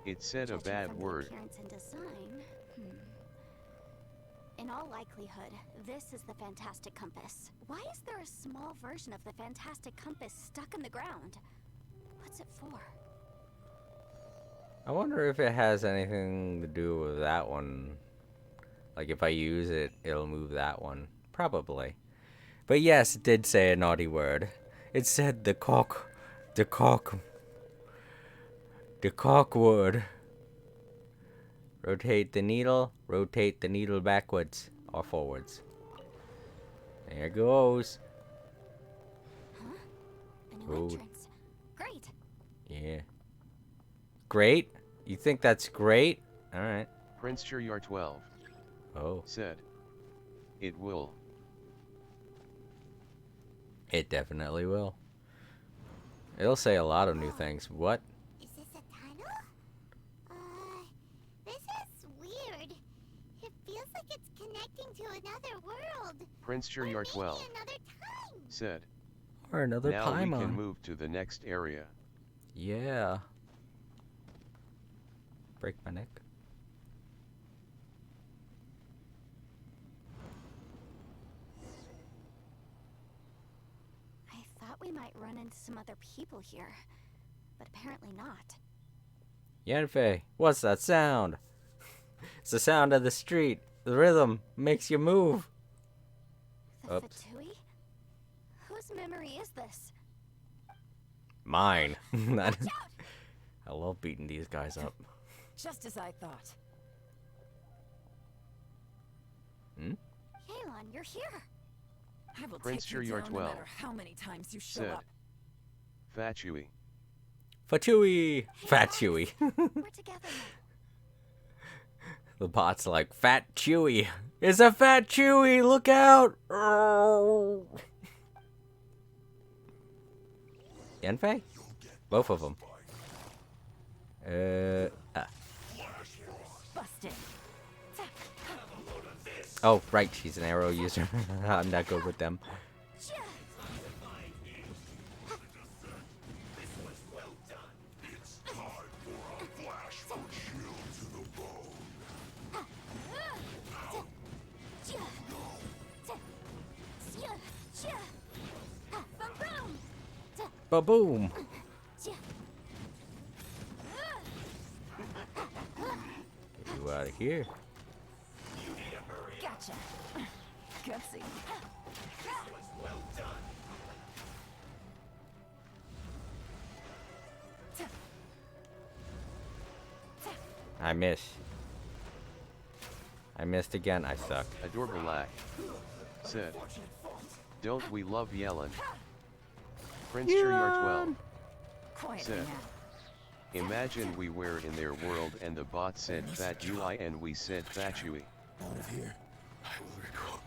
it said a Judging bad from the word. appearance and design, in all likelihood, this is the fantastic compass. Why is there a small version of the fantastic compass stuck in the ground? What's it for? I wonder if it has anything to do with that one. Like if I use it, it'll move that one. Probably. But yes, it did say a naughty word. It said the cock word. Rotate the needle backwards or forwards. There it goes. Huh? A new Ooh. entrance. Great. Yeah. Great? You think that's great? Alright. Prince Churyar 12 Oh. said, it will. It definitely will. It'll say a lot of new things. What? Is this a tunnel? This is weird. It feels like it's connecting to another world. Prince Or You're maybe 12 another time. said, Or another now we can Paimon. move to the next area. Yeah. Break my neck. I thought we might run into some other people here, but apparently not. Yanfei, what's that sound? It's the sound of the street. The rhythm makes you move. The Oops. Fatui? Whose memory is this? Mine. Watch out! I love beating these guys up. Just as I thought. Hmm? Yelan, you're here. I will Prince take you You're down no 12 matter how many times you show said, up. Fat Chewy. Fatui! Fat Chewy. We're together now. The bot's like, Fat Chewy. It's a Fat Chewy! Look out! Oh. Yanfei? Both of them. Busted. Oh, right, she's an arrow user. I'm not good with them. Ba-boom! Get you out of here. Gotcha. Gutsy. I miss. I missed again. I suck. Adorbalak said, don't we love Yellen? Prince You're 12 Quiet said, now. imagine we were in their world and the bot said Fat UI and we said Fat Chewy. Out of here. I will record.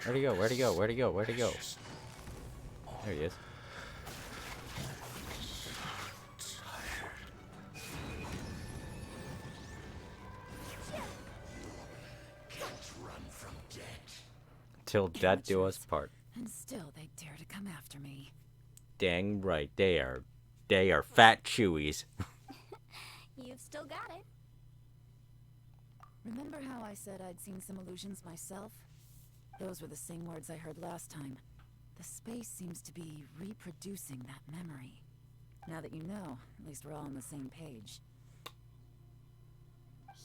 Where'd he go? Where'd he go? Where'd he go? Where'd he go? There he is. Till death do us part. And still they dare to come after me. Dang right, they are Fat Chewies. You've still got it. Remember how I said I'd seen some illusions myself? Those were the same words I heard last time. The space seems to be reproducing that memory. Now that you know, at least we're all on the same page.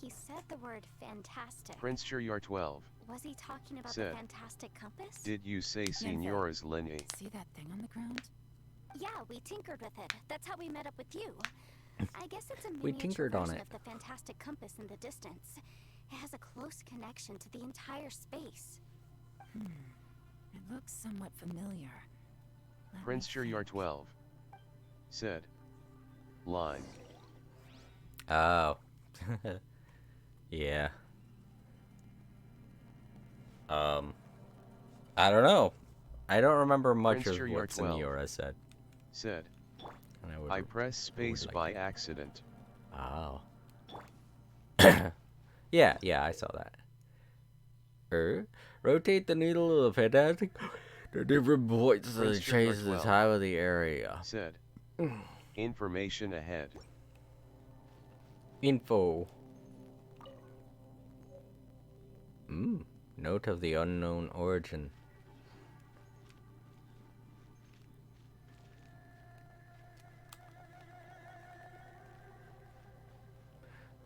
He said the word fantastic. Prince You're 12 Was he talking about said, the fantastic compass? did you say Signora's Lenny? See that thing on the ground? Yeah, we tinkered with it. That's how we met up with you. I guess it's a We miniature tinkered on version it. of the fantastic compass in the distance. It has a close connection to the entire space. It looks somewhat familiar. Let me Prince You're think. 12 said, line. Oh. Yeah. I don't know. I don't remember much Prince of You're what 12 Senora said. Said, And I would I pressed space like by to. accident. Oh. Yeah, I saw that. Rotate the needle of the fantastic to different points to Prince change You're the 12 time of the area. Said, information ahead. Info. Note of the unknown origin.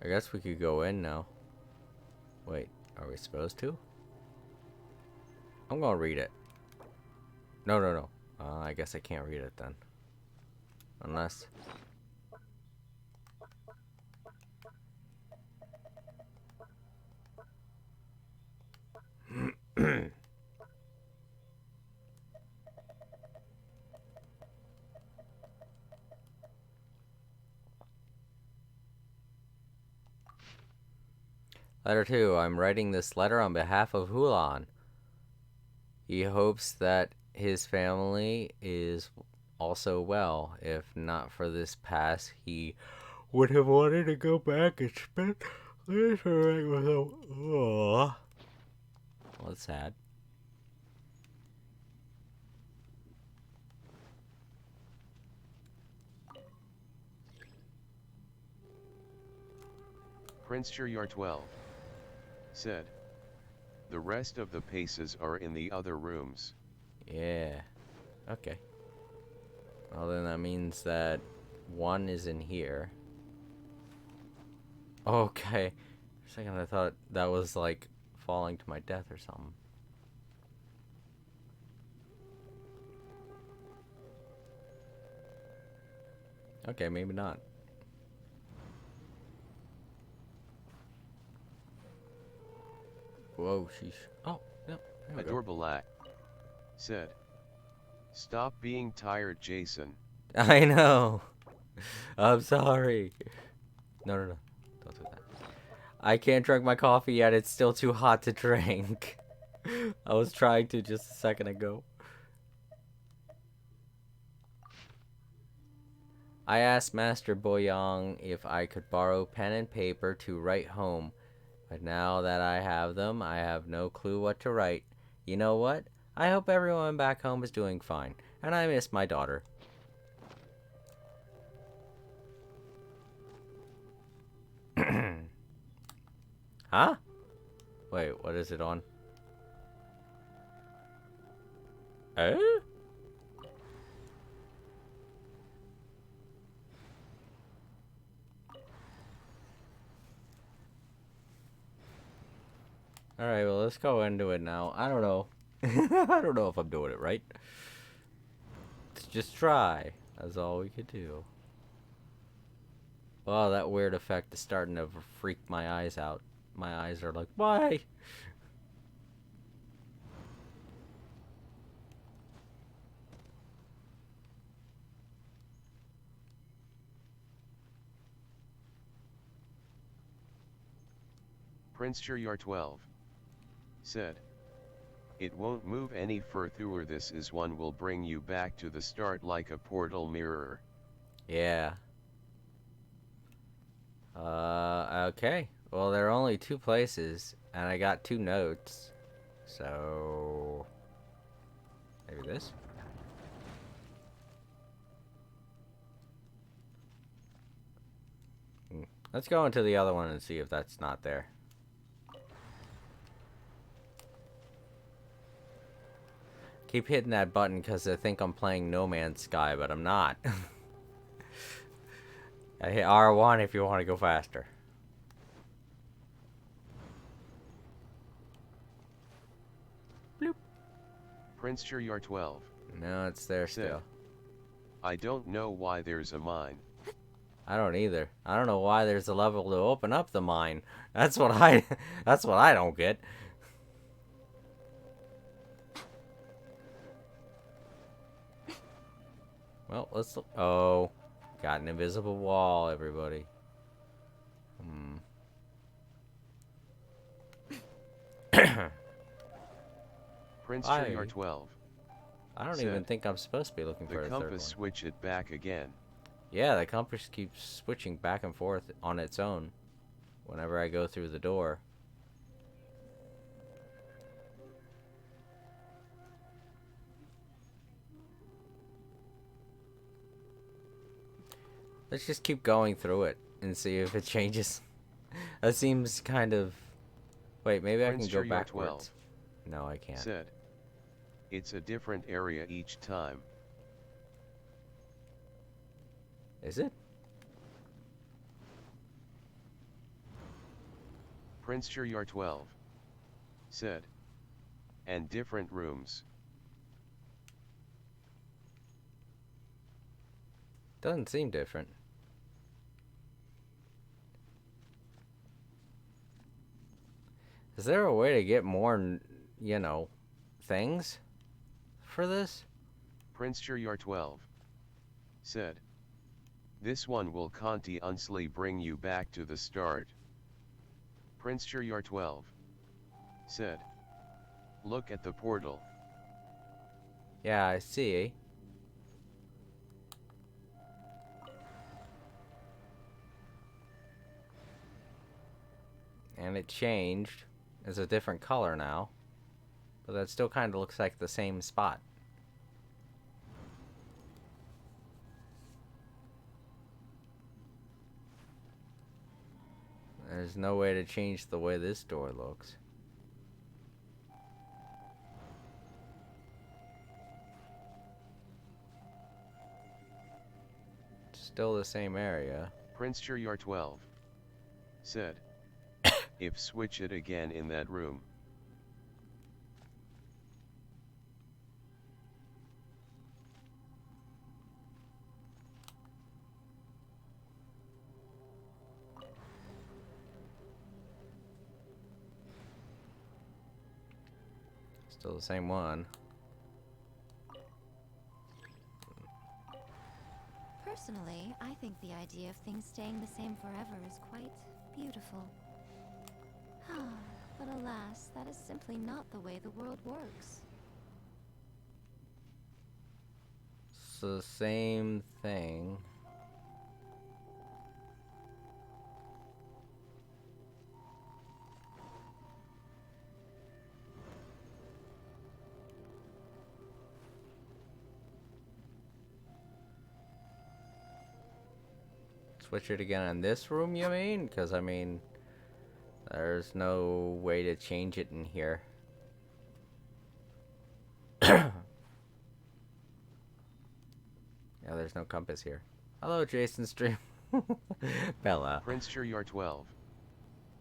I guess we could go in now. Wait, are we supposed to? I'm gonna read it. No. I guess I can't read it then. Unless... Letter 2. I'm writing this letter on behalf of Hulan. He hopes that his family is also well. If not for this pass, he would have wanted to go back and spend this night with him. Well, that's sad. Prince Shiryar 12 said, "The rest of the paces are in the other rooms." Yeah. Okay. Well, then that means that one is in here. Okay. For a second I thought that was like falling to my death or something. Okay, maybe not. Whoa, sheesh. Oh, yep. There we go. Adorbalak said, "Stop being tired, Jason." I know. I'm sorry. No, no, no. Don't do that. I can't drink my coffee yet. It's still too hot to drink. I was trying to just a second ago. I asked Master Boyang if I could borrow pen and paper to write home, but now that I have them, I have no clue what to write. You know what? I hope everyone back home is doing fine, and I miss my daughter. Huh? Wait, what is it on? Eh? Alright, well, let's go into it now. I don't know. I don't know if I'm doing it right. Let's just try. That's all we could do. Wow, that weird effect is starting to freak my eyes out. My eyes are like, why? Prince Shiryar 12 said, "It won't move any further. This is one will bring you back to the start like a portal mirror." Yeah. Okay. Well, there are only 2 places, and I got 2 notes. So... maybe this? Let's go into the other one and see if that's not there. Keep hitting that button because I think I'm playing No Man's Sky, but I'm not. I hit R1 if you want to go faster. Bloop. Prince Shiryar 12 No, it's there said, still. "I don't know why there's a mine." I don't either. I don't know why there's a level to open up the mine. That's what I that's what I don't get. Well, let's look. Oh, got an invisible wall, everybody. Prince Shiryar 12 I don't said, even think I'm supposed to be looking for "The a third one. compass switch it back again." Yeah, the compass keeps switching back and forth on its own whenever I go through the door. Let's just keep going through it and see if it changes. That seems kind of... Wait, maybe I can Prince go Shiryar backwards. No, I can't. said, "It's a different area each time." Is it? Prince Shiryar 12 said, "And different rooms." Doesn't seem different. Is there a way to get more, you know, things for this? Prince Shiryar 12 said, "This one will continuously bring you back to the start." Prince Shiryar 12 said, "Look at the portal." Yeah, I see. And it changed. It's a different color now. But that still kind of looks like the same spot. There's no way to change the way this door looks. Still the same area. Prince Shuryar 12 said, if switch it again in that room. Still the same one. Personally, I think the idea of things staying the same forever is quite beautiful. But alas, that is simply not the way the world works. It's the same thing. Switch it again in this room, you mean? Because, I mean, there's no way to change it in here. Yeah, there's no compass here. Hello, Jason Stream. Bella. Prince Shuryar 12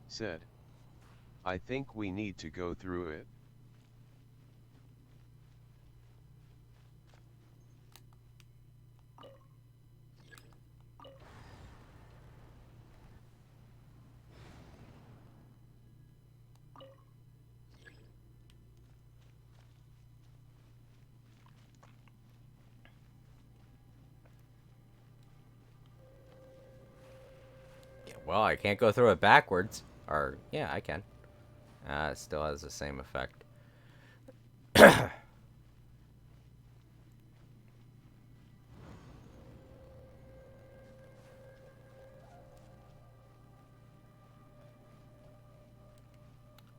said, I think we need to go through it. Well, I can't go through it backwards. Or, yeah, I can. It still has the same effect.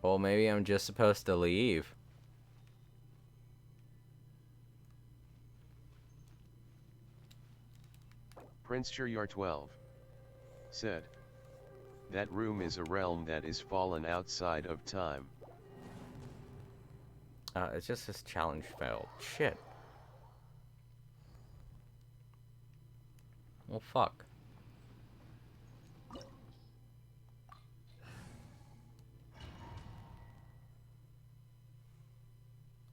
Well, maybe I'm just supposed to leave. Prince Shuryar 12 said, that room is a realm that is fallen outside of time. It's just this challenge failed. Shit. Well, fuck. Do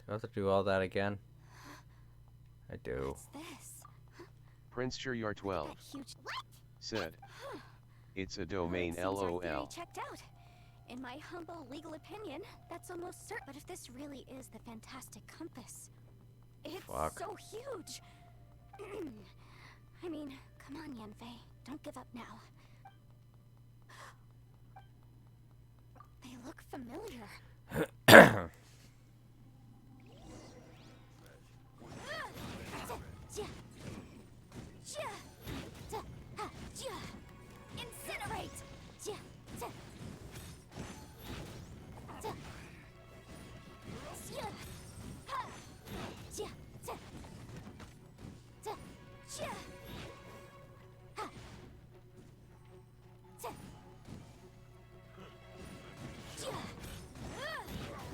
I have to do all that again? I do. What's this? Prince Shuryar 12 That huge... said, it's a domain Seems our theory LOL. checked out. In my humble legal opinion, that's almost certain. But if this really is the fantastic compass, it's Fuck. so huge. I mean, come on, Yanfei. Don't give up now. They look familiar. Incinerate!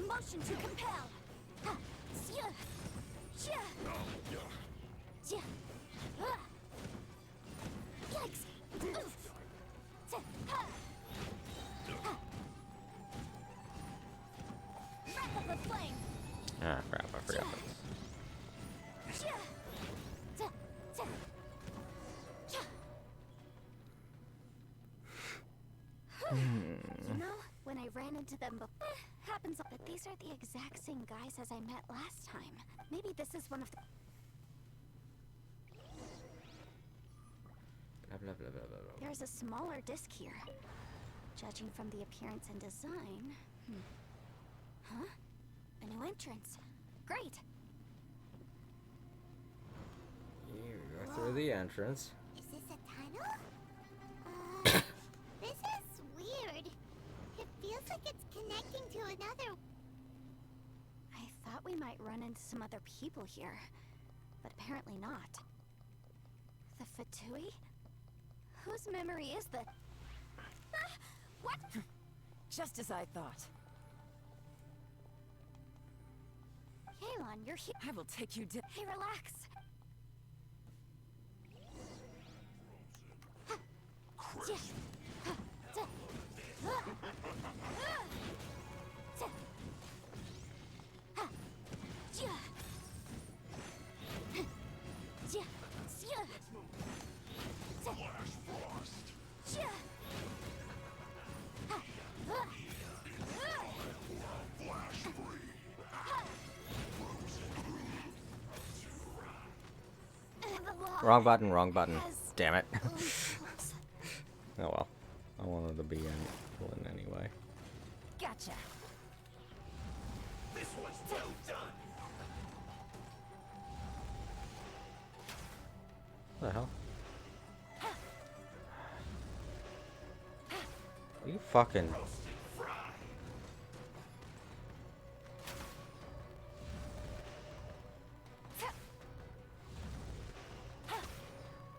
Motion to compel. Yikes! Wrap up the flame. Ah, crap, I forgot this. You know, when I ran into them before, happens that these are the exact same guys as I met last time. Maybe this is one of the... Blah, blah, blah, blah, blah, blah. There's a smaller disc here. Judging from the appearance and design... Huh? A new entrance. Great! to the entrance. Is this a tunnel? This is weird. It feels like it's connecting to another. I thought we might run into some other people here, but apparently not. The Fatui? Whose memory is the... Ah, what? Just as I thought. Kalon, you're here. I will take you down. Hey, relax. Wrong button, wrong button. Damn it. Oh well. I wanted to be in anyway. Gotcha. This was well done. What the hell? You fucking...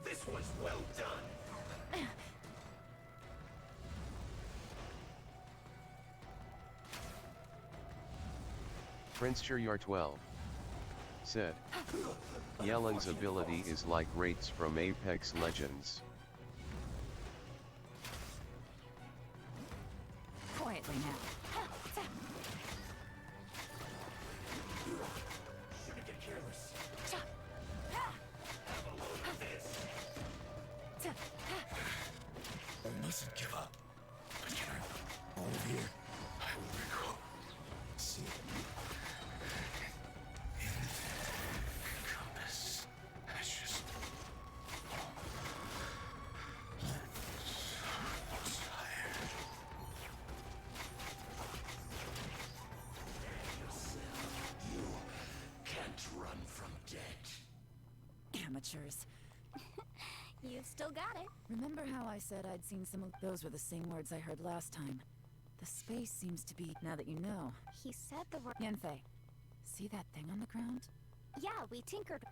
This was well done. Prince Shiryar 12 said, Yelan's ability is like rates from Apex Legends. Quietly now. Shouldn't get careless. Have a look at this. I mustn't give up. But can I all here? I will recall. See. Compass. That's just. Tired. You can't run from death. Amateurs. You've still got it. Remember how I said I'd seen some of those were the same words I heard last time? The space seems to be, now that you know. He said the word... Yanfei, see that thing on the ground? Yeah, we tinkered.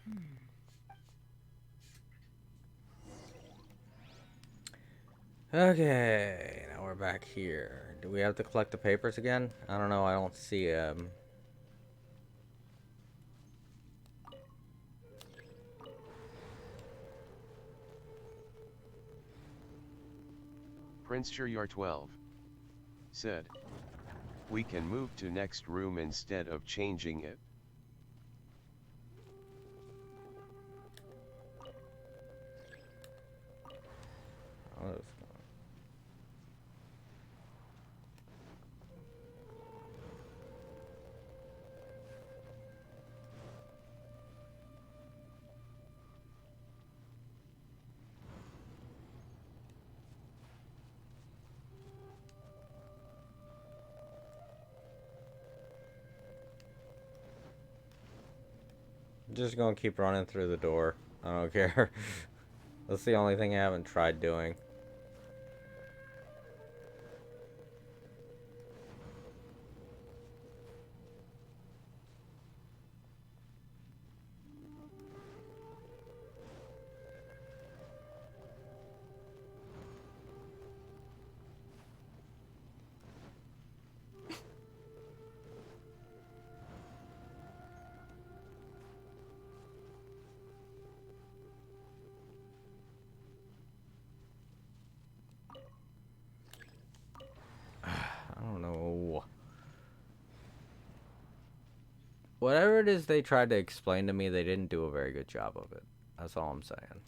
Okay, now we're back here. Do we have to collect the papers again? I don't know, I don't see Prince Shiryar 12 said, we can move to next room instead of changing it. Oh, I'm just gonna keep running through the door. I don't care. That's the only thing I haven't tried doing. I don't know. Whatever it is they tried to explain to me, they didn't do a very good job of it. That's all I'm saying.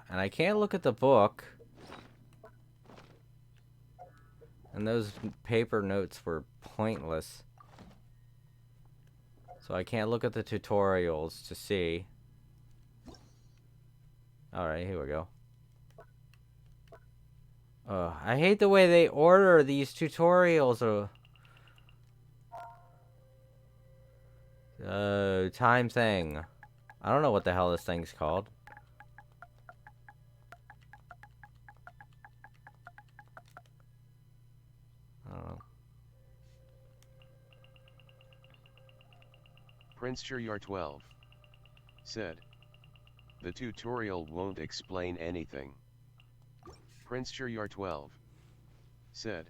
And I can't look at the book. And those paper notes were pointless. So I can't look at the tutorials to see. Alright, here we go. I hate the way they order these tutorials. Time thing. I don't know what the hell this thing's called. don't know. Prince Churyar 12 said, the tutorial won't explain anything. Prince Churyar 12 said,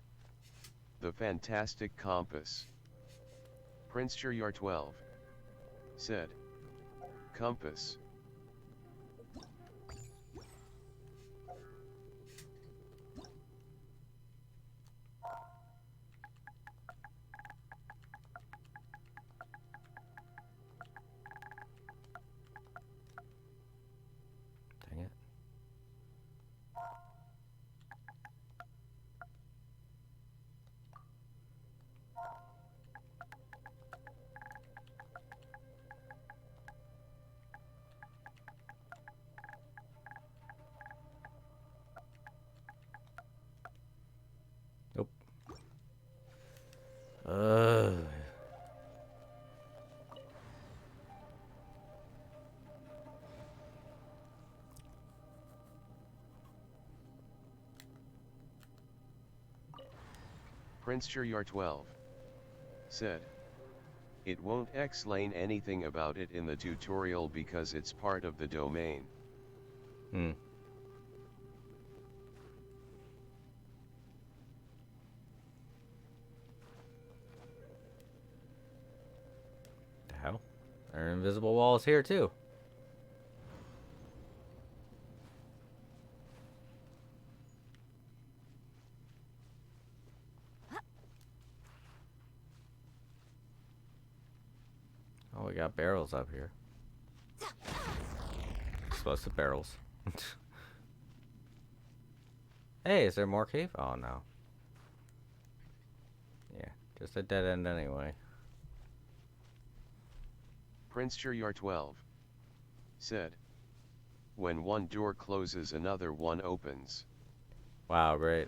the fantastic compass. Prince Churyar 12 said, compass. Dang it. Nope. Prince Churyar 12 said, it won't explain anything about it in the tutorial because it's part of the domain. Hmm. The hell? There are invisible walls here too. Oh, we got barrels up here. Explosive barrels. Hey, is there more cave? Oh no. Yeah, just a dead end anyway. Prince Churyar 12 said, when one door closes another one opens. Wow, great.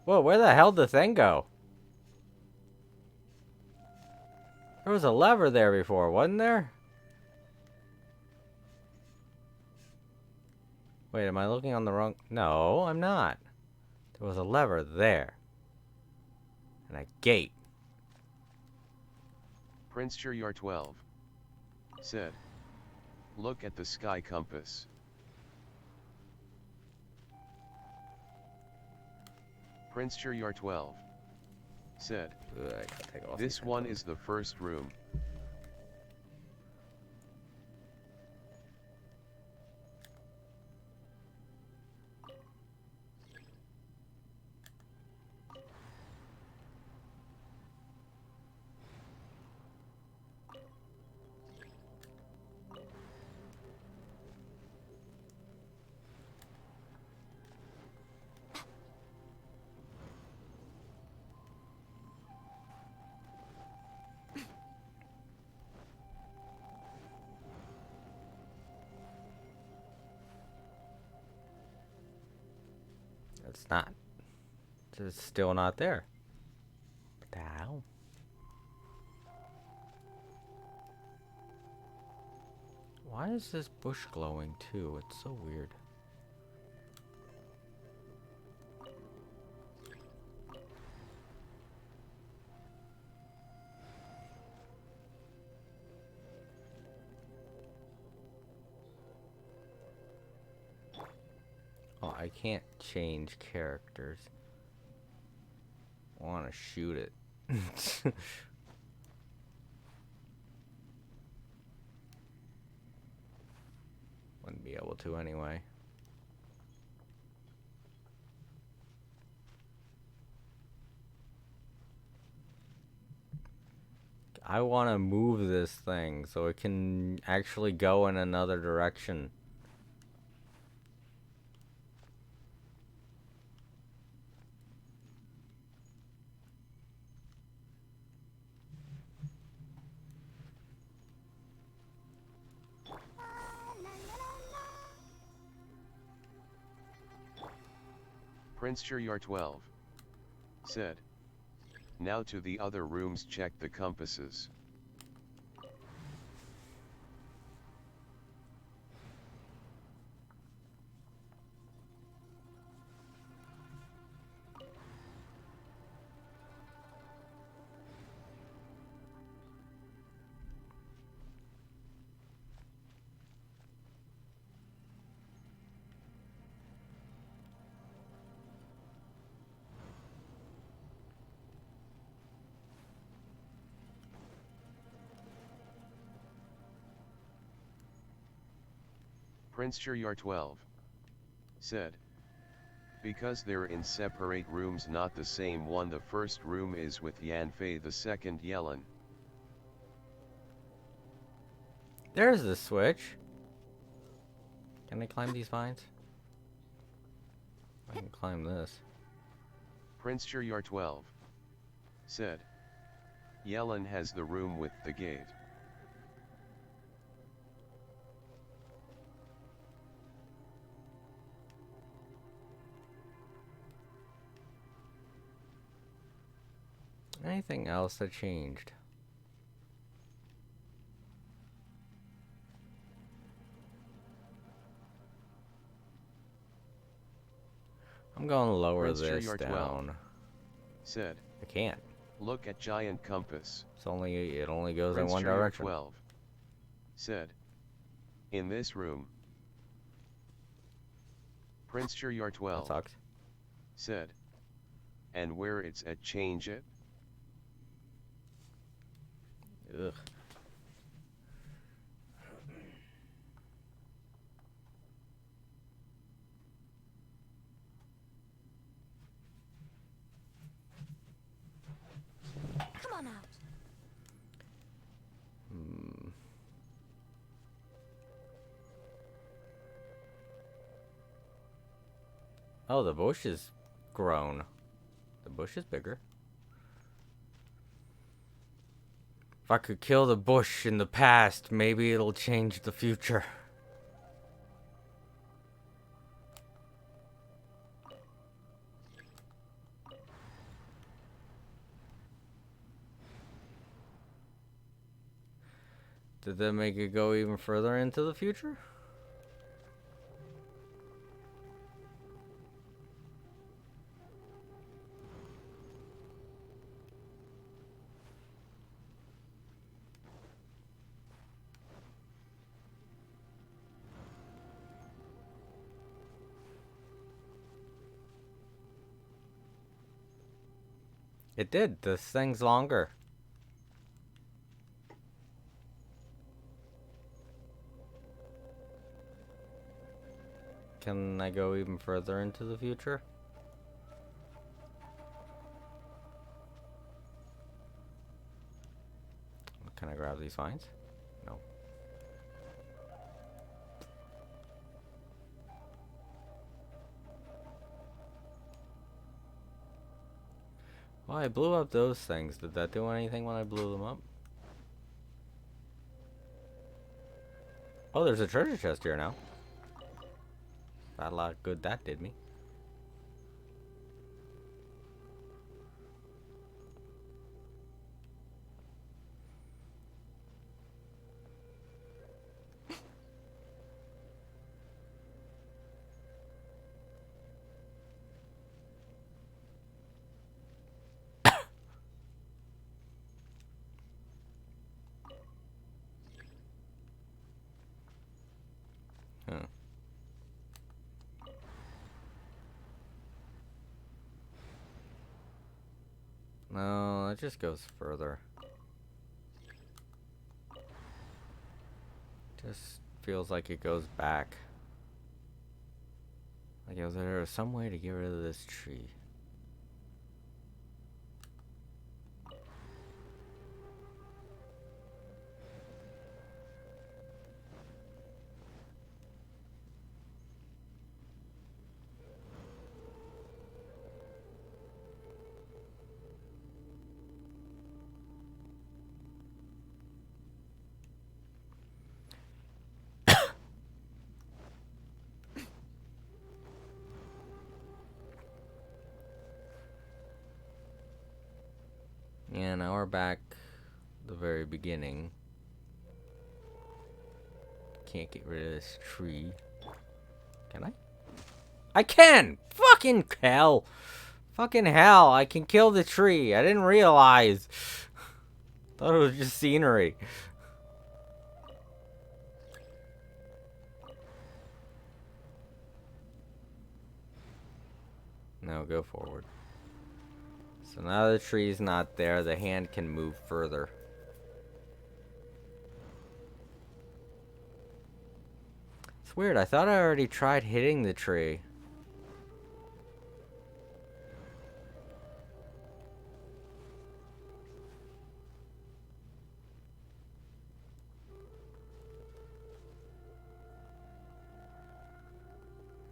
Whoa, where the hell did the thing go? There was a lever there before, wasn't there? Wait, am I looking on the wrong... No, I'm not. There was a lever there. And a gate. Prince Churyar 12 said, look at the sky compass. Prince Churyar 12 said, Ugh, I gotta take off this these one headphones. is the first room. It's not. It's still not there. What the hell? Why is this bush glowing too? It's so weird. Oh, I can't change characters. I want to shoot it. Wouldn't be able to anyway. I want to move this thing so it can actually go in another direction. Prince Churyar 12 said, now to the other rooms, check the compasses. Prince Shiryar 12 said. Because they're in separate rooms, not the same one. The first room is with Yanfei, the second Yellen. There's the switch. Can I climb these vines? I can climb this. Prince Shiryar 12 said. Yellen has the room with the gate. Anything else that changed? I'm going to lower Prince this Shiryar 12 down. said. I can't. Look at giant compass. It only goes Prince in one Shiryar direction. 12 said. In this room. Prince Shiryar 12 That sucks. said. And where it's at, change it. Ugh. Come on out. Oh, the bush is grown. The bush is bigger. If I could kill the bush in the past, maybe it'll change the future. Did that make it go even further into the future? It did. This thing's longer. Can I go even further into the future? Can I grab these vines? No. Well, I blew up those things. Did that do anything when I blew them up? Oh, there's a treasure chest here now. That a lot of good that did me. Huh. No, it just goes further. Just feels like it goes back. Like there's some way to get rid of this tree. Yeah, now we're back the very beginning. Can't get rid of this tree. Can I? I can! Fucking hell! Fucking hell, I can kill the tree. I didn't realize. Thought it was just scenery. Now go forward. So now the tree's not there, the hand can move further. So It's weird. I thought I already tried hitting the tree.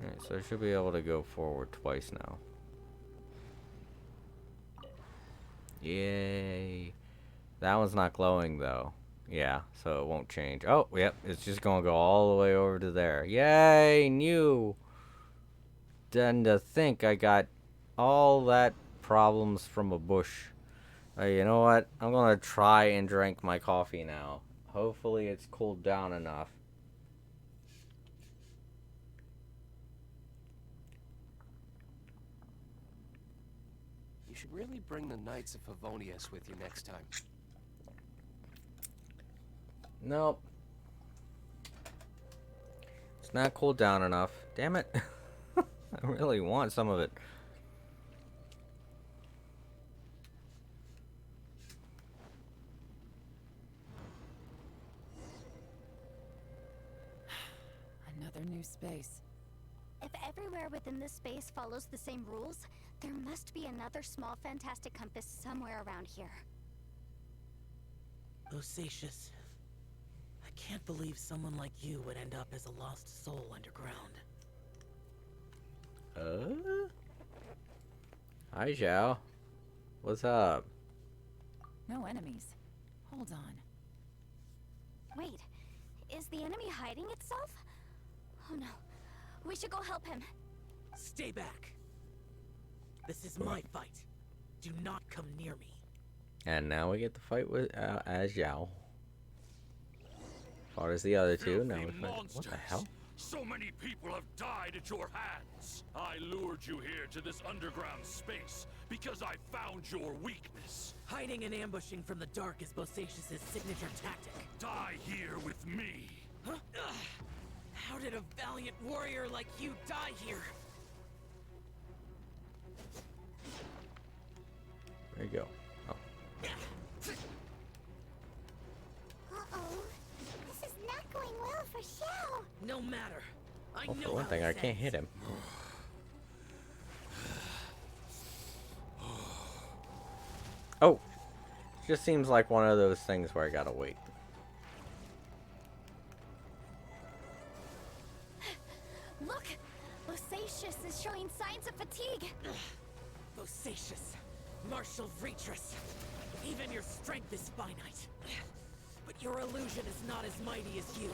Alright, so I should be able to go forward twice now. Yay. That one's not glowing though. Yeah, so it won't change. Oh, yep, it's just gonna go all the way over to there. Yay, new! Then to think I got all that problems from a bush. You know what? I'm gonna try and drink my coffee now. Hopefully it's cooled down enough. You should really bring the Knights of Favonius with you next time. Nope. It's not cooled down enough. Damn it. I really want some of it. Another new space. If everywhere within this space follows the same rules, there must be another small fantastic compass somewhere around here. Bosacious. I can't believe someone like you would end up as a lost soul underground. Hi, Zhao. What's up? No enemies. Hold on. Wait, is the enemy hiding itself? Oh no, we should go help him. Stay back. This is my fight. Do not come near me. And now we get the fight with as Zhao. Fought as the other two. Now we fight. What the hell? So many people have died at your hands. I lured you here to this underground space because I found your weakness. Hiding and ambushing from the dark is Bosacious's signature tactic. Die here with me. Huh? How did a valiant warrior like you die here? There you go. Oh. Uh-oh. This is not going well for Xiao. No matter. I Well, know for one how thing, I this can't ends. hit him. Oh! Just seems like one of those things where I gotta wait. Look! Bosacious is showing signs of fatigue. Bosacious, martial Retris. Even your strength is finite. But your illusion is not as mighty as you.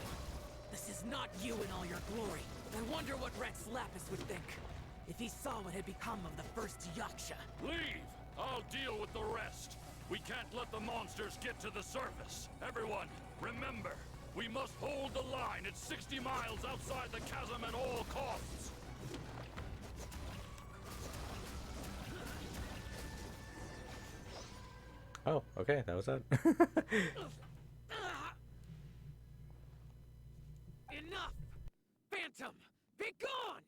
This is not you in all your glory. I wonder what Rex Lapis would think if he saw what had become of the first Yaksha. Leave! I'll deal with the rest. We can't let the monsters get to the surface. Everyone, remember, we must hold the line at 60 miles outside the chasm at all costs. Oh, okay, that was that. Enough! Phantom, be gone!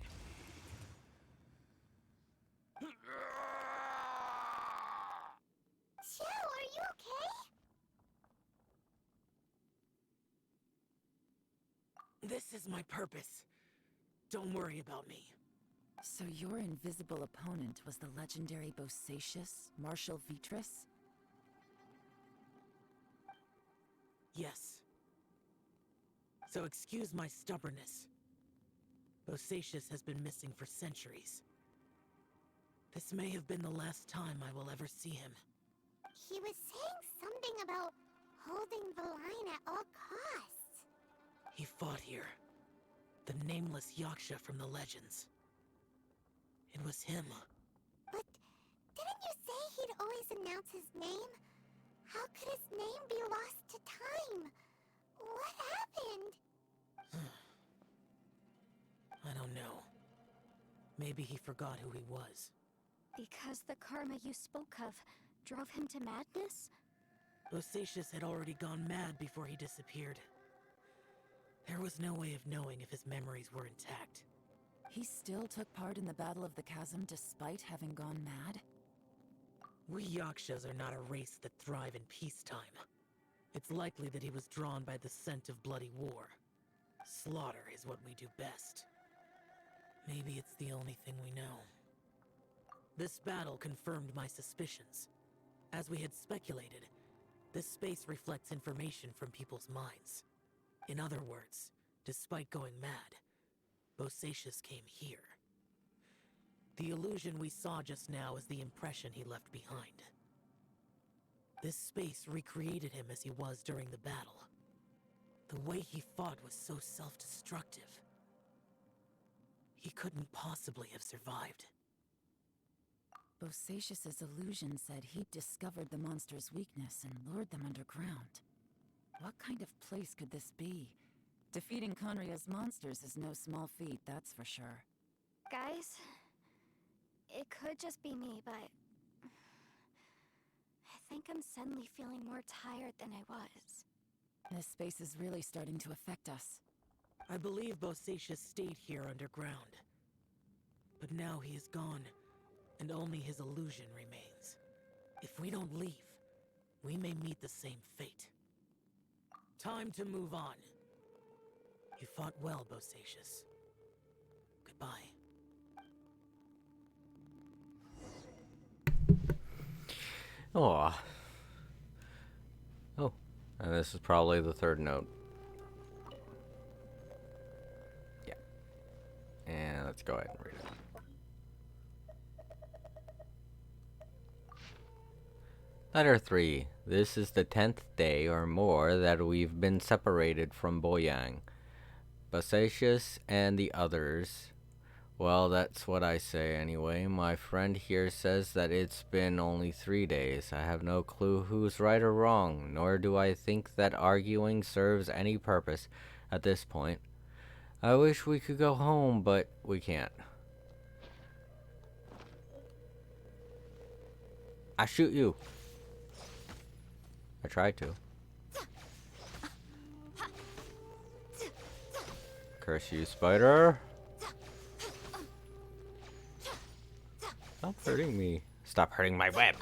Xiao, are you okay? This is my purpose. Don't worry about me. So your invisible opponent was the legendary Bosacious, Marshal Vitris? Yes. So excuse my stubbornness. Bosacious has been missing for centuries. This may have been the last time I will ever see him. He was saying something about holding the line at all costs. He fought here. The Nameless Yaksha from the legends. It was him. But didn't you say he'd always announce his name? How could his name be lost to time? What happened? I don't know. Maybe he forgot who he was. Because the karma you spoke of drove him to madness? Bosacious had already gone mad before he disappeared. There was no way of knowing if his memories were intact. He still took part in the Battle of the Chasm despite having gone mad? We Yakshas are not a race that thrive in peacetime. It's likely that he was drawn by the scent of bloody war. Slaughter is what we do best. Maybe it's the only thing we know. This battle confirmed my suspicions. As we had speculated, this space reflects information from people's minds. In other words, despite going mad, Bosacius came here. The illusion we saw just now is the impression he left behind. This space recreated him as he was during the battle. The way he fought was so self-destructive. He couldn't possibly have survived. Bosacius's illusion said he'd discovered the monster's weakness and lured them underground. What kind of place could this be? Defeating Conria's monsters is no small feat, that's for sure. Guys, it could just be me, but I think I'm suddenly feeling more tired than I was. This space is really starting to affect us. I believe Bosacius stayed here underground. But now he is gone, and only his illusion remains. If we don't leave, we may meet the same fate. Time to move on. You fought well, Bosacius. Goodbye. Aw. Oh, and this is probably the third note. Yeah. And let's go ahead and read it. Letter 3. This is the 10th day or more that we've been separated from Boyang. Bosacius and the others. Well, that's what I say anyway. My friend here says that it's been only 3 days. I have no clue who's right or wrong, nor do I think that arguing serves any purpose at this point. I wish we could go home, but we can't. I shoot you. I tried to. Curse you, spider. Stop hurting me. Stop hurting my web.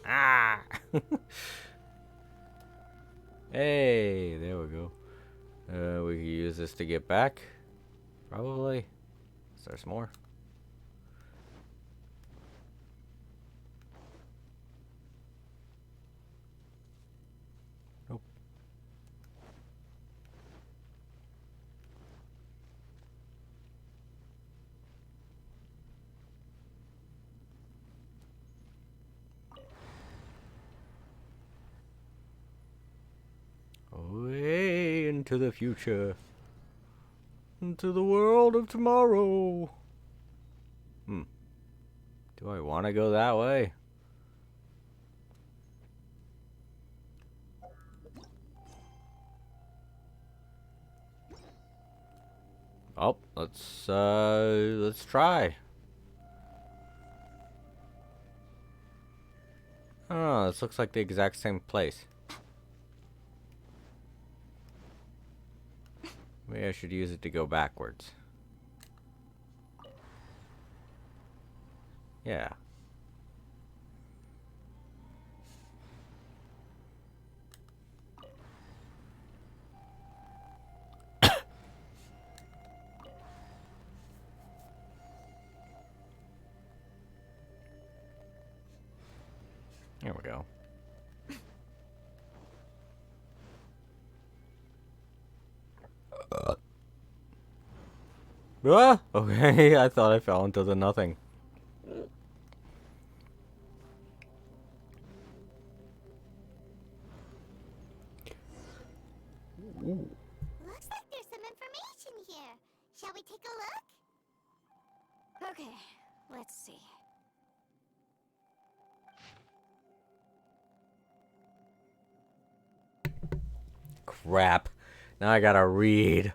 Ah! Hey, there we go. We can use this to get back. Probably. There's more. Nope. Way into the future. Into the world of tomorrow. Do I want to go that way? Oh, let's try. Oh, this looks like the exact same place. Maybe I should use it to go backwards. Yeah. There we go. Ah! Okay, I thought I fell into the nothing. Ooh. Looks like there's some information here. Shall we take a look? Okay, let's see. Crap. Now I gotta read.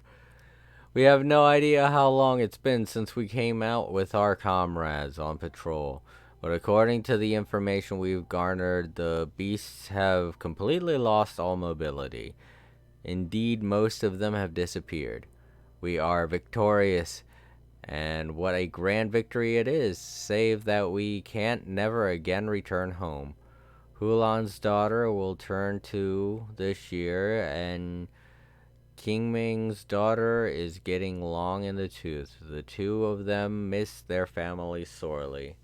We have no idea how long it's been since we came out with our comrades on patrol. But according to the information we've garnered, the beasts have completely lost all mobility. Indeed, most of them have disappeared. We are victorious, and what a grand victory it is, save that we can't never again return home. Hulan's daughter will turn 2 this year, and King Ming's daughter is getting long in the tooth. The two of them miss their family sorely.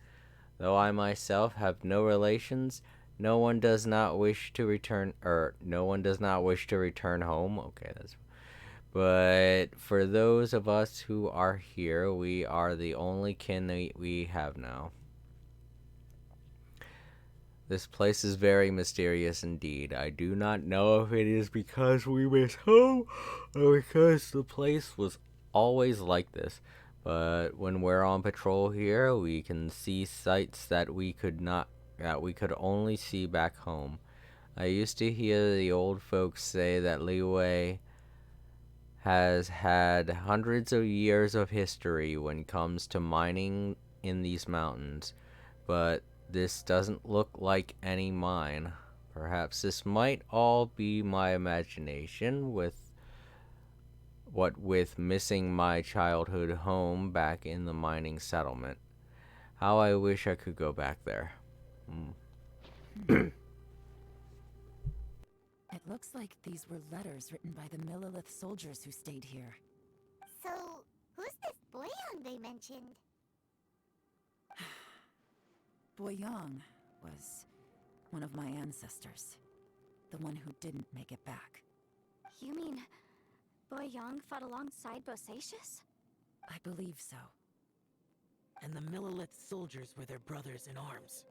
Though I myself have no relations, no one does not wish to return, no one does not wish to return home. Okay, that's. But for those of us who are here, we are the only kin we have now. This place is very mysterious indeed. I do not know if it is because we miss home or because the place was always like this. But when we're on patrol here, we can see sights that we could only see back home. I used to hear the old folks say that Liyue has had hundreds of years of history when it comes to mining in these mountains, but this doesn't look like any mine. Perhaps this might all be my imagination, with missing my childhood home back in the mining settlement. How I wish I could go back there. It looks like these were letters written by the Millelith soldiers who stayed here. So, who's this Boyang they mentioned? Boyang was one of my ancestors. The one who didn't make it back. You mean Boyang fought alongside Bosacius? I believe so. And the Millelith soldiers were their brothers in arms.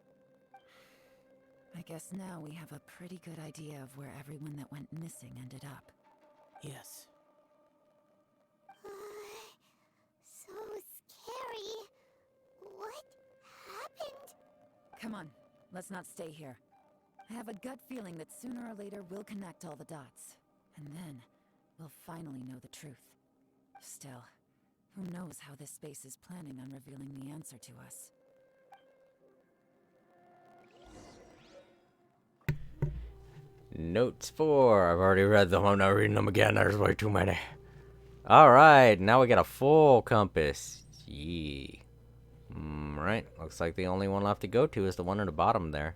I guess now we have a pretty good idea of where everyone that went missing ended up. Yes. So scary. What happened? Come on, let's not stay here. I have a gut feeling that sooner or later we'll connect all the dots. And then, we'll finally know the truth. Still, who knows how this space is planning on revealing the answer to us. Notes 4. I've already read them. I'm not reading them again. There's way too many. Alright, now we got a full compass. Yee. Right. Looks like the only one left to go to is the one at the bottom there.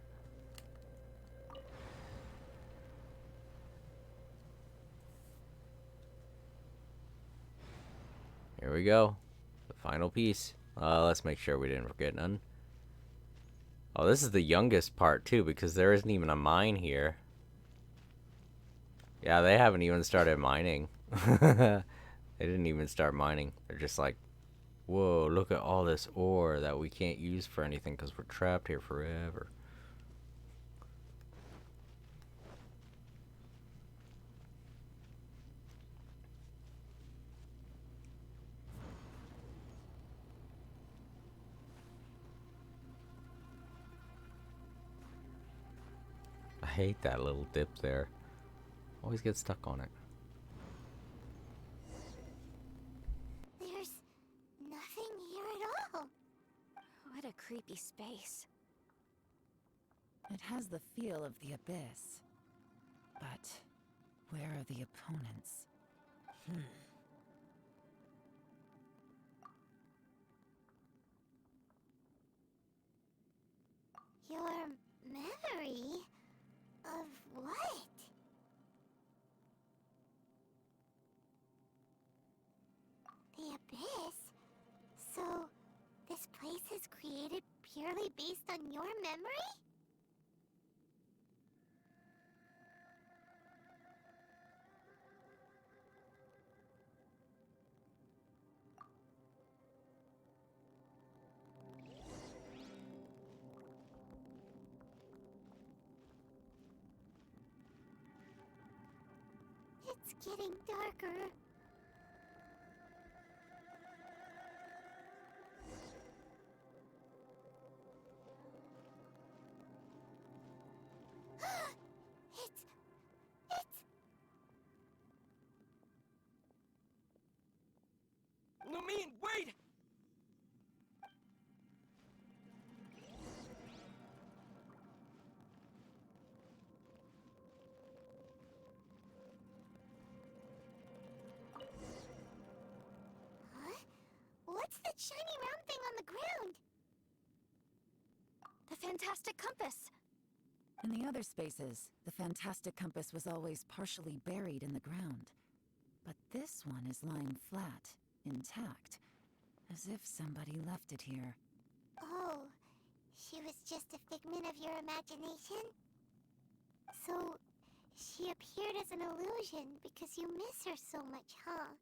Here we go. The final piece. Let's make sure we didn't forget none. Oh, this is the youngest part, too, because there isn't even a mine here. Yeah, they haven't even started mining. They didn't even start mining. They're just like, whoa, look at all this ore that we can't use for anything because we're trapped here forever. I hate that little dip there. Always get stuck on it. There's nothing here at all. What a creepy space. It has the feel of the abyss. But where are the opponents? Your memory of what? The abyss? So, this place is created purely based on your memory? It's getting darker. It's... Namin, wait! Huh? What's that shiny round thing on the ground? The fantastic compass! In the other spaces, the fantastic compass was always partially buried in the ground. But this one is lying flat, intact, as if somebody left it here. Oh, she was just a figment of your imagination? So, she appeared as an illusion because you miss her so much, huh?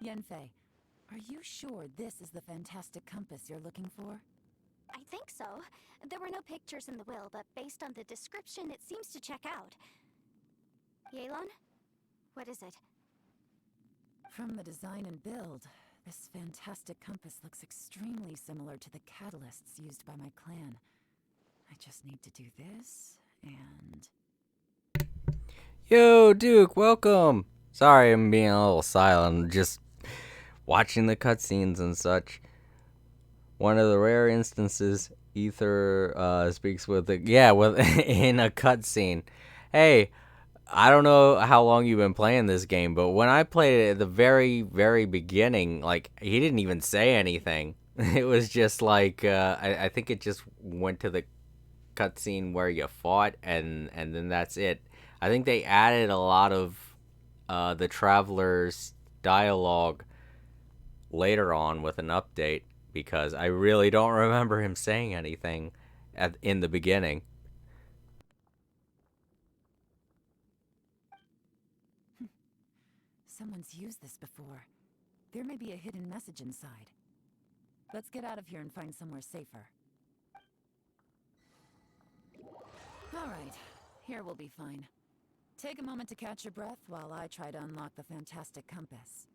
Yanfei, are you sure this is the fantastic compass you're looking for? I think so. There were no pictures in the will, but based on the description, it seems to check out. Yelan? What is it? From the design and build, this fantastic compass looks extremely similar to the catalysts used by my clan. I just need to do this, and... Yo, Duke, welcome! Sorry I'm being a little silent, just watching the cutscenes and such. One of the rare instances Ether speaks with in a cutscene. Hey, I don't know how long you've been playing this game, but when I played it at the very, very beginning, like, he didn't even say anything. It was just like, I think it just went to the cutscene where you fought, and then that's it. I think they added a lot of the Traveler's dialogue later on with an update, because I really don't remember him saying anything in the beginning. Someone's used this before. There may be a hidden message inside. Let's get out of here and find somewhere safer. Alright, here we'll be fine. Take a moment to catch your breath while I try to unlock the fantastic compass.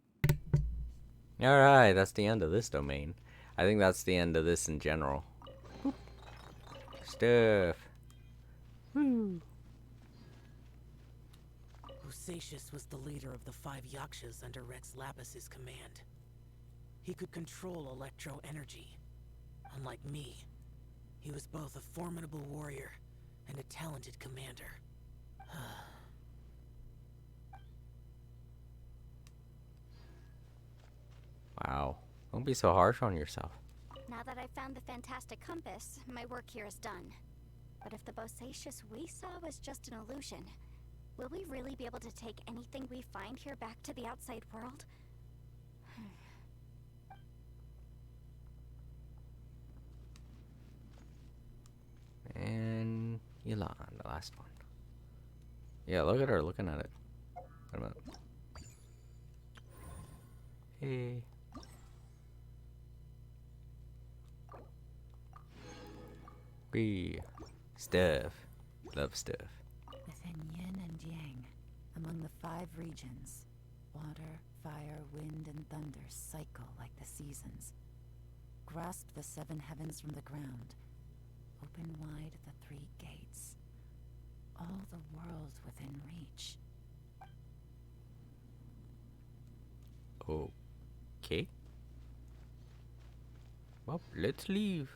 Alright, that's the end of this domain. I think that's the end of this in general. Boop. Stuff. Woo. Osatius was the leader of the 5 Yakshas under Rex Lapis's command. He could control electro energy. Unlike me, he was both a formidable warrior and a talented commander. Wow. Don't be so harsh on yourself. Now that I've found the fantastic compass, my work here is done. But if the Bosacious we saw was just an illusion, will we really be able to take anything we find here back to the outside world? And Yelan, the last one. Yeah, look at her looking at it. Wait a minute. Hey. Wee. Stuff. Love stuff. Within yin and yang, among the 5 regions, water, fire, wind, and thunder cycle like the seasons. Grasp the 7 heavens from the ground. Open wide the 3 gates. All the world within reach. Okay. Well, let's leave.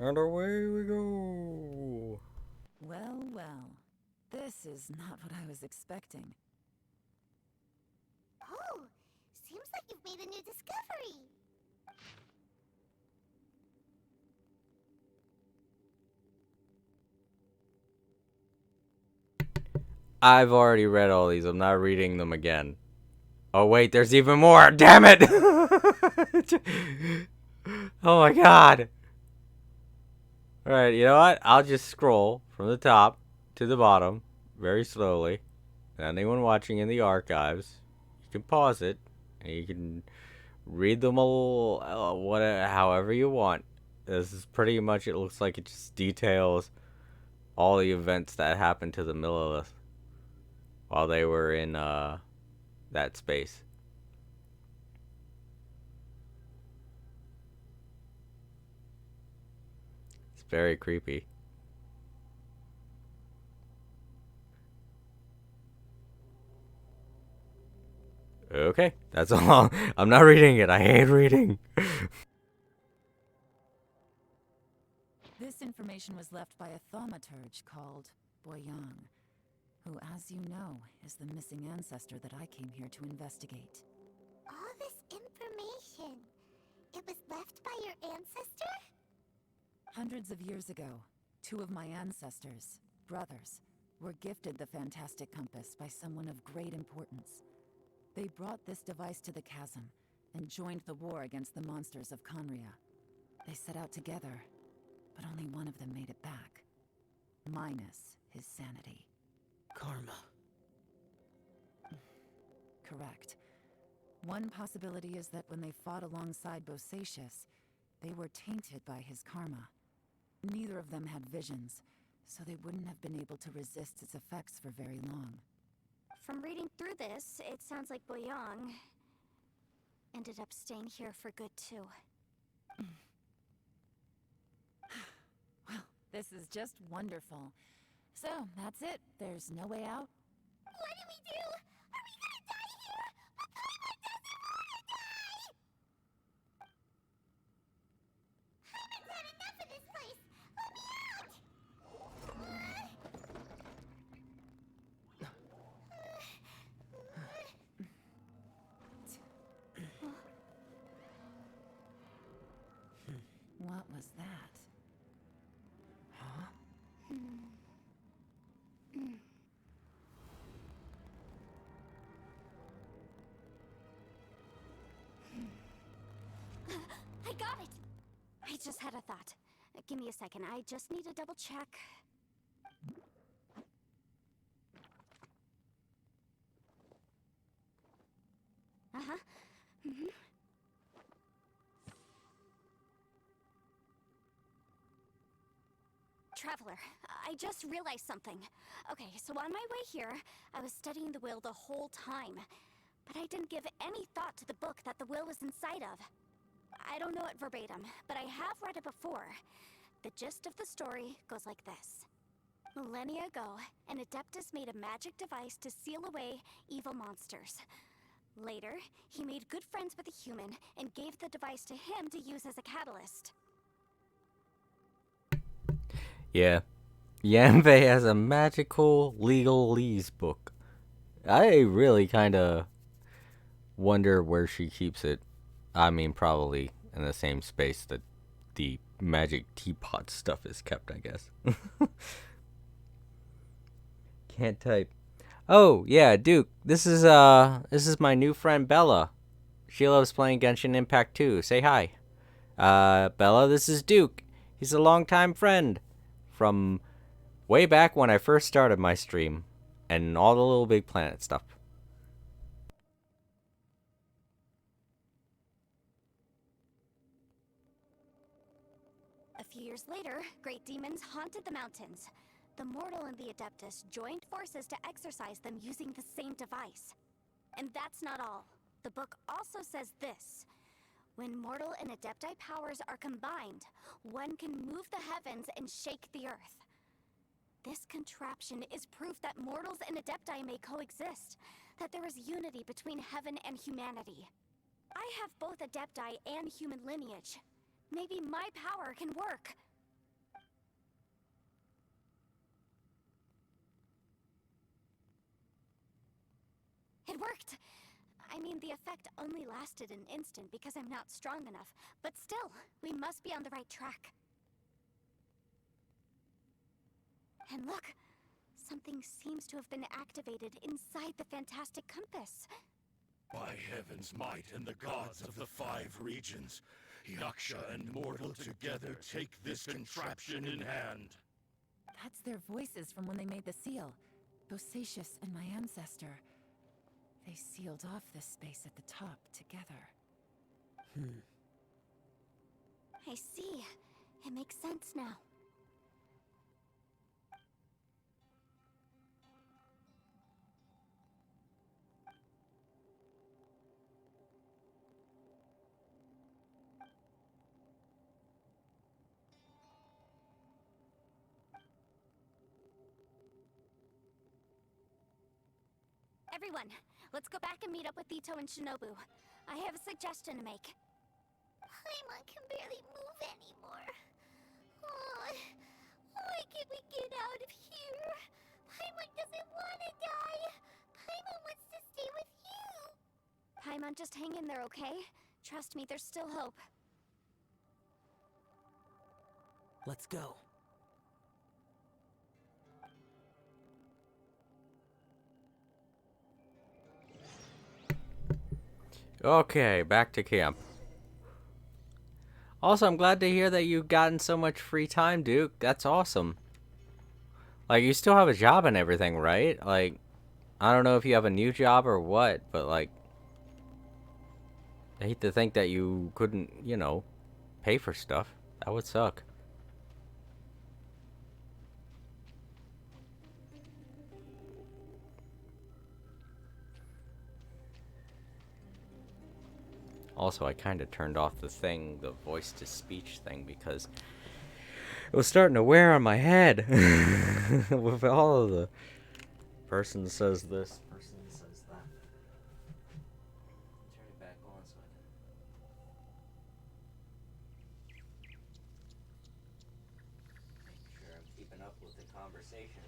And away we go. Well, well. This is not what I was expecting. Oh, seems like you've made a new discovery. I've already read all these. I'm not reading them again. Oh, wait, there's even more. Damn it. Oh, my God. Alright, you know what? I'll just scroll from the top to the bottom very slowly. Anyone watching in the archives, you can pause it and you can read them all however you want. This is pretty much, it looks like it just details all the events that happened to the Nameless while they were in that space. It's very creepy. Okay, that's all. I'm not reading it. I hate reading. This information was left by a thaumaturge called Boyang, who, as you know, is the missing ancestor that I came here to investigate. All this information. It was left Left by your ancestor? Hundreds of years ago, two of my ancestors, brothers, were gifted the fantastic compass by someone of great importance. They brought this device to the chasm and joined the war against the monsters of Conria. They set out together, but only one of them made it back. Minus his sanity. Karma. Correct. One possibility is that when they fought alongside Bosacius, they were tainted by his karma. Neither of them had visions, so they wouldn't have been able to resist its effects for very long. From reading through this, it sounds like Boyang ended up staying here for good too. Well, this is just wonderful. So, that's it. There's no way out? What do we do? Are we gonna die here? But Paimon doesn't wanna die! Paimon's had enough of this place! Let me out! What was that? Huh? I got it! I just had a thought. Give me a second, I just need to double check. Uh-huh. Traveler, I just realized something. Okay, so on my way here, I was studying the will the whole time. But I didn't give any thought to the book that the will was inside of. I don't know it verbatim, but I have read it before. The gist of the story goes like this. Millennia ago, an Adeptus made a magic device to seal away evil monsters. Later, he made good friends with a human and gave the device to him to use as a catalyst. Yeah. Yanbei has a magical legalese book. I really kind of wonder where she keeps it. I mean, probably in the same space that the magic teapot stuff is kept, I guess. Can't type. Oh, yeah, Duke. This is my new friend Bella. She loves playing Genshin Impact too. Say hi. Bella, this is Duke. He's a longtime friend from way back when I first started my stream and all the Little Big Planet stuff. A few years later, great demons haunted the mountains. The Mortal and the Adeptus joined forces to exorcise them using the same device. And that's not all. The book also says this. When Mortal and Adepti powers are combined, one can move the heavens and shake the earth. This contraption is proof that mortals and Adepti may coexist, that there is unity between heaven and humanity. I have both Adepti and human lineage. Maybe my power can work. It worked! I mean, the effect only lasted an instant because I'm not strong enough, but still, we must be on the right track. And look, something seems to have been activated inside the fantastic compass. By heaven's might and the gods of the 5 regions, Yaksha and Mortal together take this contraption in hand. That's their voices from when they made the seal. Bosacius and my ancestor. They sealed off this space at the top together. I see. It makes sense now. Everyone, let's go back and meet up with Ito and Shinobu. I have a suggestion to make. Paimon can barely move anymore. Oh, why can't we get out of here? Paimon doesn't want to die. Paimon wants to stay with you. Paimon, just hang in there, okay? Trust me, there's still hope. Let's go. Okay, back to camp. Also, I'm glad to hear that you've gotten so much free time, Duke. That's awesome. Like, you still have a job and everything, right? Like, I don't know if you have a new job or what, but, like, I hate to think that you couldn't, you know, pay for stuff. That would suck. Also, I kind of turned off the thing, the voice-to-speech thing, because it was starting to wear on my head. With all of the person says this, person says that. Turn it back on so I can make sure I'm keeping up with the conversation.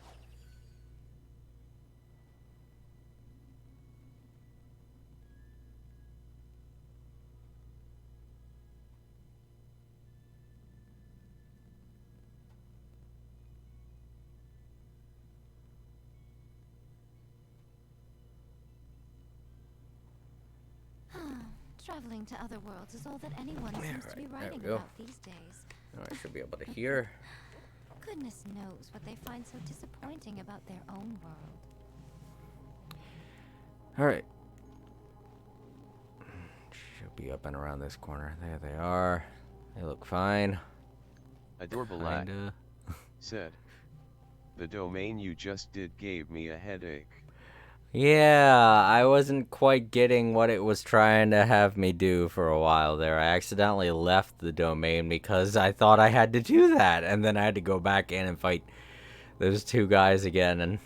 Traveling to other worlds is all that anyone seems to be writing go. about these days. Now I should be able to hear. Goodness knows what they find so disappointing about their own world. Alright. Should be up and around this corner. There they are. They look fine. Adorable Kinda. said. The domain you just did gave me a headache. Yeah, I wasn't quite getting what it was trying to have me do for a while there. I accidentally left the domain because I thought I had to do that, and then I had to go back in and fight those two guys again, and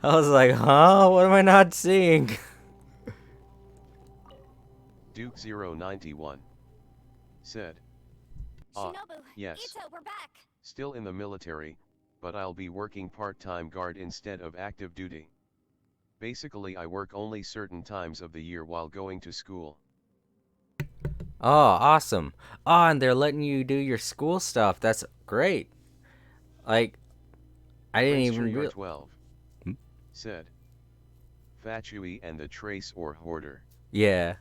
I was like, huh? What am I not seeing? Duke091 said. Shinobu, yes. Ito, we're back. Still in the military, but I'll be working part-time guard instead of active duty. Basically, I work only certain times of the year while going to school. Oh, awesome. Oh, and they're letting you do your school stuff. That's great. Like, I didn't Prince even Shriyar 12 said. Fatui and the Trace or Hoarder. Yeah,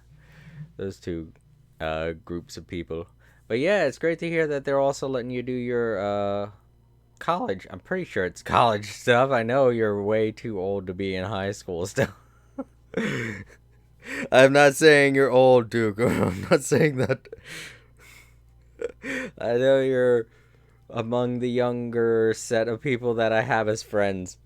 those two groups of people. But yeah, it's great to hear that they're also letting you do your college. I'm pretty sure it's college stuff. I know you're way too old to be in high school still. I'm not saying you're old, Duke. I'm not saying that. I know you're among the younger set of people that I have as friends.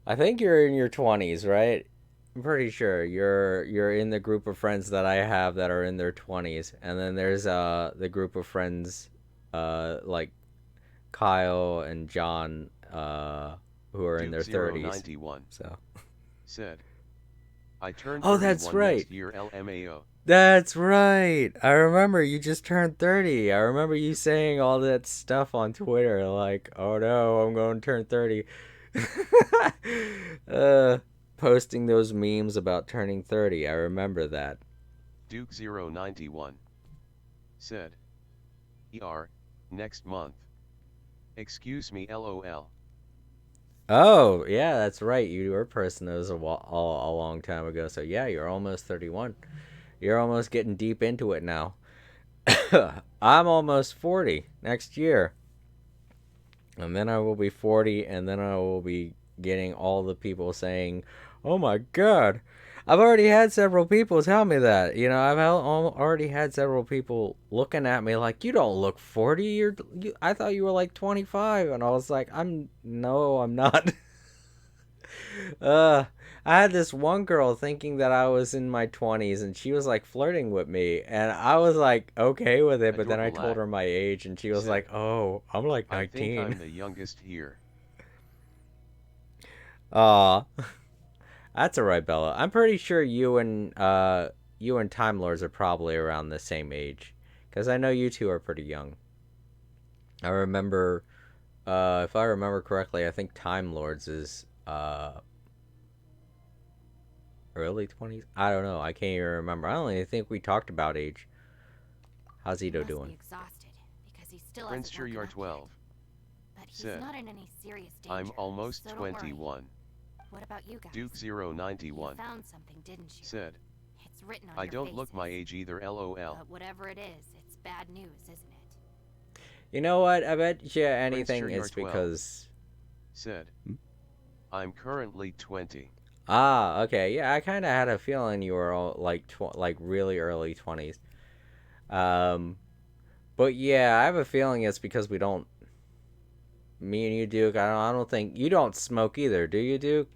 I think you're in your 20s, right? I'm pretty sure you're in the group of friends that I have that are in their 20s. And then there's the group of friends like Kyle and John, who are in their 30s. So. Said. I turned oh, that's right. next year LMAO. That's right. I remember you just turned 30. I remember you saying all that stuff on Twitter, like, oh no, I'm going to turn 30. Posting those memes about turning 30. I remember that. Duke091 said. Next month. Excuse me, LOL. Oh, yeah, that's right. You were a person that was a long time ago. So, yeah, you're almost 31. You're almost getting deep into it now. I'm almost 40 next year. And then I will be 40, and then I will be getting all the people saying, oh my god. I've already had several people tell me that. You know, I've already had several people looking at me like, you don't look 40. I thought you were like 25. And I was like, no, I'm not. I had this one girl thinking that I was in my 20s, and she was like flirting with me, and I was like okay with it, but then I told her my age, and she was like, oh, I'm like 19. I think I'm the youngest here. Aw. That's alright, Bella. I'm pretty sure you and Time Lords are probably around the same age, because I know you two are pretty young. I remember, if I remember correctly, I think Time Lords is early 20s. I don't know. I can't even remember. I don't even think we talked about age. How's Ito doing? He must be exhausted because he's still Prince hasn't woken you're up yet. 12. But he's Said. not in any serious danger. I'm almost so don't worry. 21. What about you guys? Duke You 091. found something, didn't you? Said. It's written on I your don't look my faces. age either, lol. But whatever it is, it's bad news, isn't it? You know what? I bet you Prince anything you're is 12. because... Said. I'm currently 20. Ah, okay. Yeah, I kind of had a feeling you were all like really early 20s. But yeah, I have a feeling it's because we don't. Me and you, Duke. I don't think you don't smoke either, do you, Duke?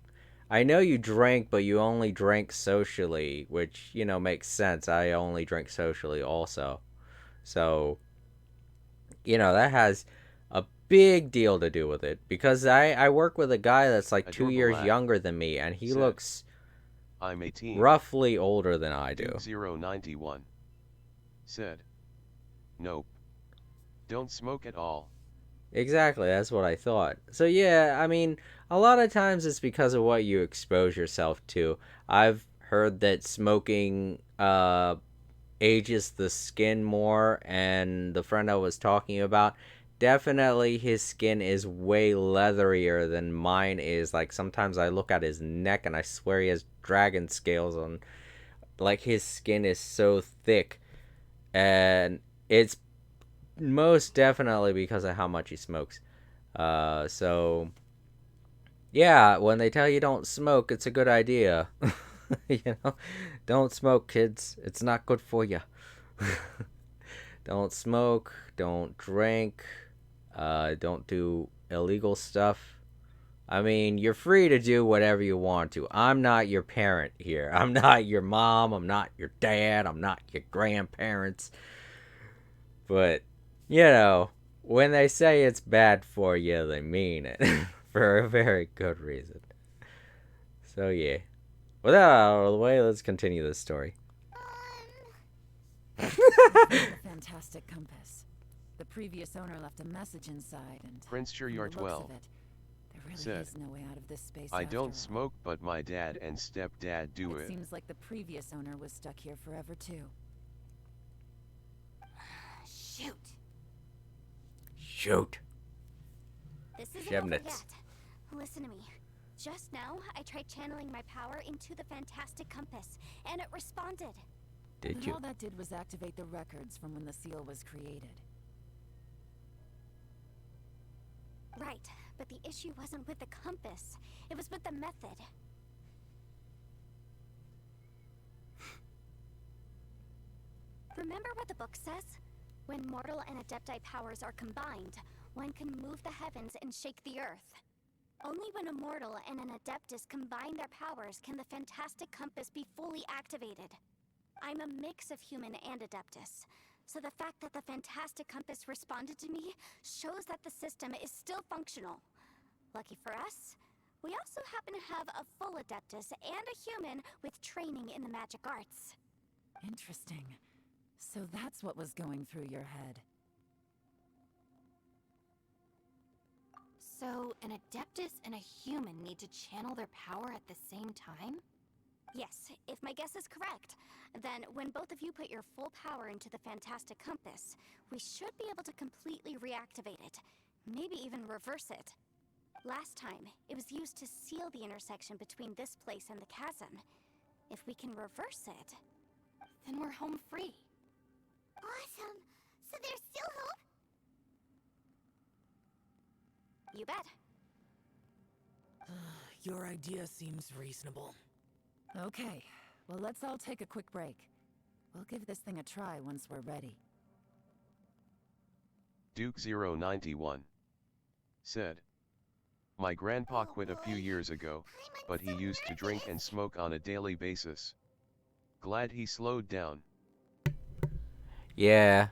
I know you drink, but you only drink socially, which makes sense. I only drink socially also, so that has a big deal to do with it because I work with a guy that's like 2 years Adorable younger than me, and he Said. looks I'm 18. roughly older than I do. Duke 091. Said. Nope. Don't smoke at all. Exactly, that's what I thought. So yeah, I mean, a lot of times it's because of what you expose yourself to. I've heard that smoking ages the skin more, and the friend I was talking about, definitely his skin is way leatherier than mine is. Like sometimes I look at his neck and I swear he has dragon scales on. Like his skin is so thick, and it's most definitely because of how much he smokes. So yeah, when they tell you don't smoke, it's a good idea. Don't smoke, kids. It's not good for you. Don't smoke. Don't drink. Don't do illegal stuff. I mean, you're free to do whatever you want to. I'm not your parent here. I'm not your mom. I'm not your dad. I'm not your grandparents. But when they say it's bad for you, they mean it for a very good reason. So, yeah. With that out of the way, let's continue this story. The fantastic compass. The previous owner left a message inside, and Prince from the you're looks 12. of it, there really Said. is no way out of this space. I after don't all. smoke, but my dad and stepdad do It it. seems like the previous owner was stuck here forever too. Shoot. Shoot. This isn't over Chemnitz. yet. Listen to me. Just now, I tried channeling my power into the fantastic compass, and it responded. Did But you? all that did was activate the records from when the seal was created. Right, but the issue wasn't with the compass. It was with the method. Remember what the book says? When mortal and adepti powers are combined, one can move the heavens and shake the earth. Only when a mortal and an adeptus combine their powers can the fantastic compass be fully activated. I'm a mix of human and adeptus, so the fact that the fantastic compass responded to me shows that the system is still functional. Lucky for us, we also happen to have a full adeptus and a human with training in the magic arts. Interesting. So that's what was going through your head. So, an adeptus and a human need to channel their power at the same time? Yes, if my guess is correct, then when both of you put your full power into the fantastic compass, we should be able to completely reactivate it, maybe even reverse it. Last time, it was used to seal the intersection between this place and the chasm. If we can reverse it, Then we're home free. Awesome. So there's still hope? you bet. Your idea seems reasonable. Okay, well let's all take a quick break. We'll give this thing a try once we're ready. Duke 091. Said. My grandpa quit a few years ago, but he used to drink and smoke on a daily basis. Glad he slowed down. Yeah.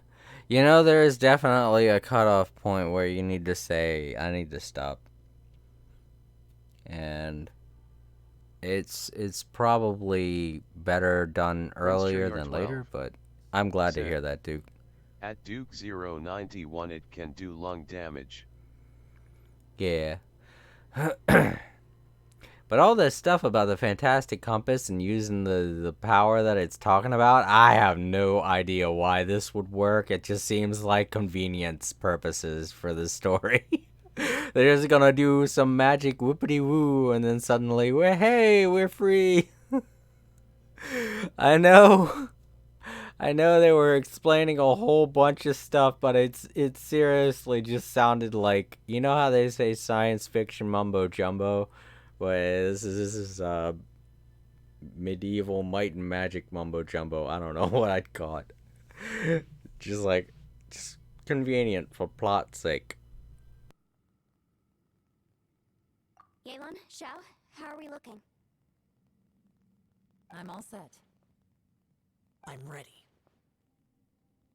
There is definitely a cutoff point where you need to say, I need to stop. And it's probably better done earlier than later, but I'm glad to hear that, Duke. At Duke 091 it can do lung damage. Yeah. But all this stuff about the fantastic compass and using the power that it's talking about, I have no idea why this would work. It just seems like convenience purposes for the story. They're just gonna do some magic whoopity woo, and then suddenly we're free. I know. I know they were explaining a whole bunch of stuff, but it seriously just sounded like, you know how they say science fiction mumbo jumbo? But this is medieval might and magic mumbo jumbo. I don't know what I'd call it. Just convenient for plot's sake. Yelan, Xiao, how are we looking? I'm all set. I'm ready.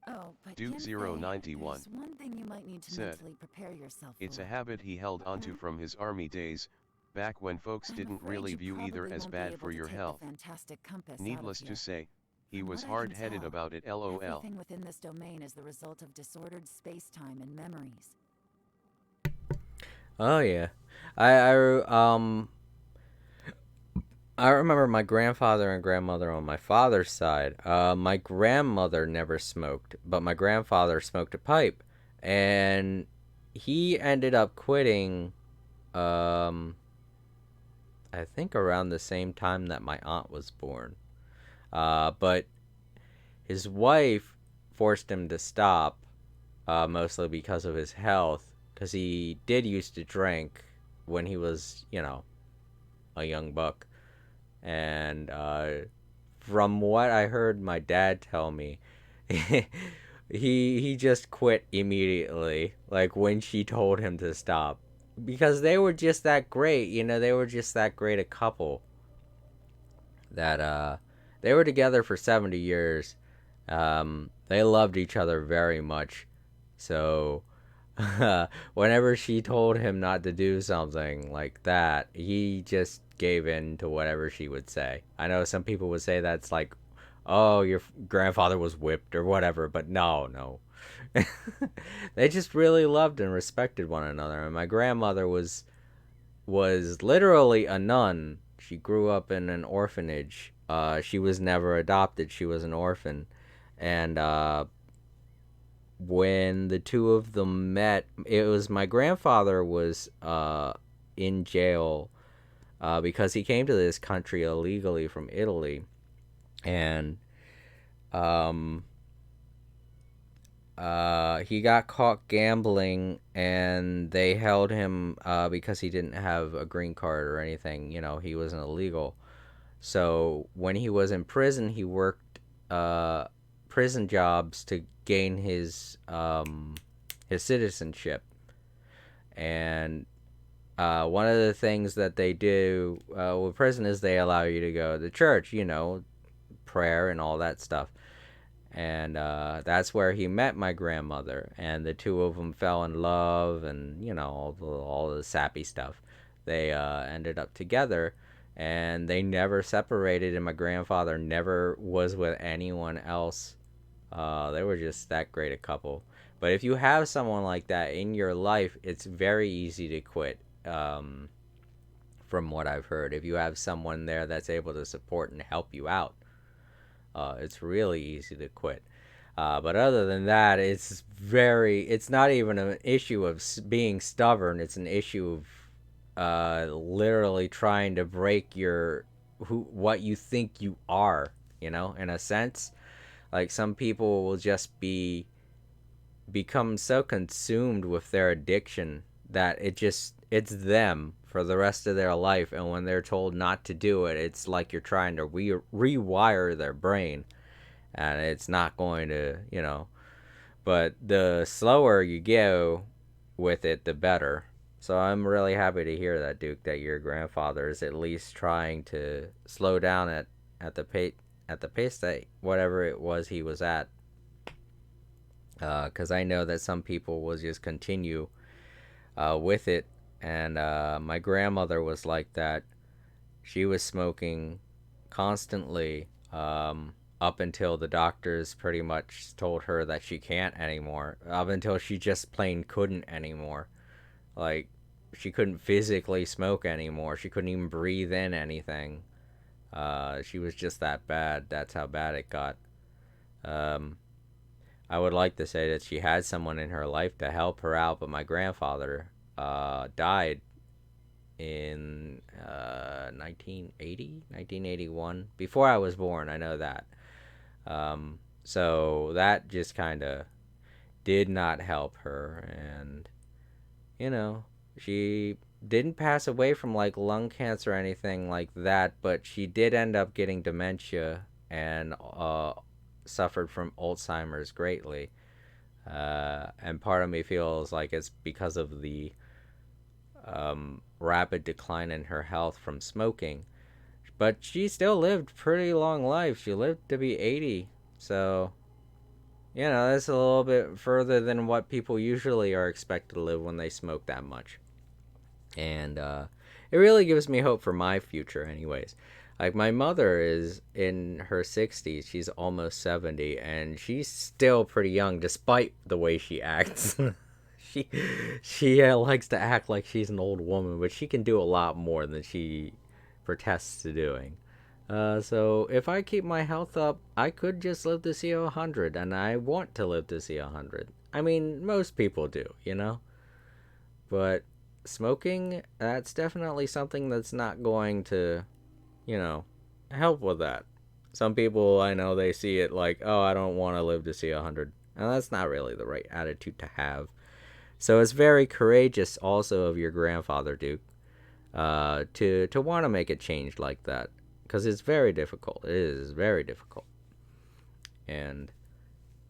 Oh, but Duke Yanfei, 091 there's one thing you might need to said, mentally prepare yourself it's for. a habit he held onto from his army days, back when folks I'm didn't afraid really you view either probably as won't be bad able for to your take health. the fantastic compass out Needless of to here. say, he From was what I can hard-headed tell, about it, lol. Everything within this domain is the result of disordered space-time and memories. Oh yeah, I remember my grandfather and grandmother on my father's side. My grandmother never smoked, but my grandfather smoked a pipe, and he ended up quitting. Um, I think around the same time that my aunt was born. But his wife forced him to stop, mostly because of his health, because he did used to drink when he was, a young buck. And from what I heard my dad tell me, he just quit immediately, like when she told him to stop, because they were just that great. They were just that great a couple that they were together for 70 years. They loved each other very much. So whenever she told him not to do something like that, he just gave in to whatever she would say. I know some people would say that's like, oh, your grandfather was whipped or whatever, but no. They just really loved and respected one another. And my grandmother was literally a nun. She grew up in an orphanage. She was never adopted. She was an orphan. And when the two of them met, it was my grandfather was in jail because he came to this country illegally from Italy, and um, he got caught gambling, and they held him because he didn't have a green card or anything. He wasn't illegal. So when he was in prison, he worked prison jobs to gain his citizenship. And one of the things that they do with prison is they allow you to go to church, prayer and all that stuff. And that's where he met my grandmother, and the two of them fell in love, and all the sappy stuff. They ended up together, and they never separated. And my grandfather never was with anyone else. They were just that great a couple. But if you have someone like that in your life, it's very easy to quit. From what I've heard, if you have someone there that's able to support and help you out, it's really easy to quit. But other than that, it's not even an issue of being stubborn. It's an issue of literally trying to break what you think you are, in a sense. Like some people will just become so consumed with their addiction that it's them for the rest of their life, and when they're told not to do it, it's like you're trying to rewire their brain, and it's not going to, but the slower you go with it, the better. So I'm really happy to hear that, Duke, that your grandfather is at least trying to slow down at the pace that whatever it was he was at. Because I know that some people will just continue with it. And my grandmother was like that. She was smoking constantly up until the doctors pretty much told her that she can't anymore. Up until she just plain couldn't anymore. Like, she couldn't physically smoke anymore. She couldn't even breathe in anything. She was just that bad. That's how bad it got. Um, I would like to say that she had someone in her life to help her out, but my grandfather died in 1981, before I was born. I know that. So that just kind of did not help her, and you know, she didn't pass away from like lung cancer or anything like that, but she did end up getting dementia and suffered from Alzheimer's greatly. And part of me feels like it's because of the rapid decline in her health from smoking. But she still lived pretty long life. She lived to be 80. So, that's a little bit further than what people usually are expected to live when they smoke that much. And it really gives me hope for my future, anyways. Like, my mother is in her 60s. She's almost 70, and she's still pretty young despite the way she acts. she likes to act like she's an old woman, but she can do a lot more than she protests to doing. So if I keep my health up, I could just live to see 100, and I want to live to see 100. I mean, most people do. But smoking, that's definitely something that's not going to, help with that. Some people, I know, they see it like, oh, I don't want to live to see 100. And that's not really the right attitude to have. So it's very courageous also of your grandfather, Duke, to want to make a change like that. Because it's very difficult. It is very difficult. And,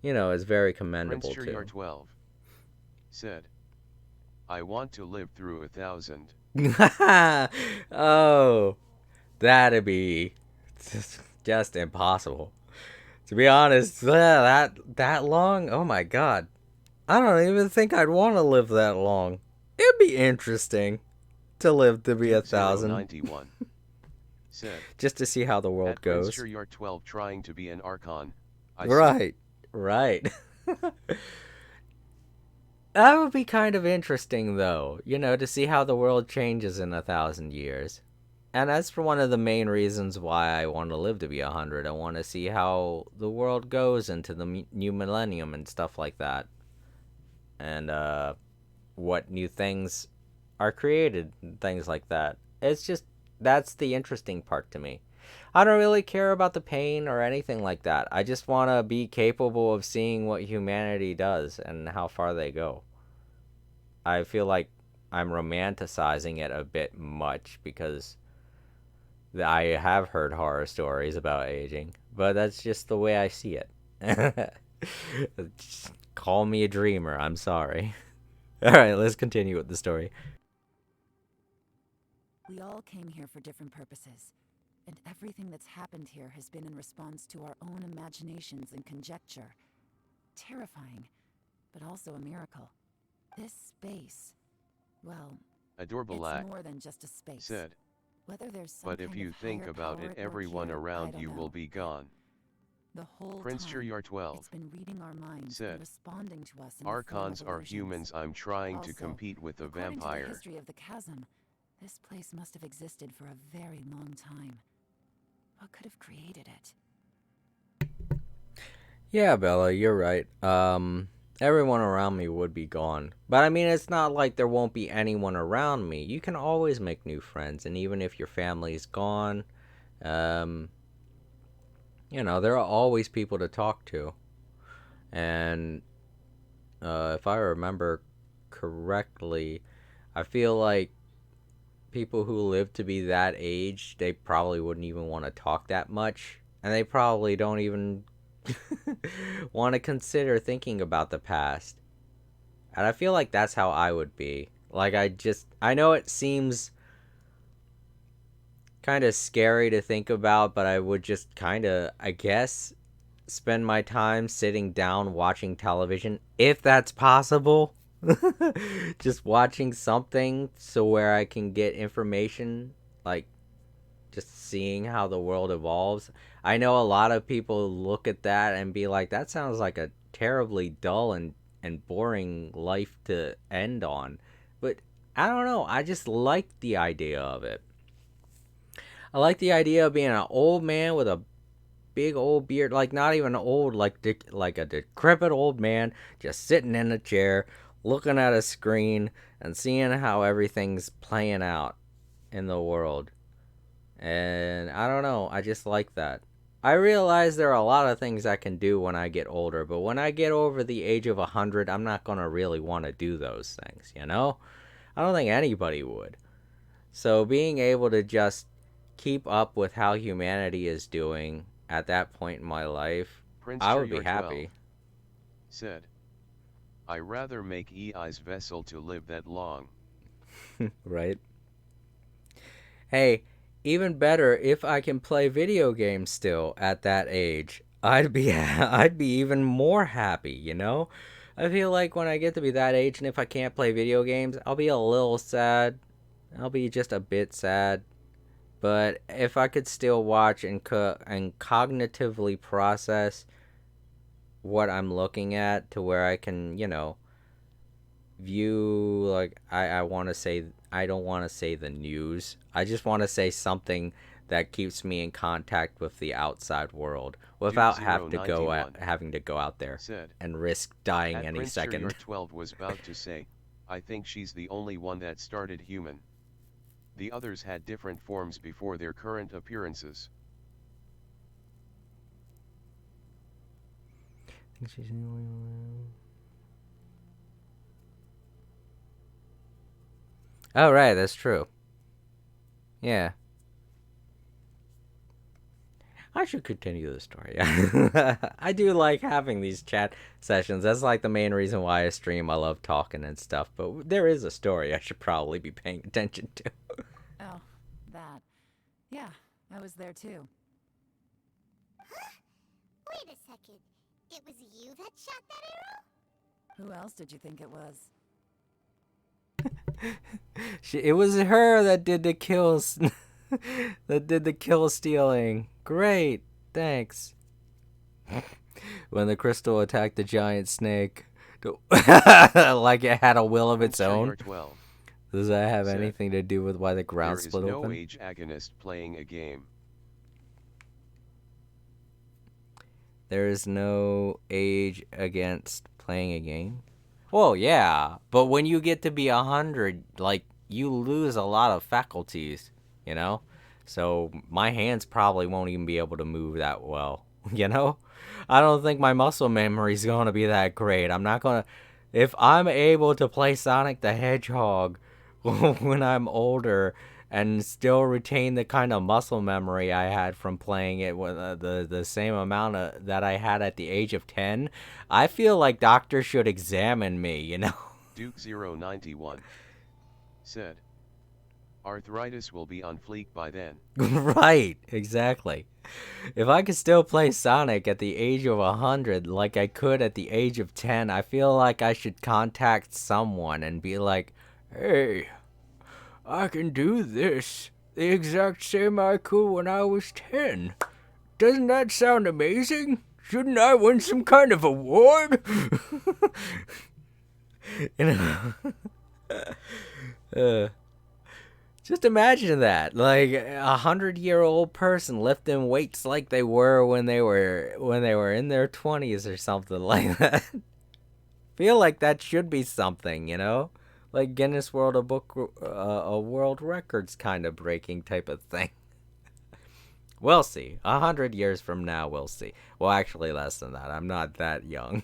it's very commendable, Prince too. Shuryar 12 said, I want to live through 1,000. Oh, that'd be just impossible. To be honest, that long? Oh my god. I don't even think I'd want to live that long. It'd be interesting to live to be 1,000. 2091 said, just to see how the world goes. Prince Shuryar 12 trying to be an Archon. Right. That would be kind of interesting, though, to see how the world changes in 1,000 years. And that's for one of the main reasons why I want to live to be 100. I want to see how the world goes into the new millennium and stuff like that. And what new things are created and things like that. That's the interesting part to me. I don't really care about the pain or anything like that. I just want to be capable of seeing what humanity does and how far they go. I feel like I'm romanticizing it a bit much because I have heard horror stories about aging, but that's just the way I see it. Call me a dreamer, I'm sorry. Alright, let's continue with the story. We all came here for different purposes, and everything that's happened here has been in response to our own imaginations and conjecture. Terrifying, but also a miracle. This space, well, Adorable it's more than just a space. Said, whether there's some but if you think about it, everyone around you will be gone. The whole Prince time, Shuryar 12 it's been reading our minds said, and responding to us in Archons the form of are humans. I'm trying to compete with a according to vampire. the history of the chasm, this place must have existed for a very long time. What could have created it? Yeah, Bella, you're right. Everyone around me would be gone. But I mean, it's not like there won't be anyone around me. You can always make new friends, and even if your family's gone, there are always people to talk to. And if I remember correctly, I feel like people who live to be that age, they probably wouldn't even want to talk that much. And they probably don't even want to consider thinking about the past. And I feel like that's how I would be. Like, I know it seems kind of scary to think about, but I would just kind of, I guess, spend my time sitting down watching television, if that's possible. Just watching something so where I can get information, like just seeing how the world evolves. I know a lot of people look at that and be like, that sounds like a terribly dull and boring life to end on. But I don't know. I just like the idea of it. I like the idea of being an old man with a big old beard, like not even old, like a decrepit old man, just sitting in a chair, looking at a screen and seeing how everything's playing out in the world. And I don't know, I just like that. I realize there are a lot of things I can do when I get older, but when I get over the age of 100, I'm not gonna really want to do those things, you know? I don't think anybody would. So being able to just keep up with how humanity is doing at that point in my life, Prince I would be Junior 12 happy. said, I rather make EI's vessel to live that long. Right? Hey, even better if I can play video games still at that age. I'd be even more happy, you know? I feel like when I get to be that age and if I can't play video games, I'll be a little sad. I'll be just a bit sad. But if I could still watch and cognitively process what I'm looking at to where I can, view, like, I want to say, I don't want to say the news. I just want to say something that keeps me in contact with the outside world without having to go out there said, and risk dying any Prince second. Junior 12 was about to say, I think she's the only one that started human. The others had different forms before their current appearances. Oh, right, that's true. Yeah. I should continue the story. I do like having these chat sessions. That's like the main reason why I stream. I love talking and stuff. But there is a story I should probably be paying attention to. Oh, that. Yeah, I was there too. Wait a second. It was you that shot that arrow? Who else did you think it was? It was her that did the kills. That did the kill stealing. Great. Thanks. When the crystal attacked the giant snake. Like it had a will of its own. 12 Does that have said, anything to do with why the ground there is split no open? age agonist playing a game. There is no age against playing a game? Well, yeah, but when you get to be 100, like, you lose a lot of faculties, you know? So my hands probably won't even be able to move that well, you know? I don't think my muscle memory is going to be that great. I'm not going to... If I'm able to play Sonic the Hedgehog when I'm older and still retain the kind of muscle memory I had from playing it with the same amount that I had at the age of 10, I feel like doctors should examine me, you know? Duke 091 said, arthritis will be on fleek by then. Right, exactly. If I could still play Sonic at the age of 100 like I could at the age of 10, I feel like I should contact someone and be like, hey, I can do this the exact same I could when I was 10. Doesn't that sound amazing? Shouldn't I win some kind of award? You know? Just imagine that, like 100-year-old person lifting weights like they were when they were in their 20s or something like that. Feel like that should be something, you know, like Guinness World Records kind of breaking type of thing. We'll see. 100 years from now, we'll see. Well, actually, less than that. I'm not that young.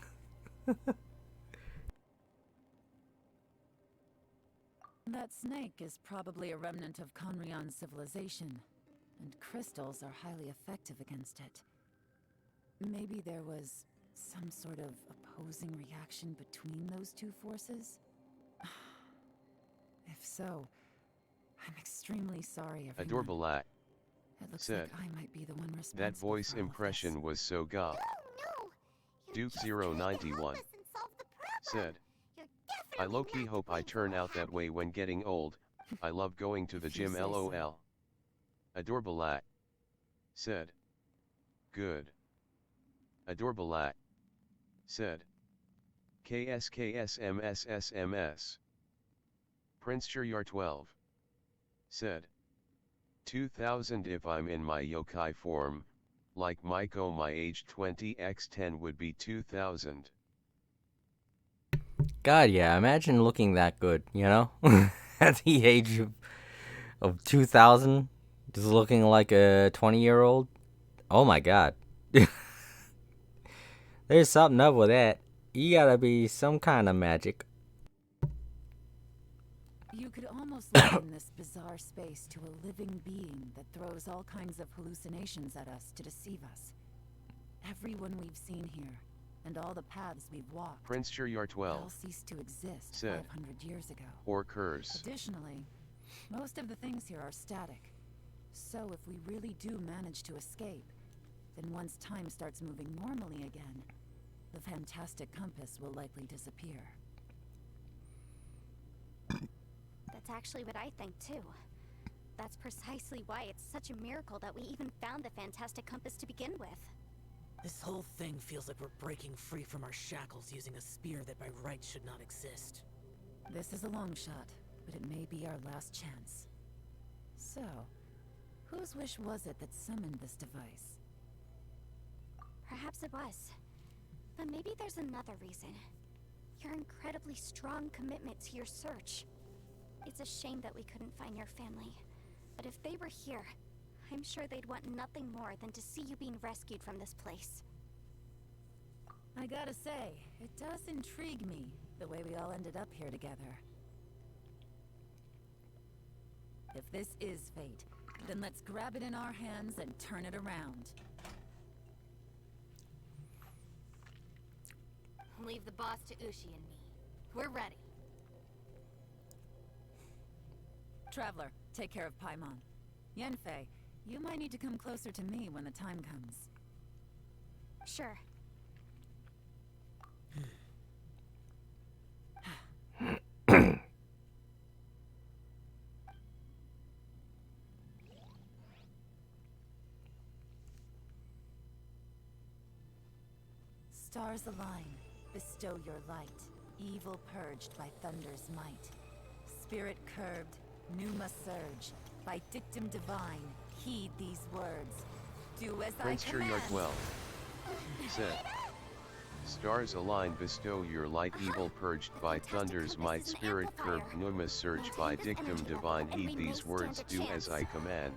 That snake is probably a remnant of Conrian's civilization, and crystals are highly effective against it. Maybe there was some sort of opposing reaction between those two forces? If so, I'm extremely sorry, everyone. Adorbalak It looks said, like I might be the one responsible that voice for all of impression this. was so goth. Duke 091 said, I low-key hope I turn out that way when getting old. I love going to the If you gym say so. lol. Adorbalak said, good. Adorbalak said, KSKSMSSMS. Prince Shiryar 12 said. 2000 if I'm in my yokai form, like Maiko my age 20x10 would be 2000. God, yeah, imagine looking that good, you know? At the age of 2000, just looking like a 20-year-old. Oh my god. There's something up with that. You gotta be some kind of magic. You could almost liken this bizarre space to a living being that throws all kinds of hallucinations at us to deceive us. Everyone we've seen here, and all the paths we've walked, Prince Shiryar 12 all ceased to exist said. 500 years ago. Or curse. Additionally, most of the things here are static. So if we really do manage to escape, then once time starts moving normally again, the fantastic compass will likely disappear. That's actually what I think too. That's precisely why it's such a miracle that we even found the fantastic compass to begin with. This whole thing feels like we're breaking free from our shackles using a spear that by right should not exist. This is a long shot, but it may be our last chance. So, whose wish was it that summoned this device? Perhaps it was. But maybe there's another reason. Your incredibly strong commitment to your search. It's a shame that we couldn't find your family. But if they were here, I'm sure they'd want nothing more than to see you being rescued from this place. I gotta say, it does intrigue me, the way we all ended up here together. If this is fate, then let's grab it in our hands and turn it around. Leave the boss to Ushi and me. We're ready. Traveler, take care of Paimon. Yanfei, you might need to come closer to me when the time comes. Sure. Stars align, bestow your light. Evil purged by thunder's might. Spirit curbed, pneuma surge. By dictum divine, heed these words. Do as Prince I command. Shiryar 12 said. Stars align, bestow your light, evil purged by thunder's might, spirit curbed, pneuma surge by dictum divine, heed these words, do as I command.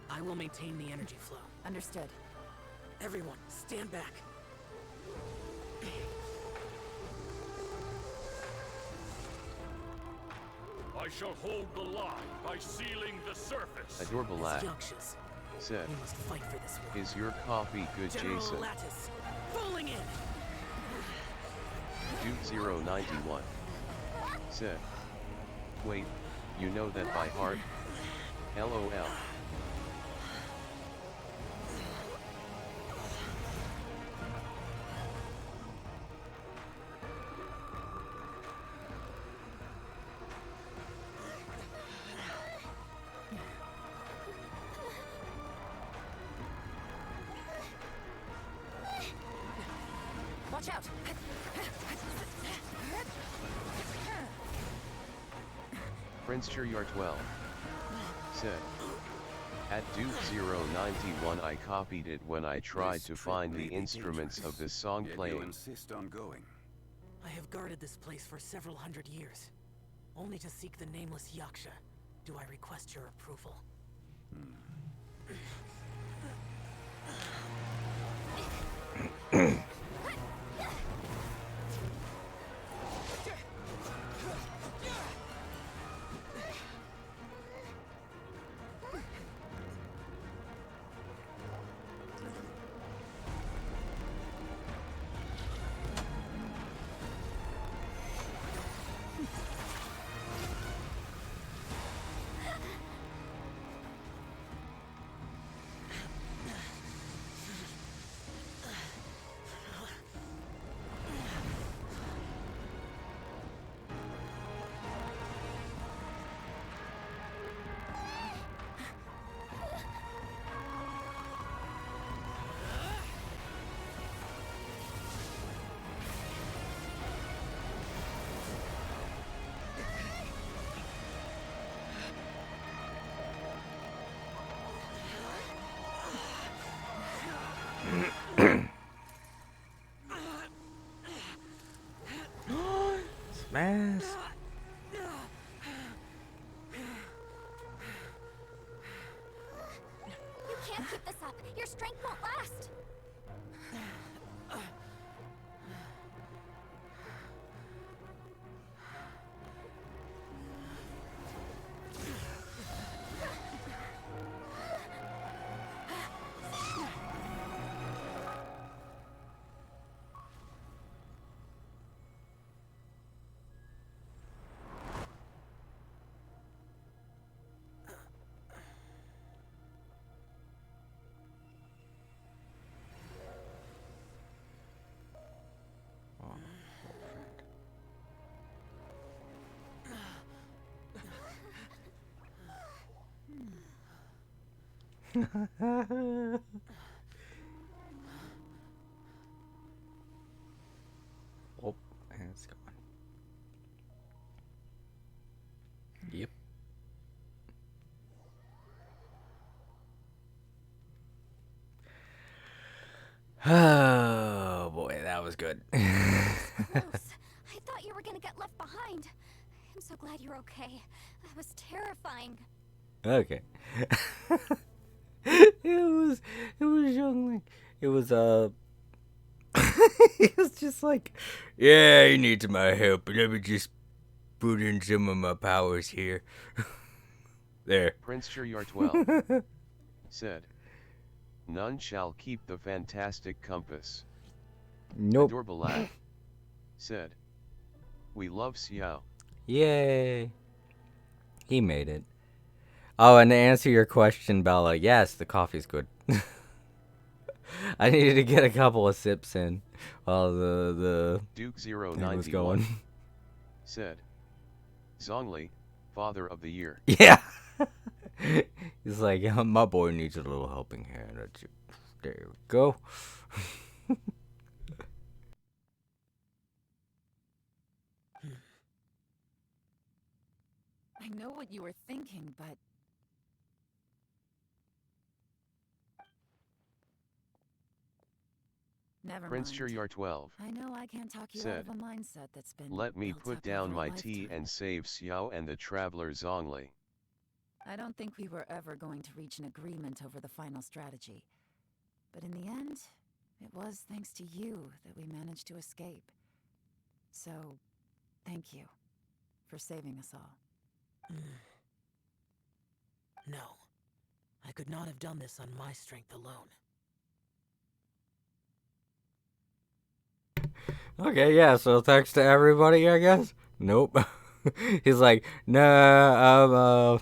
I will maintain the energy flow. Understood. Everyone, stand back. I shall hold the line by sealing the surface. Adorable lad Yaksha's. said. We must fight for this one. Is your coffee good, General Jason? Lattice, falling in. Dude 091 said. Wait, you know that by heart? LOL. Watch out! Prince Shiryar 12 said. At Duke 091 I copied it when I tried to find the instruments of the song playing. Insist on going. I have guarded this place for several hundred years, only to seek the nameless Yaksha. Do I request your approval? Smash. You can't keep this up. Your strength won't last. Oh, and it's gone. Yep. Oh boy, that was good. Close. I thought you were gonna get left behind. I'm so glad you're okay. That was terrifying. Okay. it was young Link. It was it was just like, yeah, he needs my help. Let me just put in some of my powers here. There. Prince Shuryar 12 said, none shall keep the fantastic compass. Nope. Adorable Lad said, we love Xiao. Yay. He made it. Oh, and to answer your question, Bella, yes, the coffee's good. I needed to get a couple of sips in while the Duke thing was 091 going. said, Zhongli, father of the year. Yeah. He's like, my boy needs a little helping hand. There we go. I know what you were thinking, but never Prince mind. Shuryar 12 I know I can't talk you out said, of a mindset that's been let me built put up down over a my tea lifetime. and save Xiao and the traveler Zhongli. I don't think we were ever going to reach an agreement over the final strategy. But in the end, it was thanks to you that we managed to escape. So, thank you for saving us all. No. I could not have done this on my strength alone. Okay, yeah, so thanks to everybody, I guess? Nope. He's like, nah,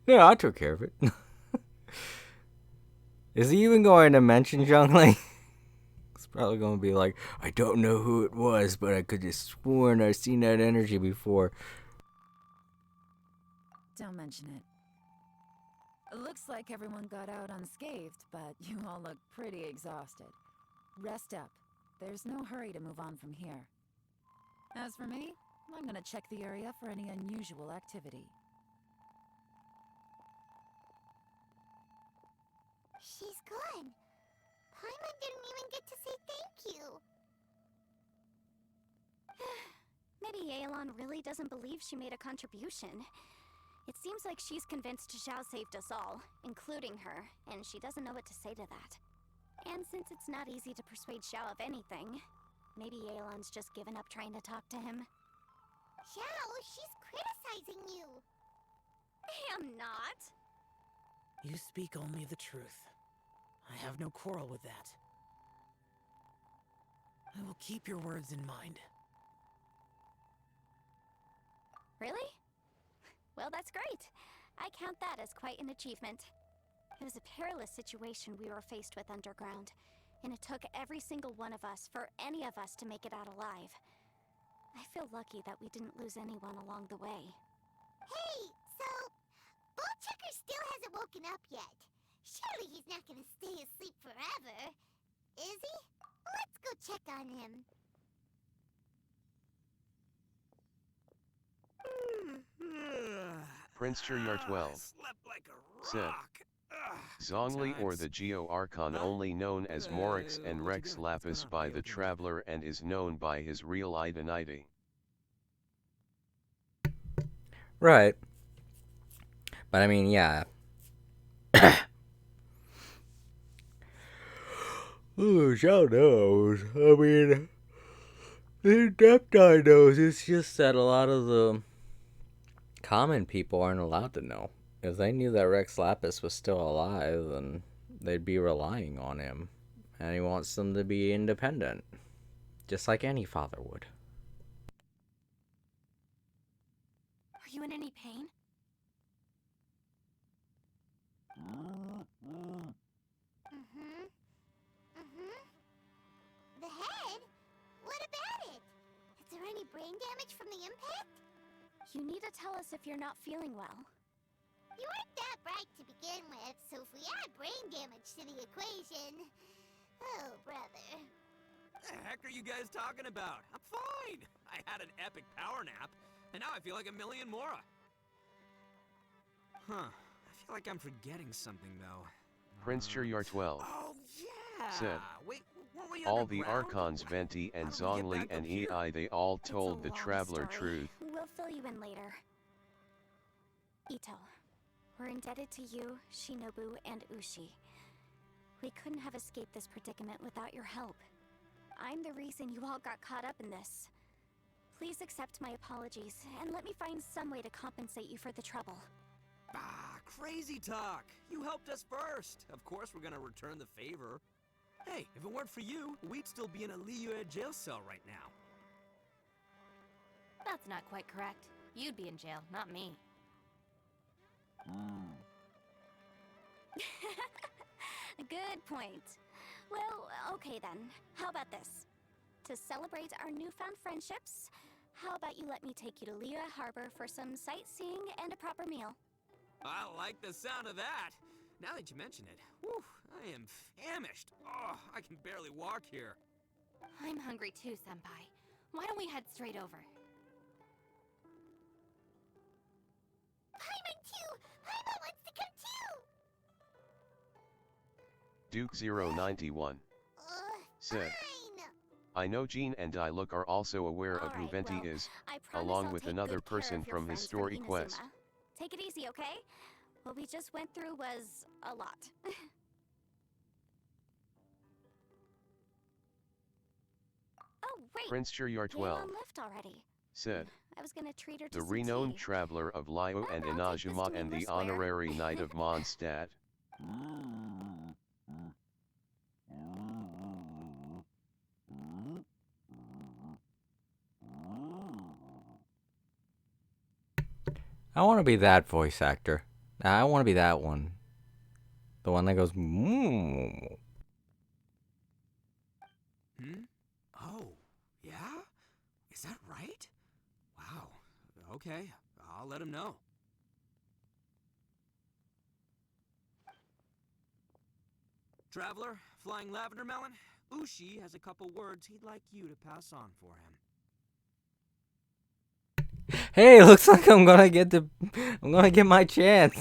no, I took care of it. Is he even going to mention Zhongli? It's probably going to be like, I don't know who it was, but I could have sworn I've seen that energy before. Don't mention it. It looks like everyone got out unscathed, but you all look pretty exhausted. Rest up. There's no hurry to move on from here. As for me, I'm gonna check the area for any unusual activity. She's gone. Paimon didn't even get to say thank you. Maybe Yelan really doesn't believe she made a contribution. It seems like she's convinced Xiao saved us all, including her, and she doesn't know what to say to that. And since it's not easy to persuade Xiao of anything, maybe Yelan's just given up trying to talk to him. Xiao, she's criticizing you. I am not. You speak only the truth. I have no quarrel with that. I will keep your words in mind. Really? Well, that's great. I count that as quite an achievement. It was a perilous situation we were faced with underground, and it took every single one of us for any of us to make it out alive. I feel lucky that we didn't lose anyone along the way. Hey, so Ballchecker still hasn't woken up yet. Surely he's not gonna stay asleep forever, is he? Let's go check on him. Prince Shuryar 12 Slept like a said, rock. Zhongli or times. the Geo Archon, Huh? only known as Morix and What you Rex doing? What's going Lapis on? by Hey, the open the door. Traveler, and is known by his real identity. Right. But I mean, yeah. Who knows? I mean, in depth I knows. It's just that a lot of the common people aren't allowed to know. If they knew that Rex Lapis was still alive, then they'd be relying on him. And he wants them to be independent. Just like any father would. Are you in any pain? The head? What about it? Is there any brain damage from the impact? You need to tell us if you're not feeling well. You weren't that bright to begin with, so if we add brain damage to the equation... Oh, brother. What the heck are you guys talking about? I'm fine. I had an epic power nap, and now I feel like a million more. Huh. I feel like I'm forgetting something, though. Prince Shiryar 12 Oh, yeah! said, Wait, weren't we all the underground? Archons Venti and How did we get Zhongli back and up here? EI, they all It's a told the long Traveler story. truth. We'll fill you in later. Ito, we're indebted to you, Shinobu, and Ushi. We couldn't have escaped this predicament without your help. I'm the reason you all got caught up in this. Please accept my apologies, and let me find some way to compensate you for the trouble. Ah, crazy talk! You helped us first! Of course we're gonna return the favor. Hey, if it weren't for you, we'd still be in a Liyue jail cell right now. That's not quite correct. You'd be in jail, not me. Good point. Well, okay then. How about this? To celebrate our newfound friendships, how about you let me take you to Liyue Harbor for some sightseeing and a proper meal? I like the sound of that! Now that you mention it, whew, I am famished. Oh, I can barely walk here. I'm hungry too, Senpai. Why don't we head straight over? Paimon too! Paimon wants to come too! Duke 091 said, Fine! I know Jean and I look are also aware of who Alright, Venti well, is, I promise along I'll with take another good care person of your from his friends story from quest. Inazuma. Take it easy, okay? What we just went through was a lot. Oh, wait! Prince Shiryar You're 12 on lift already. said, I was gonna treat her to the some renowned tea. Traveler of Liyue and I'll take this Inazuma to and the Nameless Square. honorary Knight of Mondstadt. I want to be that voice actor. I want to be that one. The one that goes, mmm. Hmm? Oh, yeah? Is that right? Wow. Okay, I'll let him know. Traveler, Flying Lavender Melon, Ushi has a couple words he'd like you to pass on for him. Hey, looks like I'm gonna get my chance.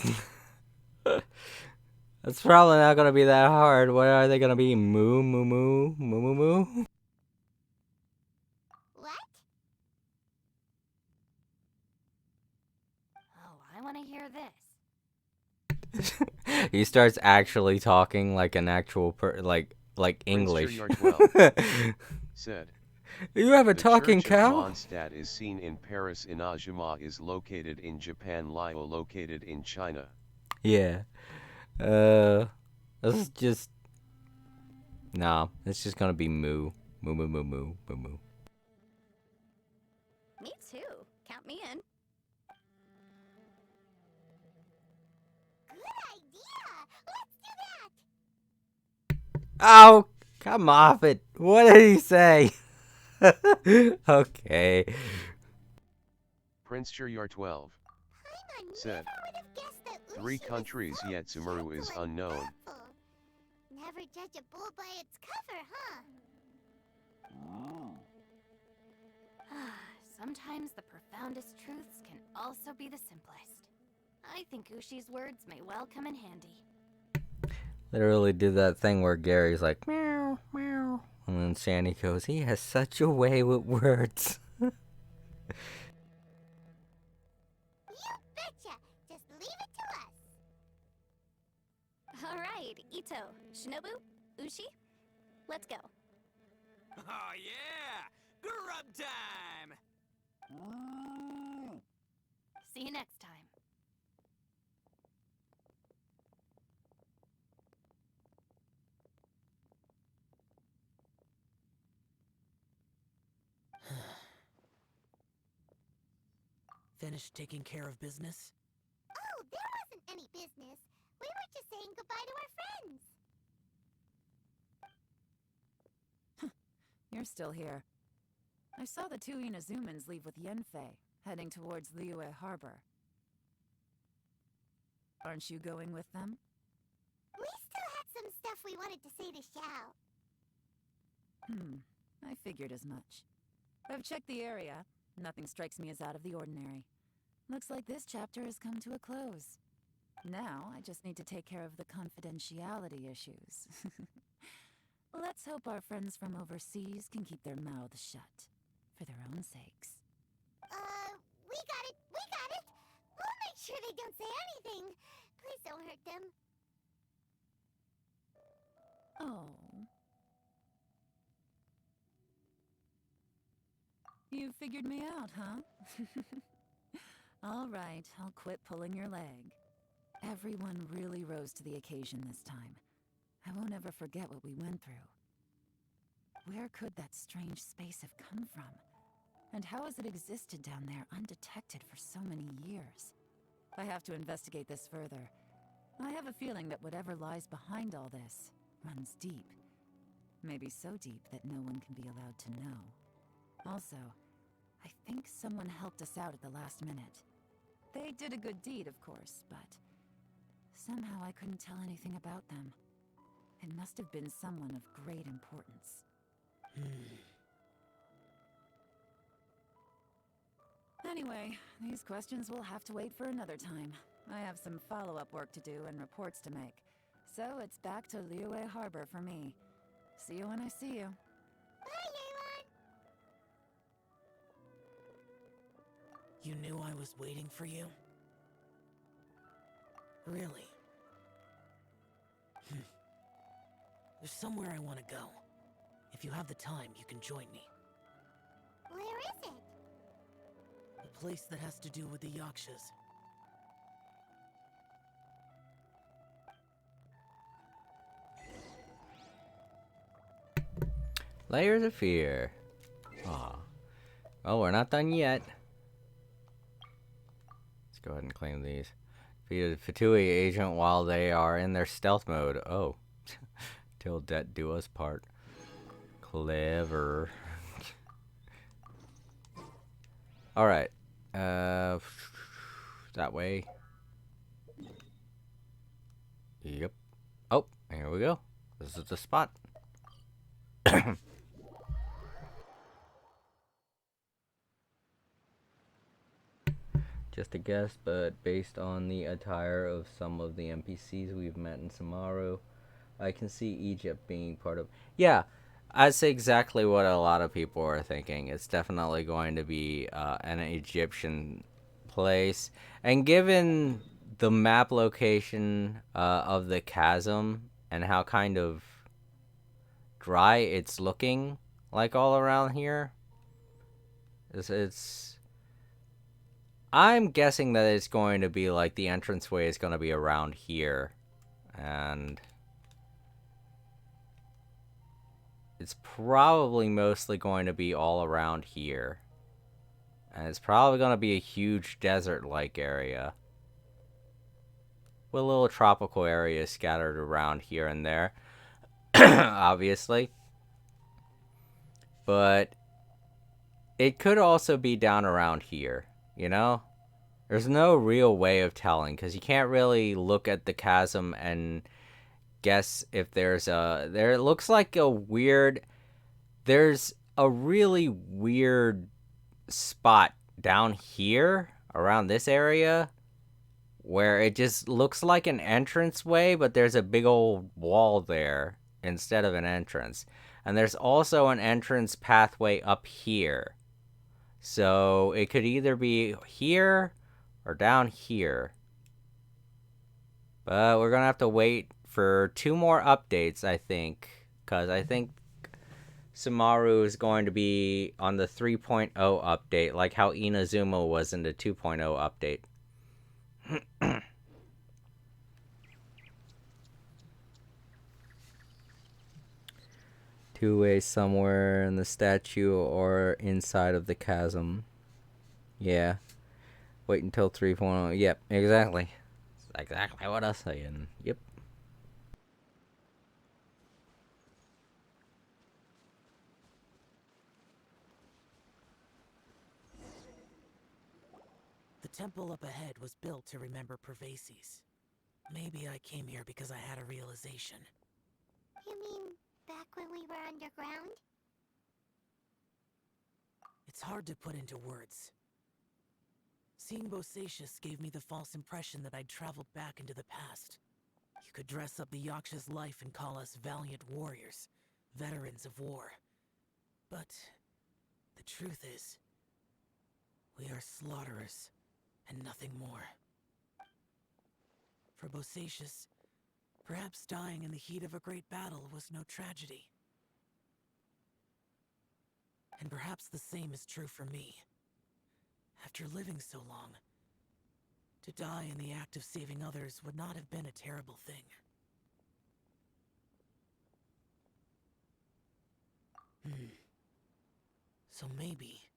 That's probably not gonna be that hard. What are they gonna be? Moo, moo, moo, moo, moo, moo? What? Oh, I want to hear this. He starts actually talking like an actual like Prince English. Shiryar 12 said, You have a the talking Church of cow? Mondstadt is seen in Paris. Inazuma is located in Japan. Liyue located in China. Yeah. This is just... Nah, it's just gonna be moo. Moo, moo, moo, moo, moo, moo. Me too. Count me in. Good idea! Let's do that! Oh, come off it. What did he say? Okay. Prince Shiryar 12 Paimon said, never would have guessed that Ushi 3 was countries so yet Sumeru is gentle and unknown. thoughtful. Never judge a bull by its cover, huh? Sometimes the profoundest truths can also be the simplest. I think Ushi's words may well come in handy. Literally did that thing where Gary's like, meow, meow. And then Sandy goes, he has such a way with words. You betcha! Just leave it to us. Alright, Ito, Shinobu, Ushi, let's go. Oh yeah! Grub time! See you next time. Finished taking care of business? Oh, there wasn't any business. We were just saying goodbye to our friends. You're still here. I saw the two Inazumans leave with Yenfei, heading towards Liyue Harbor. Aren't you going with them? We still had some stuff we wanted to say to Xiao. I figured as much. I've checked the area. Nothing strikes me as out of the ordinary. Looks like this chapter has come to a close. Now, I just need to take care of the confidentiality issues. Let's hope our friends from overseas can keep their mouths shut. For their own sakes. We got it! We got it! We'll make sure they don't say anything. Please don't hurt them. Oh. You figured me out, huh? All right, I'll quit pulling your leg. Everyone really rose to the occasion this time. I won't ever forget what we went through. Where could that strange space have come from? And how has it existed down there undetected for so many years? I have to investigate this further. I have a feeling that whatever lies behind all this runs deep. Maybe so deep that no one can be allowed to know. Also, I think someone helped us out at the last minute. They did a good deed, of course, but somehow I couldn't tell anything about them. It must have been someone of great importance. Anyway, these questions will have to wait for another time. I have some follow-up work to do and reports to make. So it's back to Liyue Harbor for me. See you when I see you. Bye, Yelan! You knew I was waiting for you? Really? There's somewhere I want to go. If you have the time, you can join me. Where is it? A place that has to do with the Yakshas. Layers of Fear. Aw. Oh, we're not done yet. Let's go ahead and claim these. Defeated Fatui agent while they are in their stealth mode. Oh. Till death do us part. Clever. Alright. That way. Yep. Oh, here we go. This is the spot. Just a guess, but based on the attire of some of the NPCs we've met in Samaru, I can see Egypt being part of... Yeah, that's exactly what a lot of people are thinking. It's definitely going to be an Egyptian place. And given the map location of the chasm and how kind of dry it's looking like all around here, it's I'm guessing that it's going to be like the entranceway is going to be around here, and it's probably mostly going to be all around here, and it's probably going to be a huge desert-like area with little tropical areas scattered around here and there, obviously, but it could also be down around here. You know? There's no real way of telling, because you can't really look at the chasm and guess if there's a... There looks like a weird... There's a really weird spot down here, around this area, where it just looks like an entranceway, but there's a big old wall there instead of an entrance. And there's also an entrance pathway up here. So it could either be here or down here. But we're going to have to wait for 2 more updates, I think. Because I think Samaru is going to be on the 3.0 update, like how Inazuma was in the 2.0 update. Two-way somewhere in the statue or inside of the chasm. Yeah. Wait until 3.0. Yep, exactly. That's exactly what I was saying. Yep. The temple up ahead was built to remember Pervases. Maybe I came here because I had a realization. You mean back when we were underground? It's hard to put into words. Seeing Bosacius gave me the false impression that I'd traveled back into the past. You could dress up the Yaksha's life and call us valiant warriors, veterans of war. But the truth is, we are slaughterers and nothing more. For Bosacius, perhaps dying in the heat of a great battle was no tragedy. And perhaps the same is true for me. After living so long, to die in the act of saving others would not have been a terrible thing. So maybe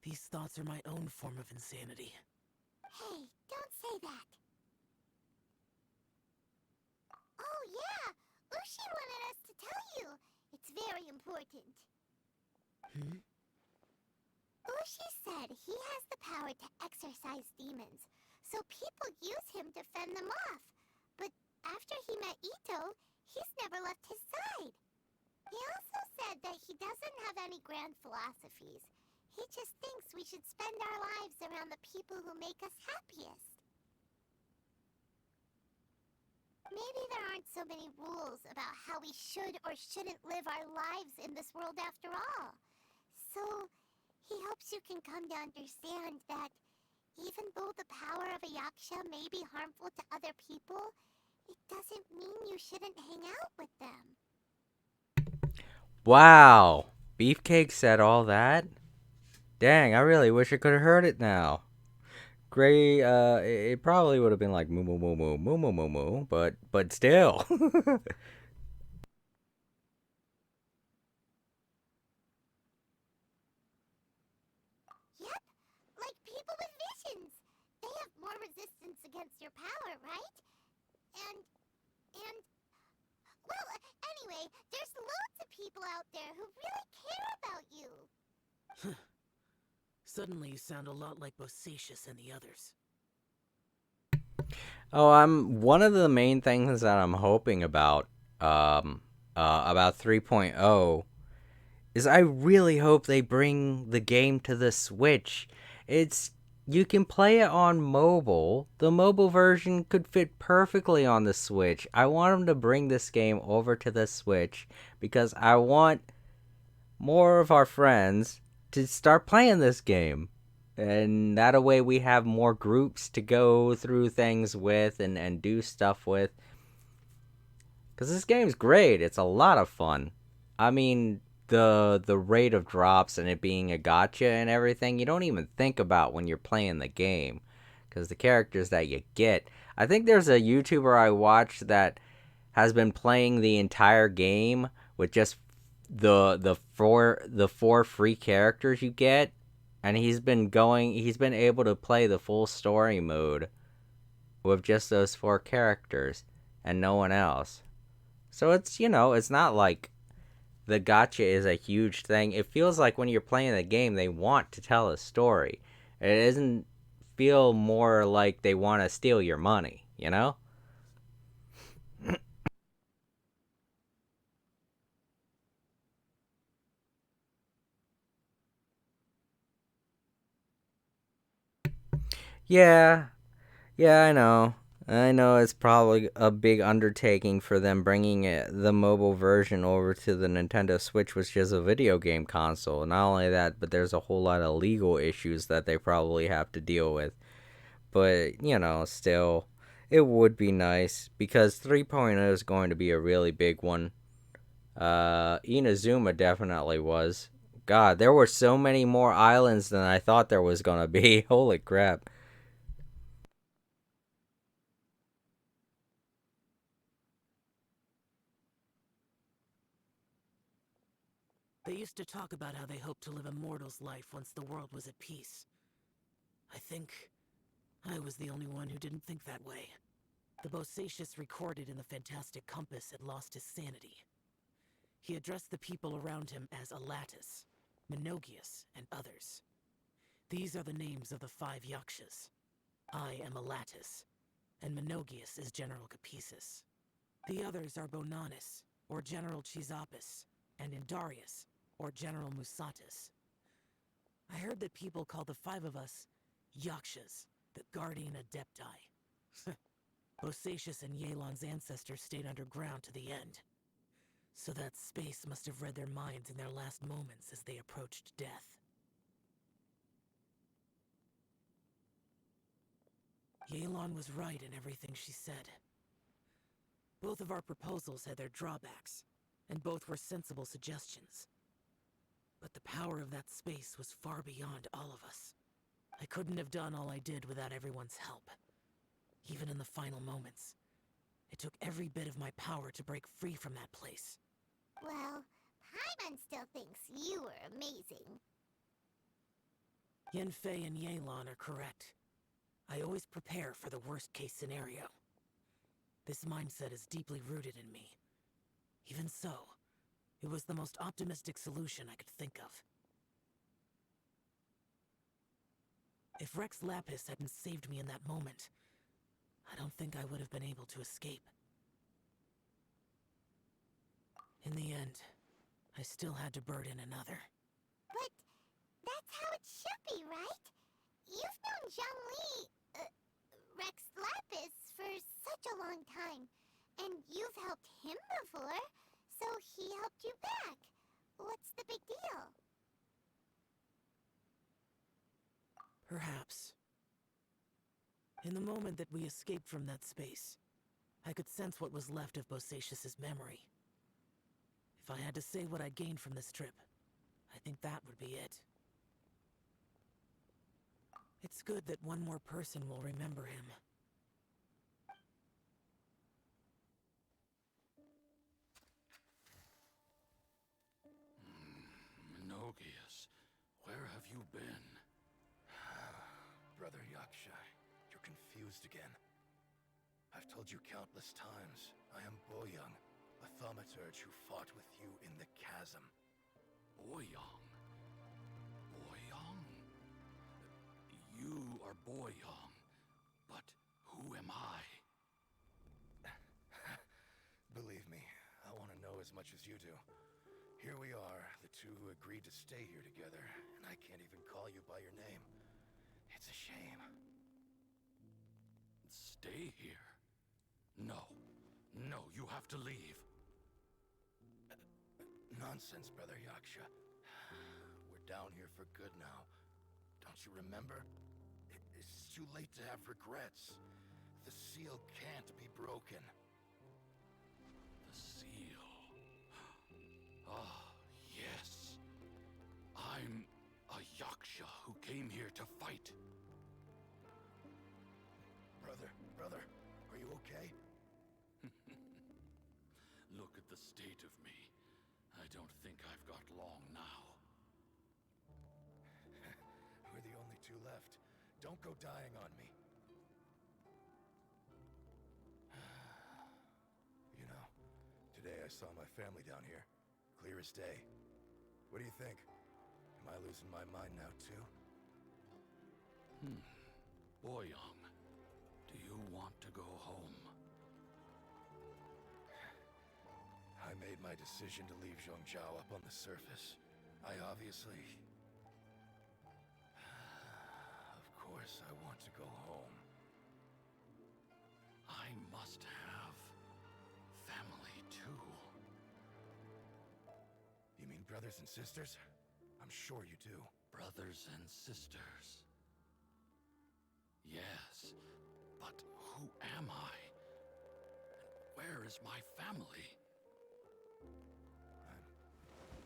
these thoughts are my own form of insanity. Hey, don't say that. Oh yeah, Ushi wanted us to tell you. It's very important. Ushi said he has the power to exorcise demons, so people use him to fend them off. But after he met Ito, he's never left his side. He also said that he doesn't have any grand philosophies. He just thinks we should spend our lives around the people who make us happiest. Maybe there aren't so many rules about how we should or shouldn't live our lives in this world after all. So, he hopes you can come to understand that even though the power of a Yaksha may be harmful to other people, it doesn't mean you shouldn't hang out with them. Wow. Beefcake said all that? Dang, I really wish I could have heard it now. Gray, it probably would have been like moo moo moo moo moo moo moo moo, but still. Yep, like people with visions. They have more resistance against your power, right? And, well, anyway, there's loads of people out there who really care about you. Suddenly you sound a lot like Bosacius and the others. Oh, I'm one of the main things that I'm hoping about 3.0 is I really hope they bring the game to the Switch. You can play it on mobile. The mobile version could fit perfectly on the Switch. I want them to bring this game over to the Switch because I want more of our friends to start playing this game. And that way we have more groups to go through things with and do stuff with. Because this game's great. It's a lot of fun. I mean, the rate of drops and it being a gacha and everything, you don't even think about when you're playing the game. Because the characters that you get. I think there's a YouTuber I watched that has been playing the entire game with just the four free characters you get, and he's been able to play the full story mode with just those 4 characters and no one else. So it's not like the gacha is a huge thing. It feels like when you're playing the game, they want to tell a story. It doesn't feel more like they want to steal your money, you know? Yeah, Yeah, I know. I know it's probably a big undertaking for them bringing the mobile version over to the Nintendo Switch, which is a video game console. Not only that, but there's a whole lot of legal issues that they probably have to deal with. But, still, it would be nice because 3.0 is going to be a really big one. Inazuma definitely was. God, there were so many more islands than I thought there was going to be. Holy crap. They used to talk about how they hoped to live a mortal's life once the world was at peace. I think I was the only one who didn't think that way. The Bosacius recorded in the Fantastic Compass had lost his sanity. He addressed the people around him as Alatus, Minogius, and others. These are the names of the 5 Yakshas. I am Alatus, and Minogius is General Capesus. The others are Bonanis, or General Chisapis, and Indarius, or General Musatus. I heard that people call the 5 of us Yakshas, the Guardian Adepti. Bosacius and Yelan's ancestors stayed underground to the end. So that space must have read their minds in their last moments as they approached death. Yelan was right in everything she said. Both of our proposals had their drawbacks, and both were sensible suggestions. But the power of that space was far beyond all of us. I couldn't have done all I did without everyone's help. Even in the final moments, it took every bit of my power to break free from that place. Well, Paimon still thinks you were amazing. Yanfei and Yelan are correct. I always prepare for the worst-case scenario. This mindset is deeply rooted in me. Even so, it was the most optimistic solution I could think of. If Rex Lapis hadn't saved me in that moment, I don't think I would have been able to escape. In the end, I still had to burden another. But that's how it should be, right? You've known Zhongli, Rex Lapis, for such a long time. And you've helped him before, so he helped you back. What's the big deal? Perhaps. In the moment that we escaped from that space, I could sense what was left of Bosacius's memory. If I had to say what I gained from this trip, I think that would be it. It's good that one more person will remember him. Minogius, where have you been? Brother Yaksha, you're confused again. I've told you countless times, I am Boyoung, a thaumaturge who fought with you in the chasm. Boyoung? Boyoung? You are Boyoung, but who am I? Believe me, I want to know as much as you do. Here we are, the two who agreed to stay here together, and I can't even call you by your name. It's a shame. Stay here? No. No, you have to leave. Nonsense, Brother Yaksha. We're down here for good now. Don't you remember? It's too late to have regrets. The seal can't be broken. The seal. Ah, yes. I'm a Yaksha who came here to fight. Brother, are you okay? Look at the state of me. I don't think I've got long now. We're the only two left. Don't go dying on me. You know, today I saw my family down here. Clear as day. What do you think? Am I losing my mind now, too? Boyoung, do you want to go home? I made my decision to leave Zhongzhou up on the surface. I obviously... Of course I want to go home. I must have family too. You mean brothers and sisters? I'm sure you do. Brothers and sisters. Yes, but who am I? And where is my family?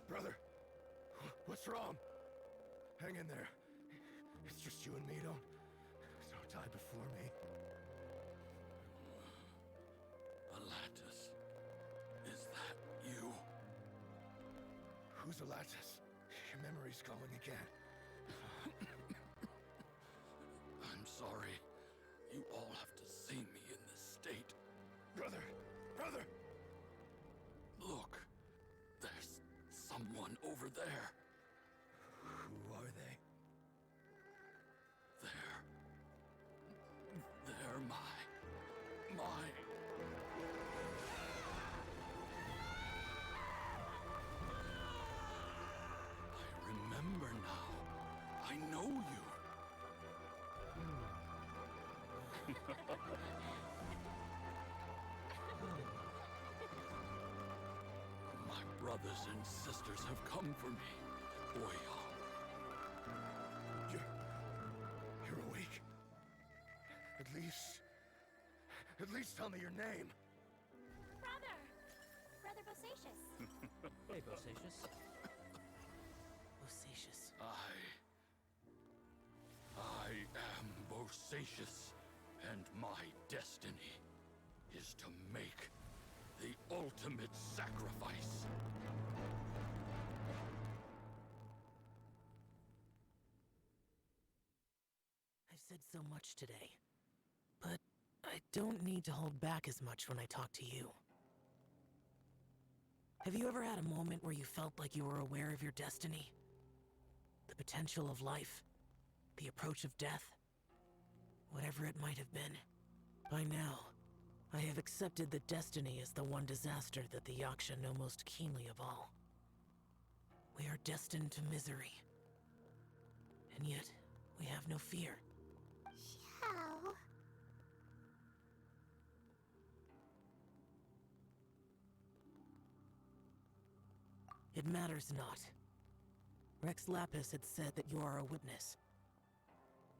Brother, what's wrong? Hang in there. It's just you and me. Don't die before me. Alatus, is that you? Who's Alatus? Your memory's going again. I'm sorry. You all have to see me in this state. Brother! Brother! Look, there's someone over there. Who are they? They're my... I remember now. I know you. My brothers and sisters have come for me, Boyong. You're awake. At least tell me your name. Brother Bosacious. Hey, Bosacious. Bosacious. I am Bosacious, and my destiny is to make the ultimate sacrifice. I've said so much today, but I don't need to hold back as much when I talk to you. Have you ever had a moment where you felt like you were aware of your destiny? The potential of life? The approach of death? Whatever it might have been. By now, I have accepted that destiny is the one disaster that the Yaksha know most keenly of all. We are destined to misery. And yet, we have no fear. Xiao. It matters not. Rex Lapis had said that you are a witness.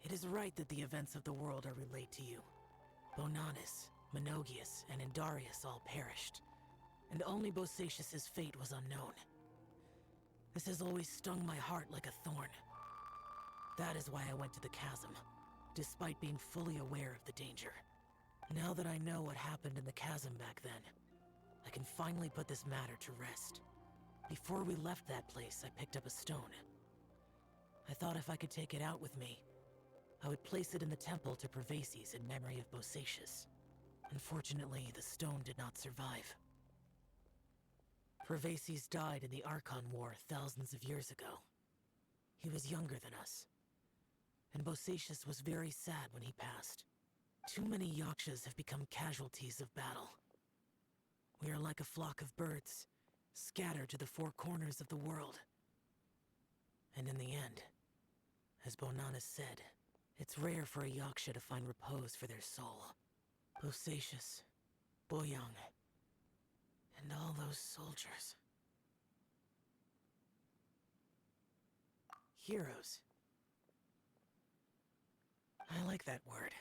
It is right that the events of the world are relayed to you. Bonanis, Menogius, and Indarius all perished, and only Bosacious's fate was unknown. This has always stung my heart like a thorn. That is why I went to the chasm, despite being fully aware of the danger. Now that I know what happened in the chasm back then, I can finally put this matter to rest. Before we left that place, I picked up a stone. I thought if I could take it out with me, I would place it in the temple to Pervases in memory of Bosacious. Unfortunately, the stone did not survive. Pervases died in the Archon War thousands of years ago. He was younger than us, and Bosacious was very sad when he passed. Too many Yakshas have become casualties of battle. We are like a flock of birds, scattered to the four corners of the world. And in the end, as Bonanis said, it's rare for a Yaksha to find repose for their soul. Bosacious, Boyong, and all those soldiers. Heroes. I like that word.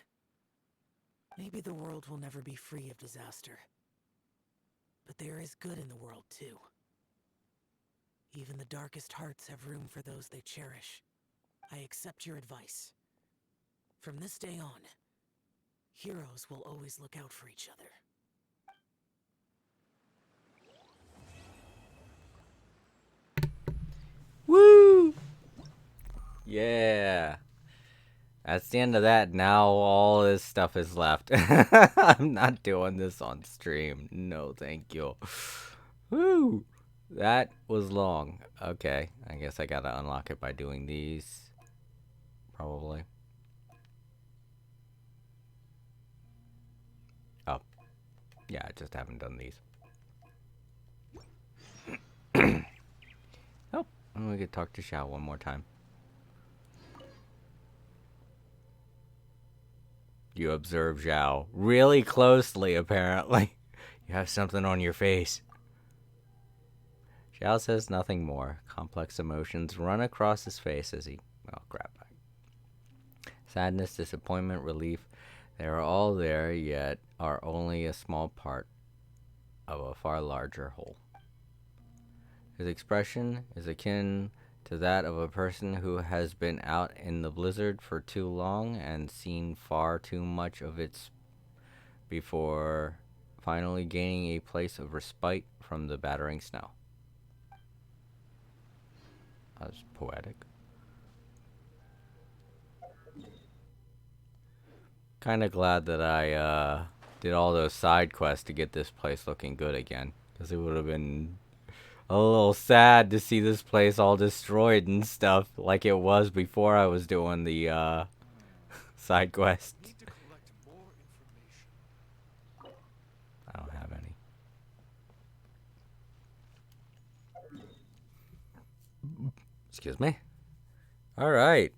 Maybe the world will never be free of disaster. But there is good in the world, too. Even the darkest hearts have room for those they cherish. I accept your advice. From this day on, heroes will always look out for each other. Woo! Yeah. That's the end of that. Now all this stuff is left. I'm not doing this on stream. No, thank you. Woo! That was long. Okay, I guess I gotta unlock it by doing these. Probably. Oh. Yeah, I just haven't done these. Oh, and we could talk to Xiao one more time. You observe Zhao really closely, apparently. You have something on your face. Zhao says nothing more. Complex emotions run across his face as he... Oh, crap. Sadness, disappointment, relief. They are all there, yet are only a small part of a far larger whole. His expression is akin to that of a person who has been out in the blizzard for too long and seen far too much of it before finally gaining a place of respite from the battering snow. That was poetic. Kind of glad that I did all those side quests to get this place looking good again, because it would have been a little sad to see this place all destroyed and stuff like it was before I was doing the side quest. I don't have any. Excuse me. All right.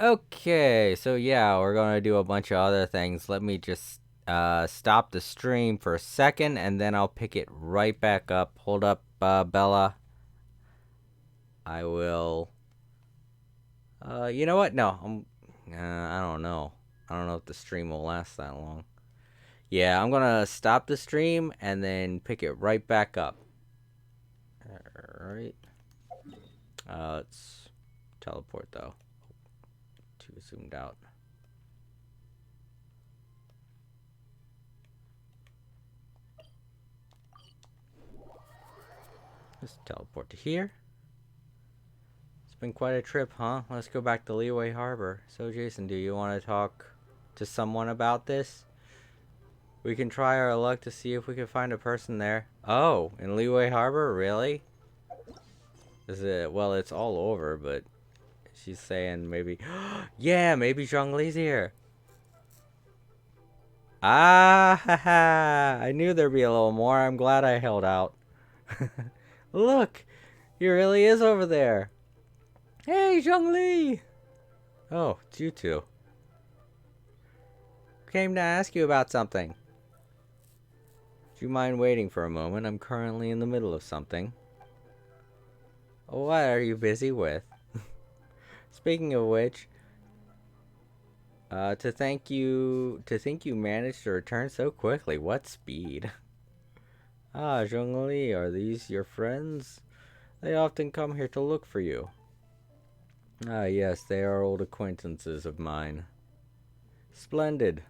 Okay, so yeah, we're gonna do a bunch of other things. Let me just stop the stream for a second, and then I'll pick it right back up. Hold up, Bella. I will. You know what? No, I don't know. I don't know if the stream will last that long. Yeah, I'm gonna stop the stream and then pick it right back up. Alright. Let's teleport though. Too zoomed out. Let's teleport to here. It's been quite a trip, huh? Let's go back to Leeway Harbor. So, Jason, do you want to talk to someone about this? We can try our luck to see if we can find a person there. Oh, in Leeway Harbor? Really? Is it? Well, it's all over, but she's saying maybe... Yeah, maybe Zhongli's here. Ah, haha. I knew there'd be a little more. I'm glad I held out. Look, he really is over there. Hey, Zhongli. Oh, it's you two. Came to ask you about something. Do you mind waiting for a moment? I'm currently in the middle of something. What are you busy with? Speaking of which, to think you managed to return so quickly. What speed? Ah, Zhongli, are these your friends? They often come here to look for you. Ah, yes, they are old acquaintances of mine. Splendid.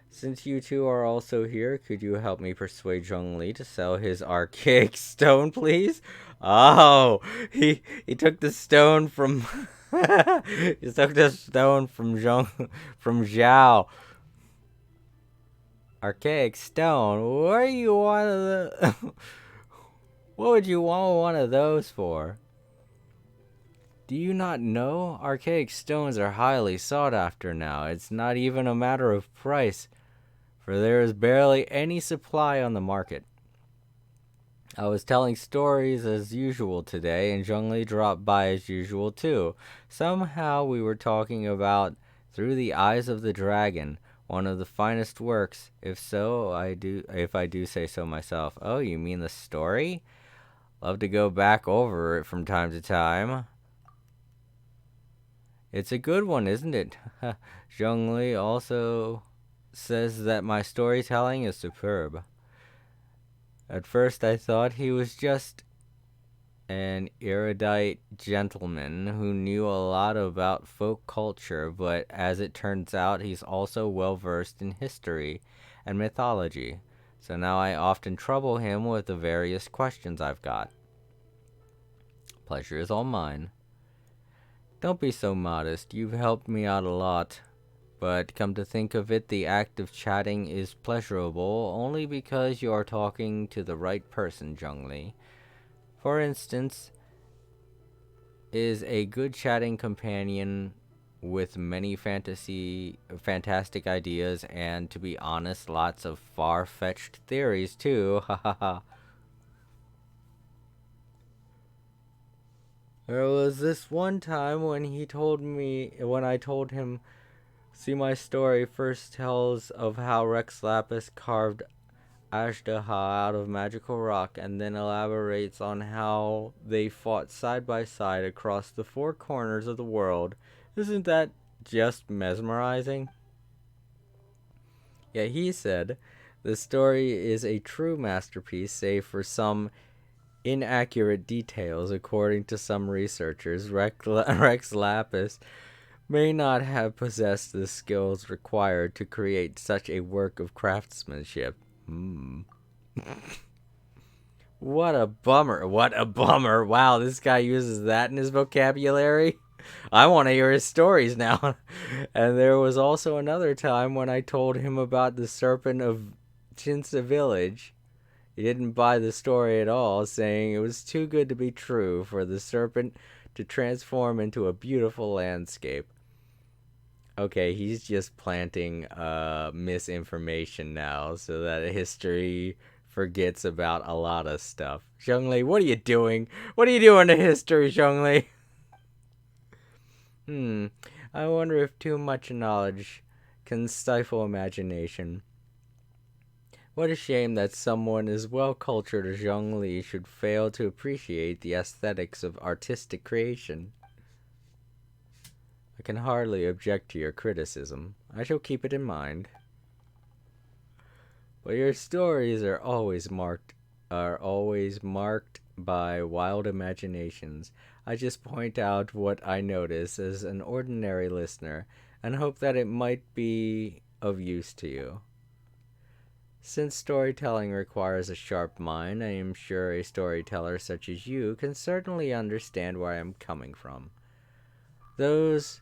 Since you two are also here, could you help me persuade Zhongli to sell his archaic stone, please? Oh, he took the stone from he took the stone from Zhao. Archaic stone. What do you want of the? What would you want one of those for? Do you not know? Archaic stones are highly sought after now. It's not even a matter of price, for there is barely any supply on the market. I was telling stories as usual today, and Zhongli dropped by as usual too. Somehow we were talking about Through the Eyes of the Dragon, one of the finest works, if I do say so myself. Oh, you mean the story? Love to go back over it from time to time. It's a good one, isn't it? Zhongli also says that my storytelling is superb. At first I thought he was just an erudite gentleman who knew a lot about folk culture, but as it turns out, he's also well versed in history and mythology. So now I often trouble him with the various questions I've got. Pleasure is all mine. Don't be so modest. You've helped me out a lot. But come to think of it, the act of chatting is pleasurable only because you are talking to the right person, Zhongli. For instance, is a good chatting companion with many fantastic ideas, and to be honest, lots of far-fetched theories too. Ha ha ha. There was this one time when I told him See, my story first tells of how Rex Lapis carved Ashtaha out of magical rock, and then elaborates on how they fought side by side across the four corners of the world. Isn't that just mesmerizing? Yeah, he said, the story is a true masterpiece, save for some inaccurate details. According to some researchers, Rex Lapis may not have possessed the skills required to create such a work of craftsmanship. What a bummer. What a bummer. Wow, this guy uses that in his vocabulary. I want to hear his stories now. And there was also another time when I told him about the serpent of Chinsa village. He didn't buy the story at all, saying it was too good to be true for the serpent to transform into a beautiful landscape. Okay, he's just planting misinformation now so that history forgets about a lot of stuff. Zhongli, what are you doing? What are you doing to history, Zhongli? I wonder if too much knowledge can stifle imagination. What a shame that someone as well-cultured as Zhongli should fail to appreciate the aesthetics of artistic creation. I can hardly object to your criticism. I shall keep it in mind. But your stories are always marked by wild imaginations. I just point out what I notice as an ordinary listener and hope that it might be of use to you. Since storytelling requires a sharp mind, I am sure a storyteller such as you can certainly understand where I am coming from. Those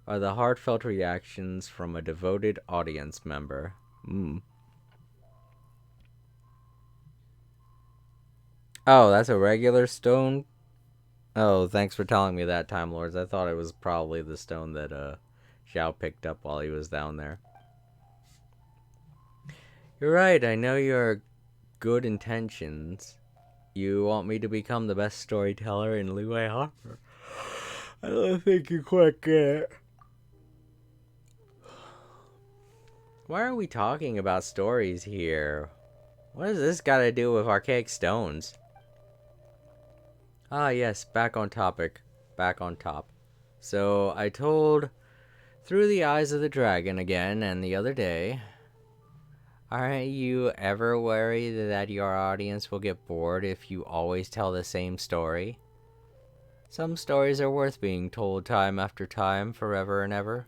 are the heartfelt reactions from a devoted audience member. Oh, that's a regular stone? Oh, thanks for telling me that, Time Lords. I thought it was probably the stone that Xiao picked up while he was down there. You're right, I know your good intentions. You want me to become the best storyteller in Liyue Harbor. I don't think you quite get it. Why are we talking about stories here? What does this got to do with archaic stones? Ah, yes, back on topic. Back on top. So, I told Through the Eyes of the Dragon again, and the other day. Aren't you ever worried that your audience will get bored if you always tell the same story? Some stories are worth being told time after time, forever and ever.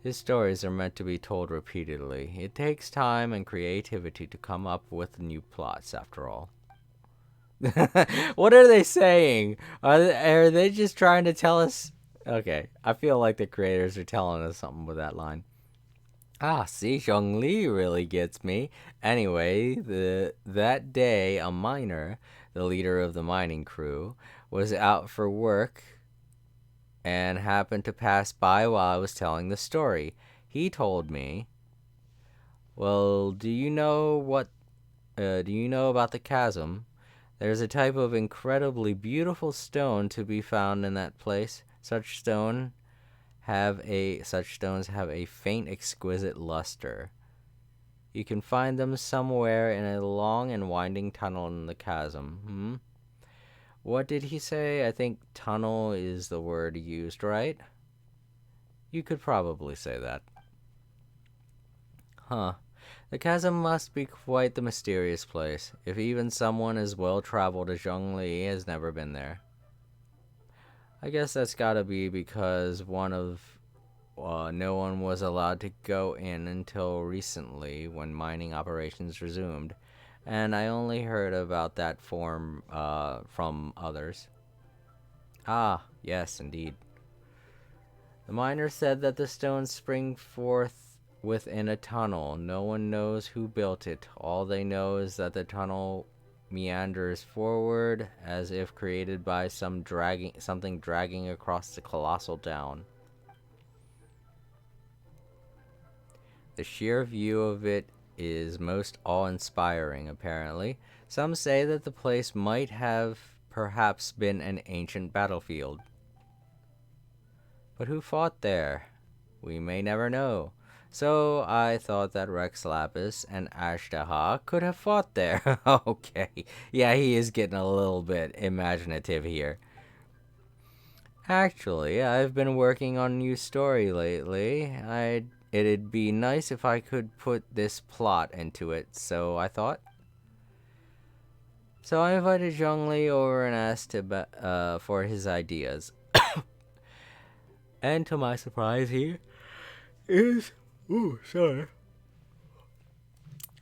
His stories are meant to be told repeatedly. It takes time and creativity to come up with new plots, after all. What are they saying? Are they just trying to tell us? Okay, I feel like the creators are telling us something with that line. Ah, see, Zhongli really gets me. Anyway, that day, a miner, the leader of the mining crew, was out for work and happened to pass by while I was telling the story. He told me, "Well, do you know about the chasm? There's a type of incredibly beautiful stone to be found in that place. Such stones have a faint, exquisite luster. You can find them somewhere in a long and winding tunnel in the chasm." What did he say? I think tunnel is the word used, right? You could probably say that. Huh. The chasm must be quite the mysterious place, if even someone as well-traveled as Zhongli has never been there. I guess that's gotta be because no one was allowed to go in until recently when mining operations resumed, and I only heard about that from others. Ah, yes, indeed. The miner said that the stones spring forth within a tunnel. No one knows who built it. All they know is that the tunnel meanders forward as if created by something dragging across the colossal down. The sheer view of it is most awe-inspiring, apparently. Some say that the place might have perhaps been an ancient battlefield. But who fought there? We may never know. So I thought that Rex Lapis and Ashtaha could have fought there. Okay. Yeah, he is getting a little bit imaginative here. Actually, I've been working on a new story lately. It'd be nice if I could put this plot into it, so I thought. So I invited Zhongli over and asked for his ideas. And to my surprise, he is... Ooh, sorry.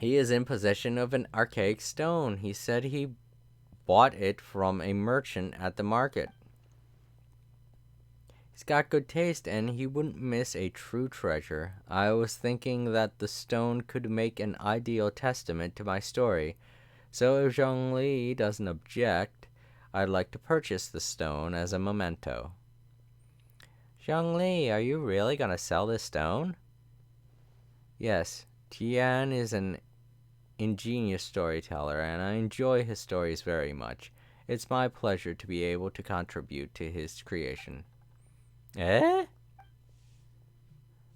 He is in possession of an archaic stone. He said he bought it from a merchant at the market. He's got good taste, and he wouldn't miss a true treasure. I was thinking that the stone could make an ideal testament to my story. So if Zhongli doesn't object, I'd like to purchase the stone as a memento. Zhongli, are you really going to sell this stone? Yes, Tian is an ingenious storyteller, and I enjoy his stories very much. It's my pleasure to be able to contribute to his creation. Eh?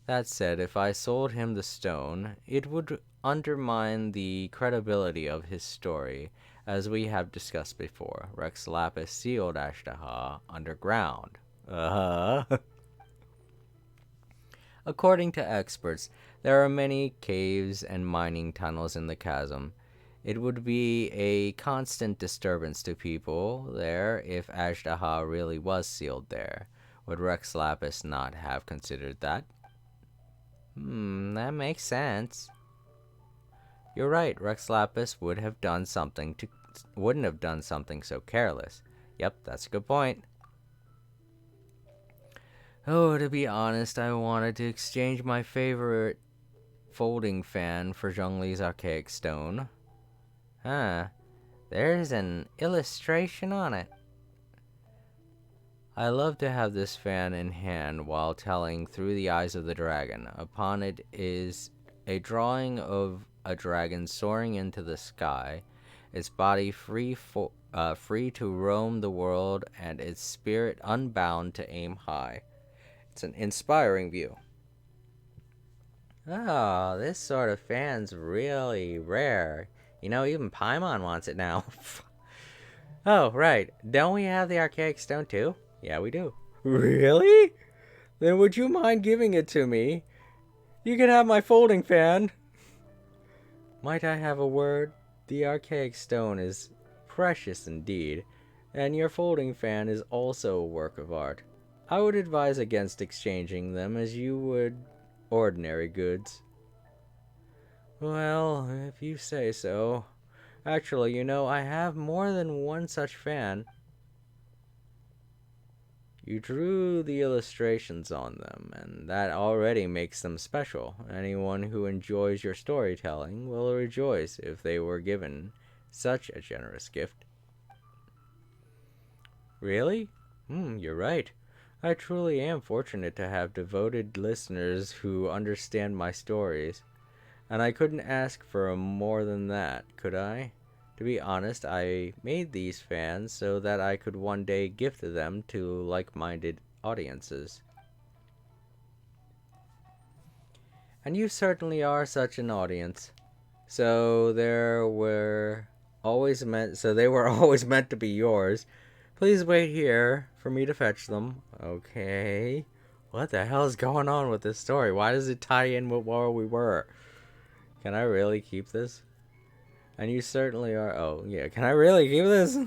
That said, if I sold him the stone, it would undermine the credibility of his story, as we have discussed before. Rex Lapis sealed Ashtaha underground. According to experts, there are many caves and mining tunnels in the chasm. It would be a constant disturbance to people there if Ashtaha really was sealed there. Would Rex Lapis not have considered that? That makes sense. You're right, Rex Lapis wouldn't have done something so careless. Yep, that's a good point. Oh, to be honest, I wanted to exchange my favorite folding fan for Zhongli's archaic stone. Huh, there's an illustration on it. I love to have this fan in hand while telling through the eyes of the dragon. Upon it is a drawing of a dragon soaring into the sky, its body free to roam the world and its spirit unbound to aim high. It's an inspiring view. Oh, this sort of fan's really rare. You know, even Paimon wants it now. Oh, right. Don't we have the archaic stone too? Yeah, we do. Really? Then would you mind giving it to me? You can have my folding fan. Might I have a word? The archaic stone is precious indeed, and your folding fan is also a work of art. I would advise against exchanging them as you would ordinary goods. Well, if you say so. Actually, you know, I have more than one such fan. You drew the illustrations on them, and that already makes them special. Anyone who enjoys your storytelling will rejoice if they were given such a generous gift. Really? You're right. I truly am fortunate to have devoted listeners who understand my stories. And I couldn't ask for more than that, could I? To be honest, I made these fans so that I could one day gift them to like-minded audiences. And you certainly are such an audience. So they were always meant to be yours. Please wait here for me to fetch them. Okay. What the hell is going on with this story? Why does it tie in with where we were? Can I really keep this? And you certainly are. Oh, yeah. Can I really keep this?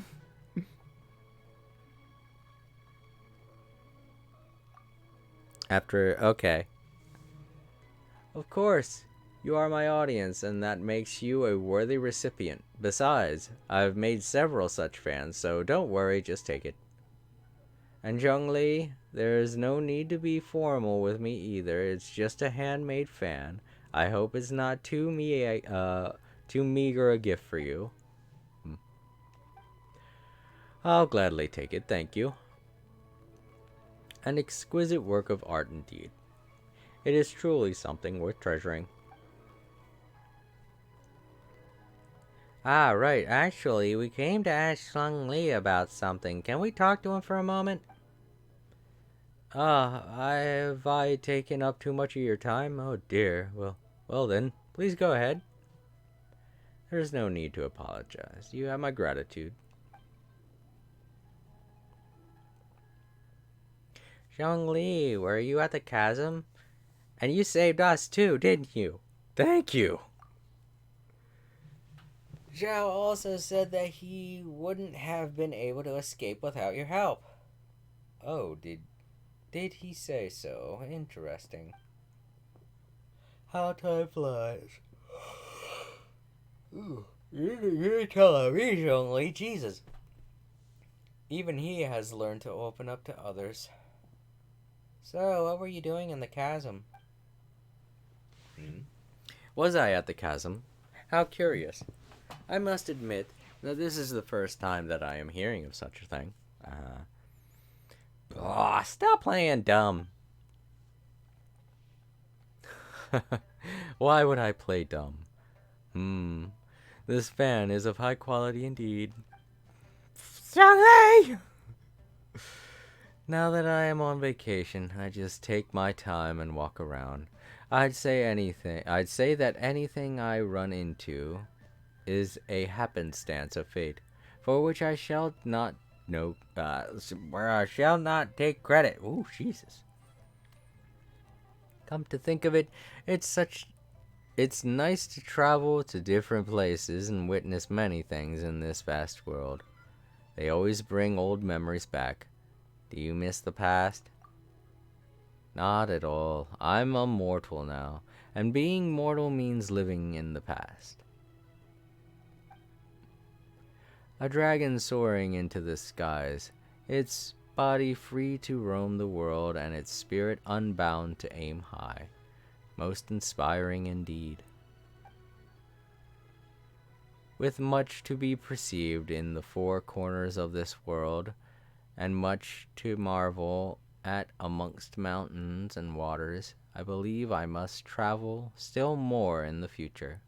Okay. Of course. You are my audience, and that makes you a worthy recipient. Besides, I've made several such fans, so don't worry, just take it. And Zhongli, there's no need to be formal with me either. It's just a handmade fan. I hope it's not too meager a gift for you. I'll gladly take it, thank you. An exquisite work of art indeed. It is truly something worth treasuring. Ah, right. Actually, we came to ask Zhongli about something. Can we talk to him for a moment? Have I taken up too much of your time? Oh dear. Well then, please go ahead. There's no need to apologize. You have my gratitude. Zhongli, were you at the chasm? And you saved us too, didn't you? Thank you. Zhao also said that he wouldn't have been able to escape without your help. Oh, did he say so? Interesting. How time flies. Ooh, you're telling me, Zhongli, Jesus. Even he has learned to open up to others. So, what were you doing in the chasm? Was I at the chasm? How curious. I must admit that this is the first time that I am hearing of such a thing. Stop playing dumb. Why would I play dumb? This fan is of high quality indeed. Zhongli! Now that I am on vacation, I just take my time and walk around. I'd say that anything I run into is a happenstance of fate, for which I shall not where I shall not take credit. Ooh, Jesus. Come to think of it, it's nice to travel to different places and witness many things in this vast world. They always bring old memories back. Do you miss the past? Not at all. I'm a mortal now, and being mortal means living in the past. A dragon soaring into the skies, its body free to roam the world, and its spirit unbound to aim high. Most inspiring indeed. With much to be perceived in the four corners of this world, and much to marvel at amongst mountains and waters, I believe I must travel still more in the future.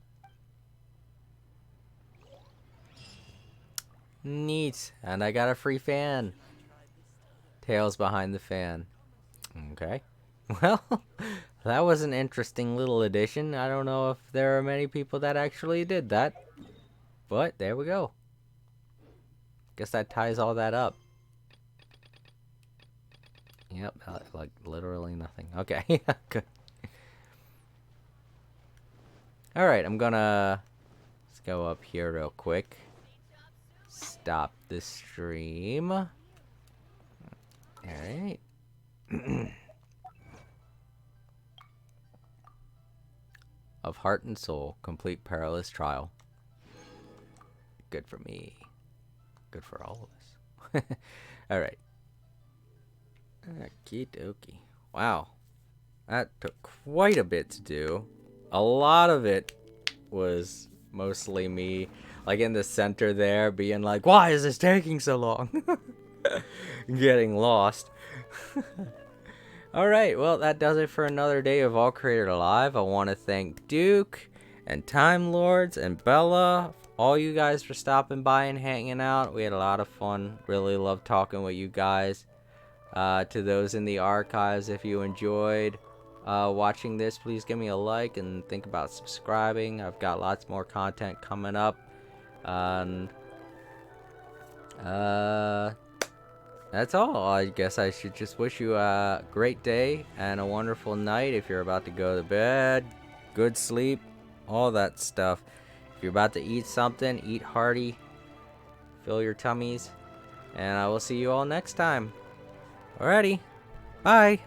Neat, and I got a free fan. Tails behind the fan. Okay. Well, that was an interesting little addition. I don't know if there are many people that actually did that. But there we go. Guess that ties all that up. Yep, like literally nothing. Okay, good. Alright, let's go up here real quick. Stop the stream. Alright. Of heart and soul, complete perilous trial. Good for me. Good for all of us. Alright. Okie dokie. Wow. That took quite a bit to do. A lot of it was mostly me, like in the center there, being like, why is this taking so long? Getting lost. Alright, well, that does it for another day of All Created Alive. I want to thank Duke and Time Lords and Bella, all you guys for stopping by and hanging out. We had a lot of fun. Really loved talking with you guys. To those in the archives, if you enjoyed watching this, please give me a like and think about subscribing. I've got lots more content coming up. And that's all. I guess I should just wish you a great day and a wonderful night. If you're about to go to bed, good sleep, all that stuff. If you're about to eat something, eat hearty, fill your tummies, and I will see you all next time. Alrighty, bye.